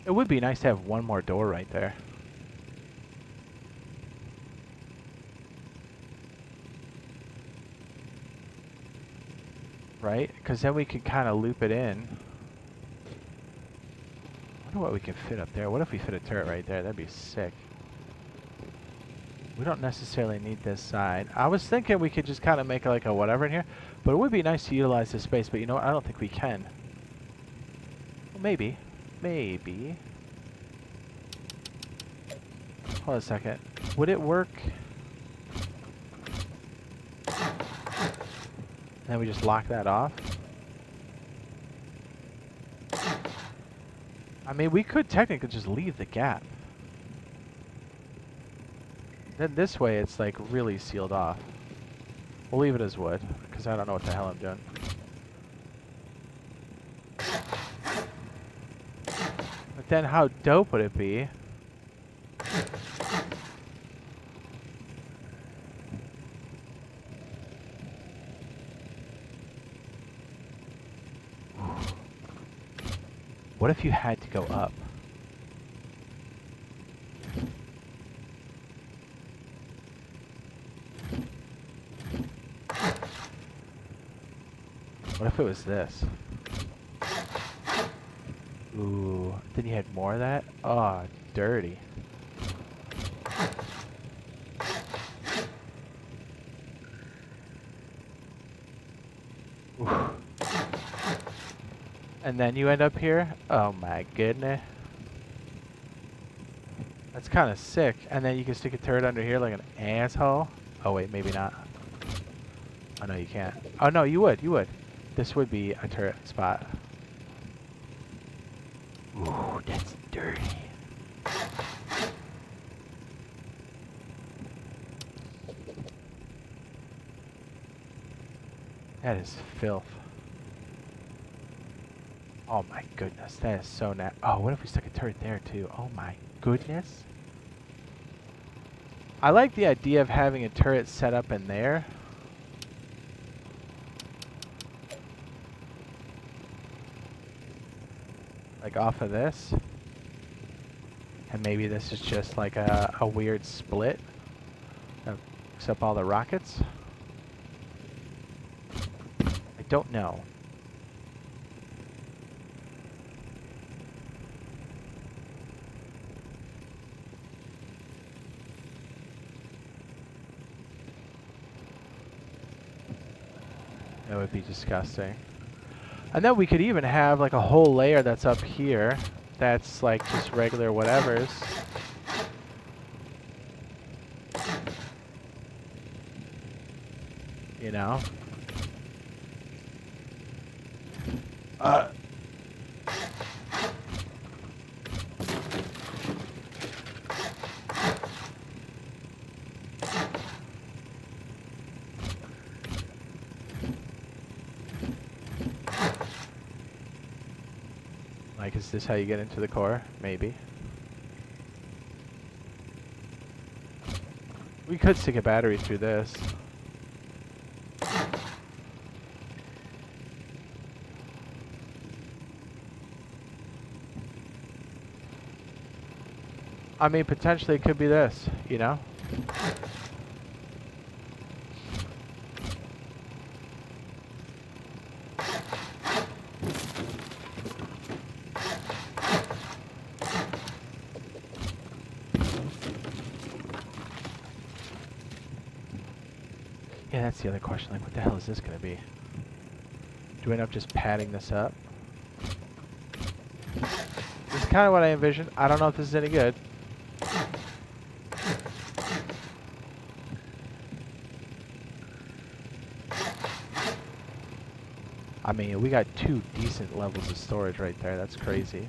It would be nice to have one more door right there. Right? Because then we could kind of loop it in. I wonder what we can fit up there. What if we fit a turret right there? That'd be sick. We don't necessarily need this side. I was thinking we could just kind of make like a whatever in here. But it would be nice to utilize this space. But you know what? I don't think we can. Well, maybe. Maybe. Hold on a second. Would it work? And then we just lock that off. I mean, we could technically just leave the gap. Then this way it's like really sealed off. We'll leave it as wood, because I don't know what the hell I'm doing. But then how dope would it be? What if you had to go up? What if it was this? Ooh, then you had more of that? Oh, dirty. Ooh. And then you end up here? Oh my goodness. That's kind of sick. And then you can stick a turret under here like an asshole. Oh wait, maybe not. Oh no, you can't. Oh no, you would, you would. This would be a turret spot. Ooh, that's dirty. That is filth. Oh my goodness, that is so nasty. Oh, what if we stuck a turret there too? Oh my goodness. I like the idea of having a turret set up in there. Like off of this. And maybe this is just like a weird split that hooks up all the rockets. don't know. That would be disgusting. And then we could even have like a whole layer that's up here that's like just regular whatevers. You know? Like, is this how you get into the core? Maybe. We could stick a battery through this. I mean, potentially it could be this, you know? Yeah, that's the other question. Like, what the hell is this going to be? Do we end up just padding this up? This is kind of what I envisioned. I don't know if this is any good. I mean, we got 2 decent levels of storage right there. That's crazy.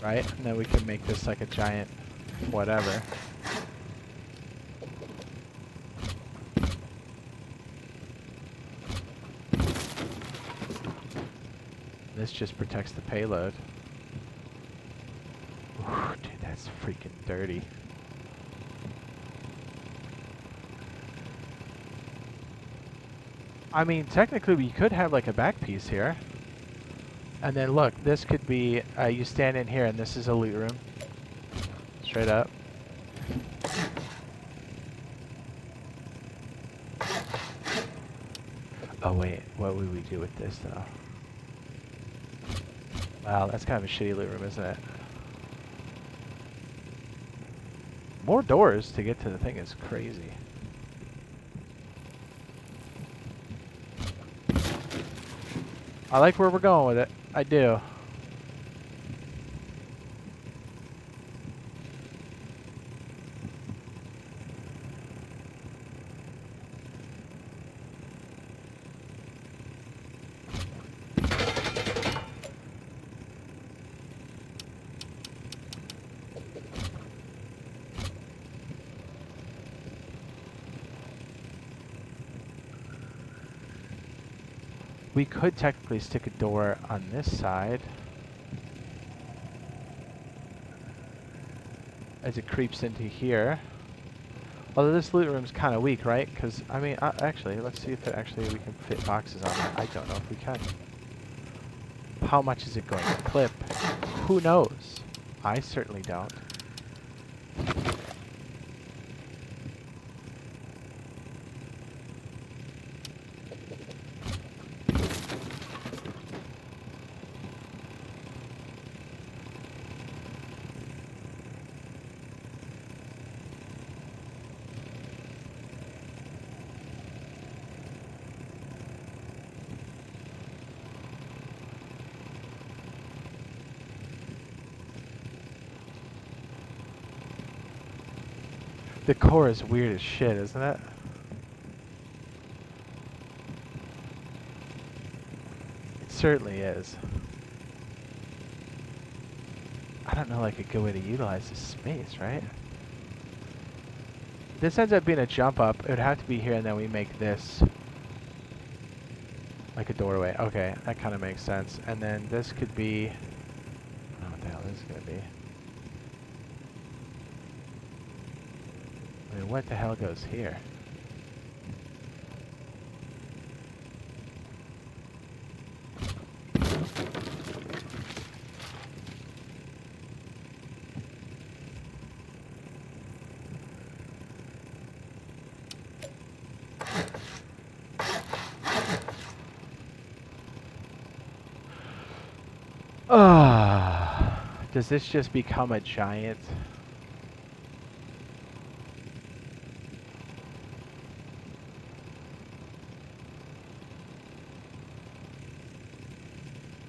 Right? And then we can make this like a giant whatever. This just protects the payload. Ooh, dude, that's freaking dirty. I mean, technically we could have like a back piece here. And then look, this could be, you stand in here and this is a loot room. Straight up. Oh wait, what would we do with this though? Wow, that's kind of a shitty loot room, isn't it? More doors to get to the thing is crazy. I like where we're going with it. I do. We could technically stick a door on this side as it creeps into here. Although this loot room's kind of weak, right? Because, I mean, actually, let's see if we can fit boxes on that. I don't know if we can. How much is it going to clip? Who knows? I certainly don't. The core is weird as shit, isn't it? It certainly is. I don't know like a good way to utilize this space, right? This ends up being a jump up. It would have to be here and then we make this like a doorway. Okay, that kind of makes sense. And then this could be, I don't know what the hell this is going to be. I mean, what the hell goes here? Does this just become a giant?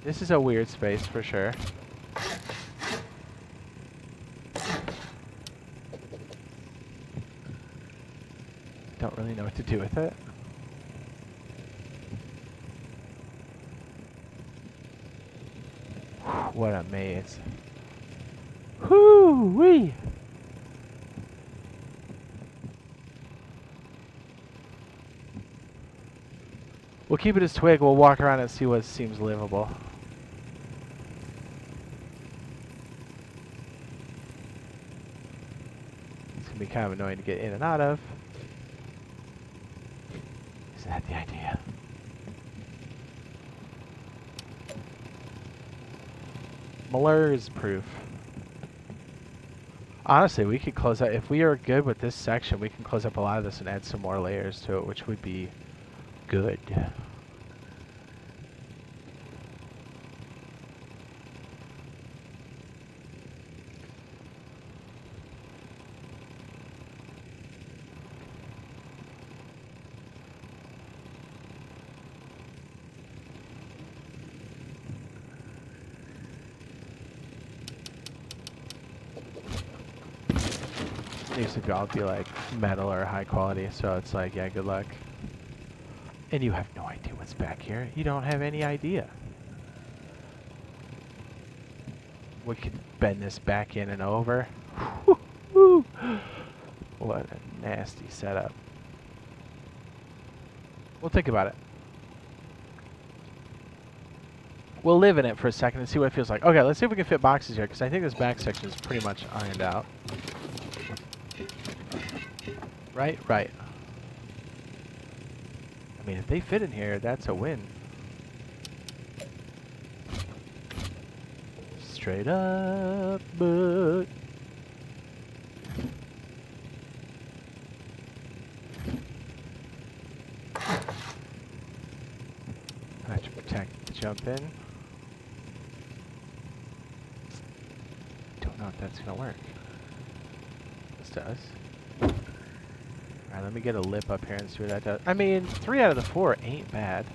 This is a weird space for sure. Don't really know what to do with it. What a maze. Whoo-wee! We'll keep it as twig. We'll walk around and see what seems livable. It's gonna be kind of annoying to get in and out of. Is that the idea? Malheurs proof. Honestly, we could close out. If we are good with this section, we can close up a lot of this and add some more layers to it, which would be good. These would all be like metal or high quality, so it's like, yeah, good luck. And you have no idea what's back here. You don't have any idea. We could bend this back in and over. What a nasty setup. We'll think about it. We'll live in it for a second and see what it feels like. Okay, let's see if we can fit boxes here, because I think this back section is pretty much ironed out. Right? Right. I mean, if they fit in here, that's a win. Straight up, but... I have to protect the jump in. Don't know if that's gonna work. This does. Alright, let me get a lip up here and see what that does. I mean, 3 out of the 4 ain't bad.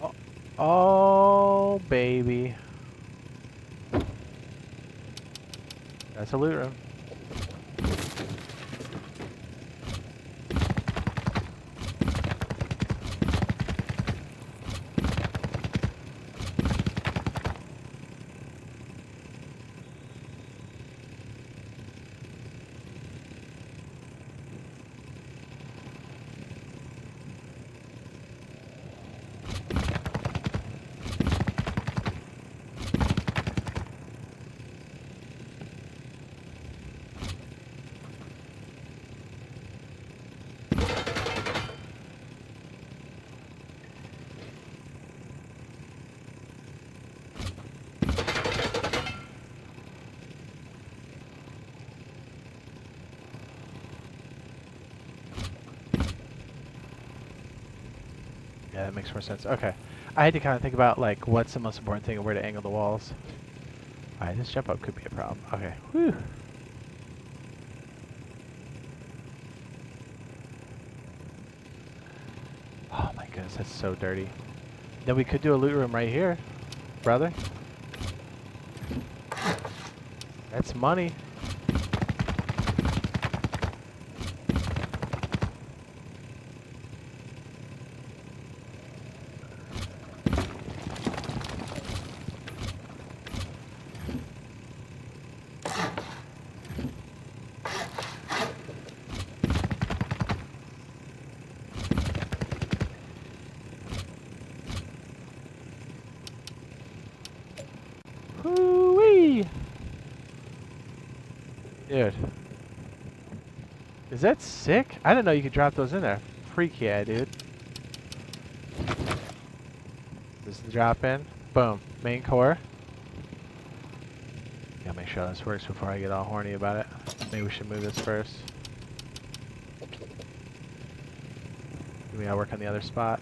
Oh, oh baby. That's a loot room. Yeah, that makes more sense. Okay. I had to kind of think about, like, what's the most important thing and where to angle the walls. Alright, this jump up could be a problem. Okay. Whew. Oh my goodness, that's so dirty. Then we could do a loot room right here, brother. That's money. Whoo-wee! Dude. Is that sick? I didn't know you could drop those in there. Freak yeah, dude. This is the drop in. Boom. Main core. Gotta make sure this works before I get all horny about it. Maybe we should move this first. We gotta work on the other spot.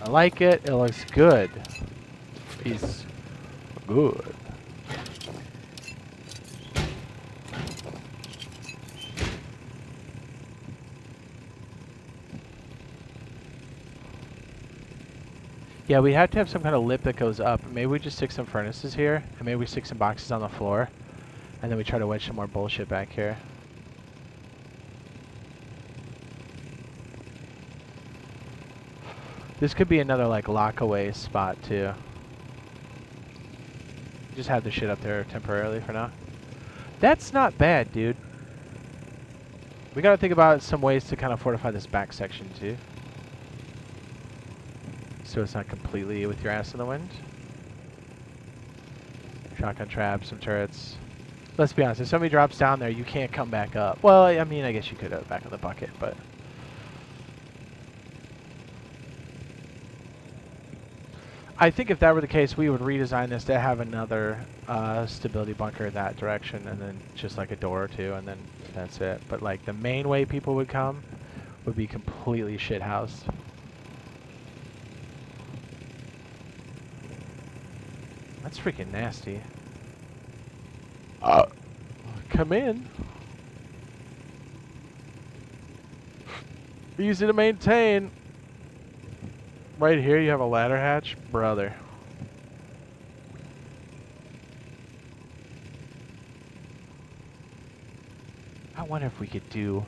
I like it. It looks good. He's good. Yeah, we have to have some kind of lip that goes up. Maybe we just stick some furnaces here, and maybe we stick some boxes on the floor, and then we try to wedge some more bullshit back here. This could be another, like, lock-away spot, too. Just have the shit up there temporarily for now. That's not bad, dude. We gotta think about some ways to kind of fortify this back section, too. So it's not completely with your ass in the wind. Shotgun traps, some turrets. Let's be honest, if somebody drops down there, you can't come back up. Well, I mean, I guess you could have back in the bucket, but... I think if that were the case, we would redesign this to have another stability bunker in that direction, and then just like a door or two, and then that's it. But like the main way people would come would be completely shithoused. That's freaking nasty. Come in. Easy to maintain. Right here you have a ladder hatch, brother. I wonder if we could do...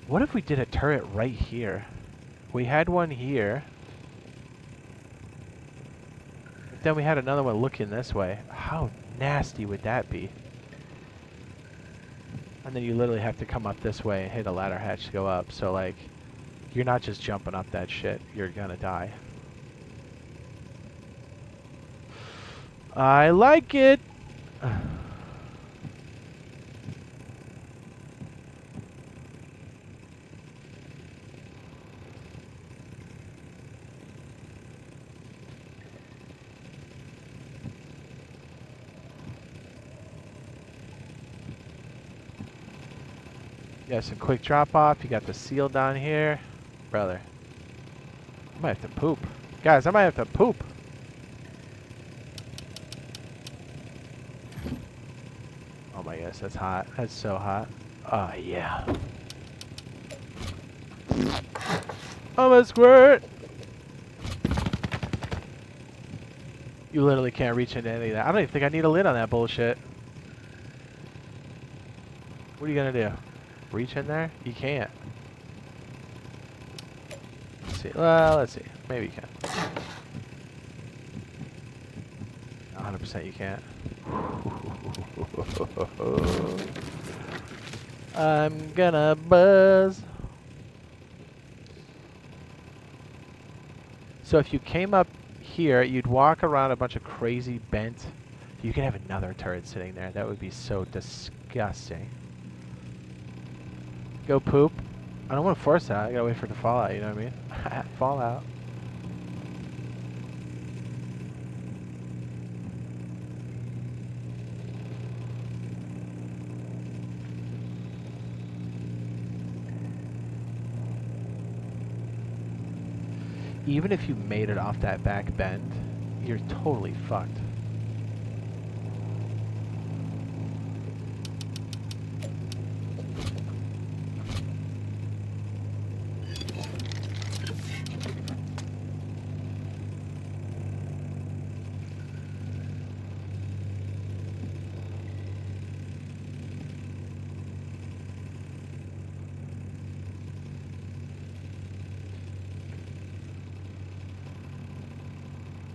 What if we did a turret right here? We had one here. Then we had another one looking this way. How nasty would that be? And then you literally have to come up this way and hit a ladder hatch to go up. So like, you're not just jumping up that shit. You're gonna die. I like it! You got some quick drop off. You got the seal down here. Brother. I might have to poop. Guys, I might have to poop. Oh my gosh, that's hot. That's so hot. Oh yeah. I'm a squirt! You literally can't reach into any of that. I don't even think I need a lid on that bullshit. What are you gonna do? Reach in there? You can't. Let's see. Well, let's see. Maybe you can. 100% you can't. I'm gonna buzz. So if you came up here, you'd walk around a bunch of crazy bent. You could have another turret sitting there. That would be so disgusting. Go poop. I don't want to force that. I gotta wait for it to fall out, you know what I mean? Fall out. Even if you made it off that back bend, you're totally fucked.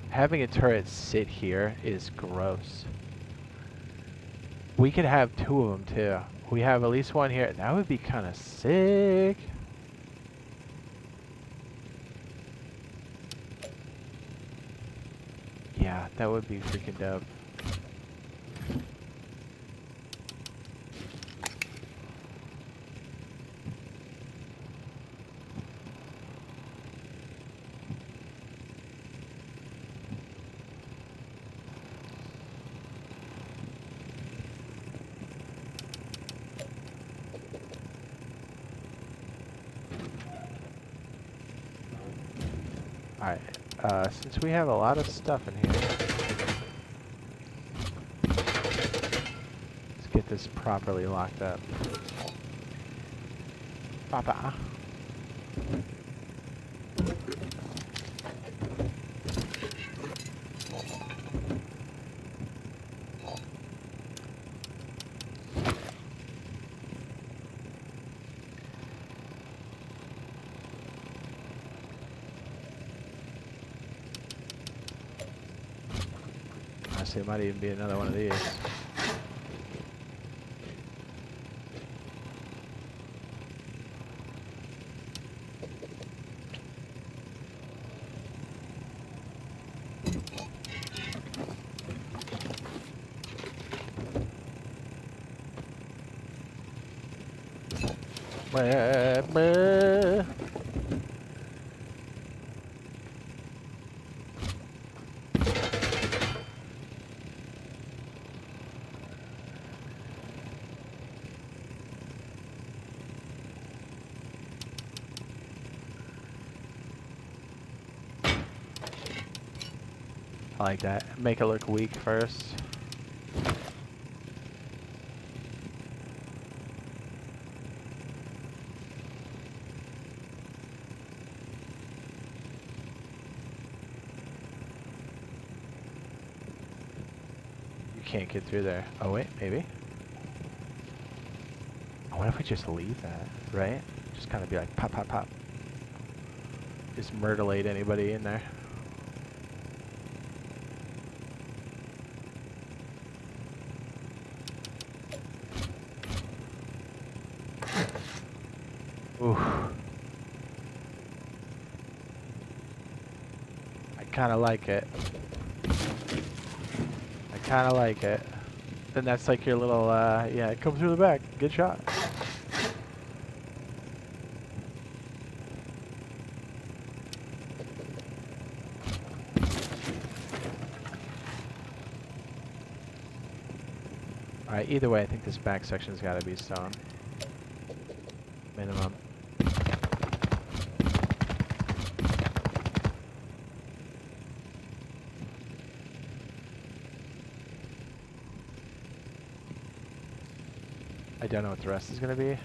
Having a turret sit here is gross. We could have two of them too. We have at least one here. That would be kind of sick. Yeah, that would be freaking dope. Alright, since we have a lot of stuff in here, let's get this properly locked up. Papa. Honestly, it might even be another one of these. I like that. Make it look weak first. You can't get through there. Oh wait, maybe. I wonder if we just leave that, right? Just kind of be like pop, pop, pop. Just murderate anybody in there. Oof. I kind of like it. I kind of like it. Then that's like your little, yeah, come through the back. Good shot. Alright, either way, I think this back section's got to be stone. Minimum. I don't know what the rest is going to be.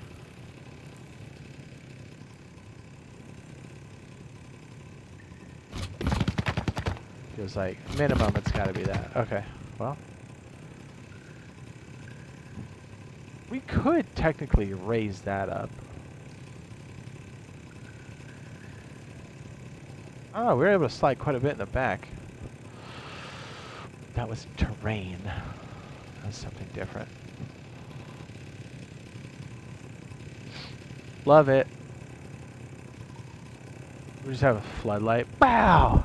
Feels like minimum it's got to be that. Okay, well. We could technically raise that up. Oh, we were able to slide quite a bit in the back. That was terrain. That was something different. Love it. We just have a floodlight. Wow!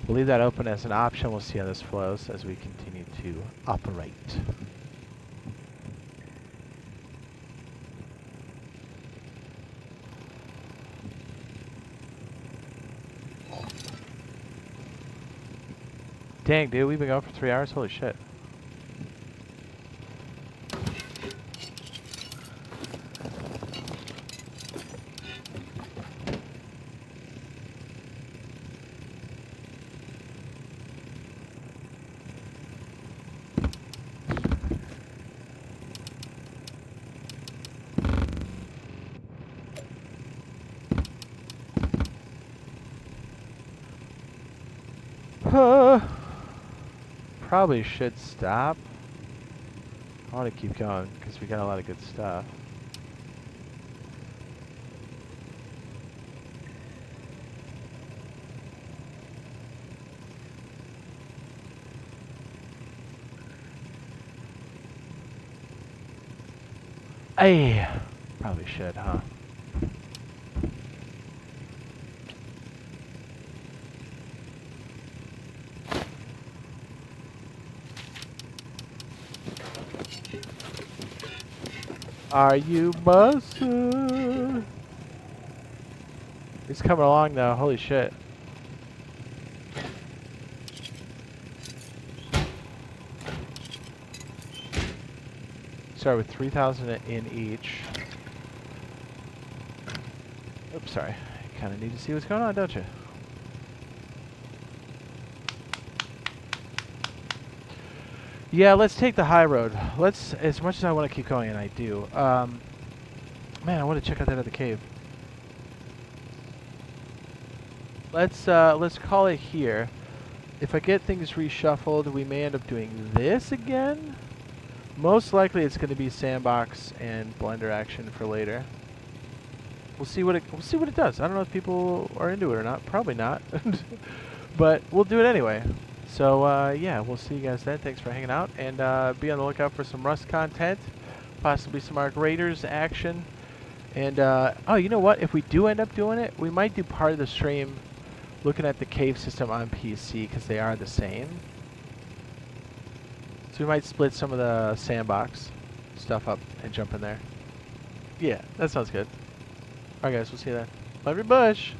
We'll leave that open as an option. We'll see how this flows as we continue to operate. Dang, dude, we've been going for 3 hours? Holy shit. Probably should stop. I want to keep going because we got a lot of good stuff. Hey, probably should, huh? Are you busted? He's coming along now. Holy shit. Start with 3,000 in each. Oops, sorry. You kind of need to see what's going on, don't you? Yeah, let's take the high road. Let's, as much as I want to keep going, and I do. Man, I want to check out that other cave. Let's call it here. If I get things reshuffled, we may end up doing this again. Most likely, it's going to be sandbox and blender action for later. We'll see what it does. I don't know if people are into it or not. Probably not, but we'll do it anyway. So yeah, we'll see you guys then. Thanks for hanging out, and be on the lookout for some Rust content, possibly some Arc Raiders action, and oh, you know what? If we do end up doing it, we might do part of the stream looking at the cave system on PC because they are the same. So we might split some of the sandbox stuff up and jump in there. Yeah, that sounds good. Alright guys, we'll see you then. Love your bush!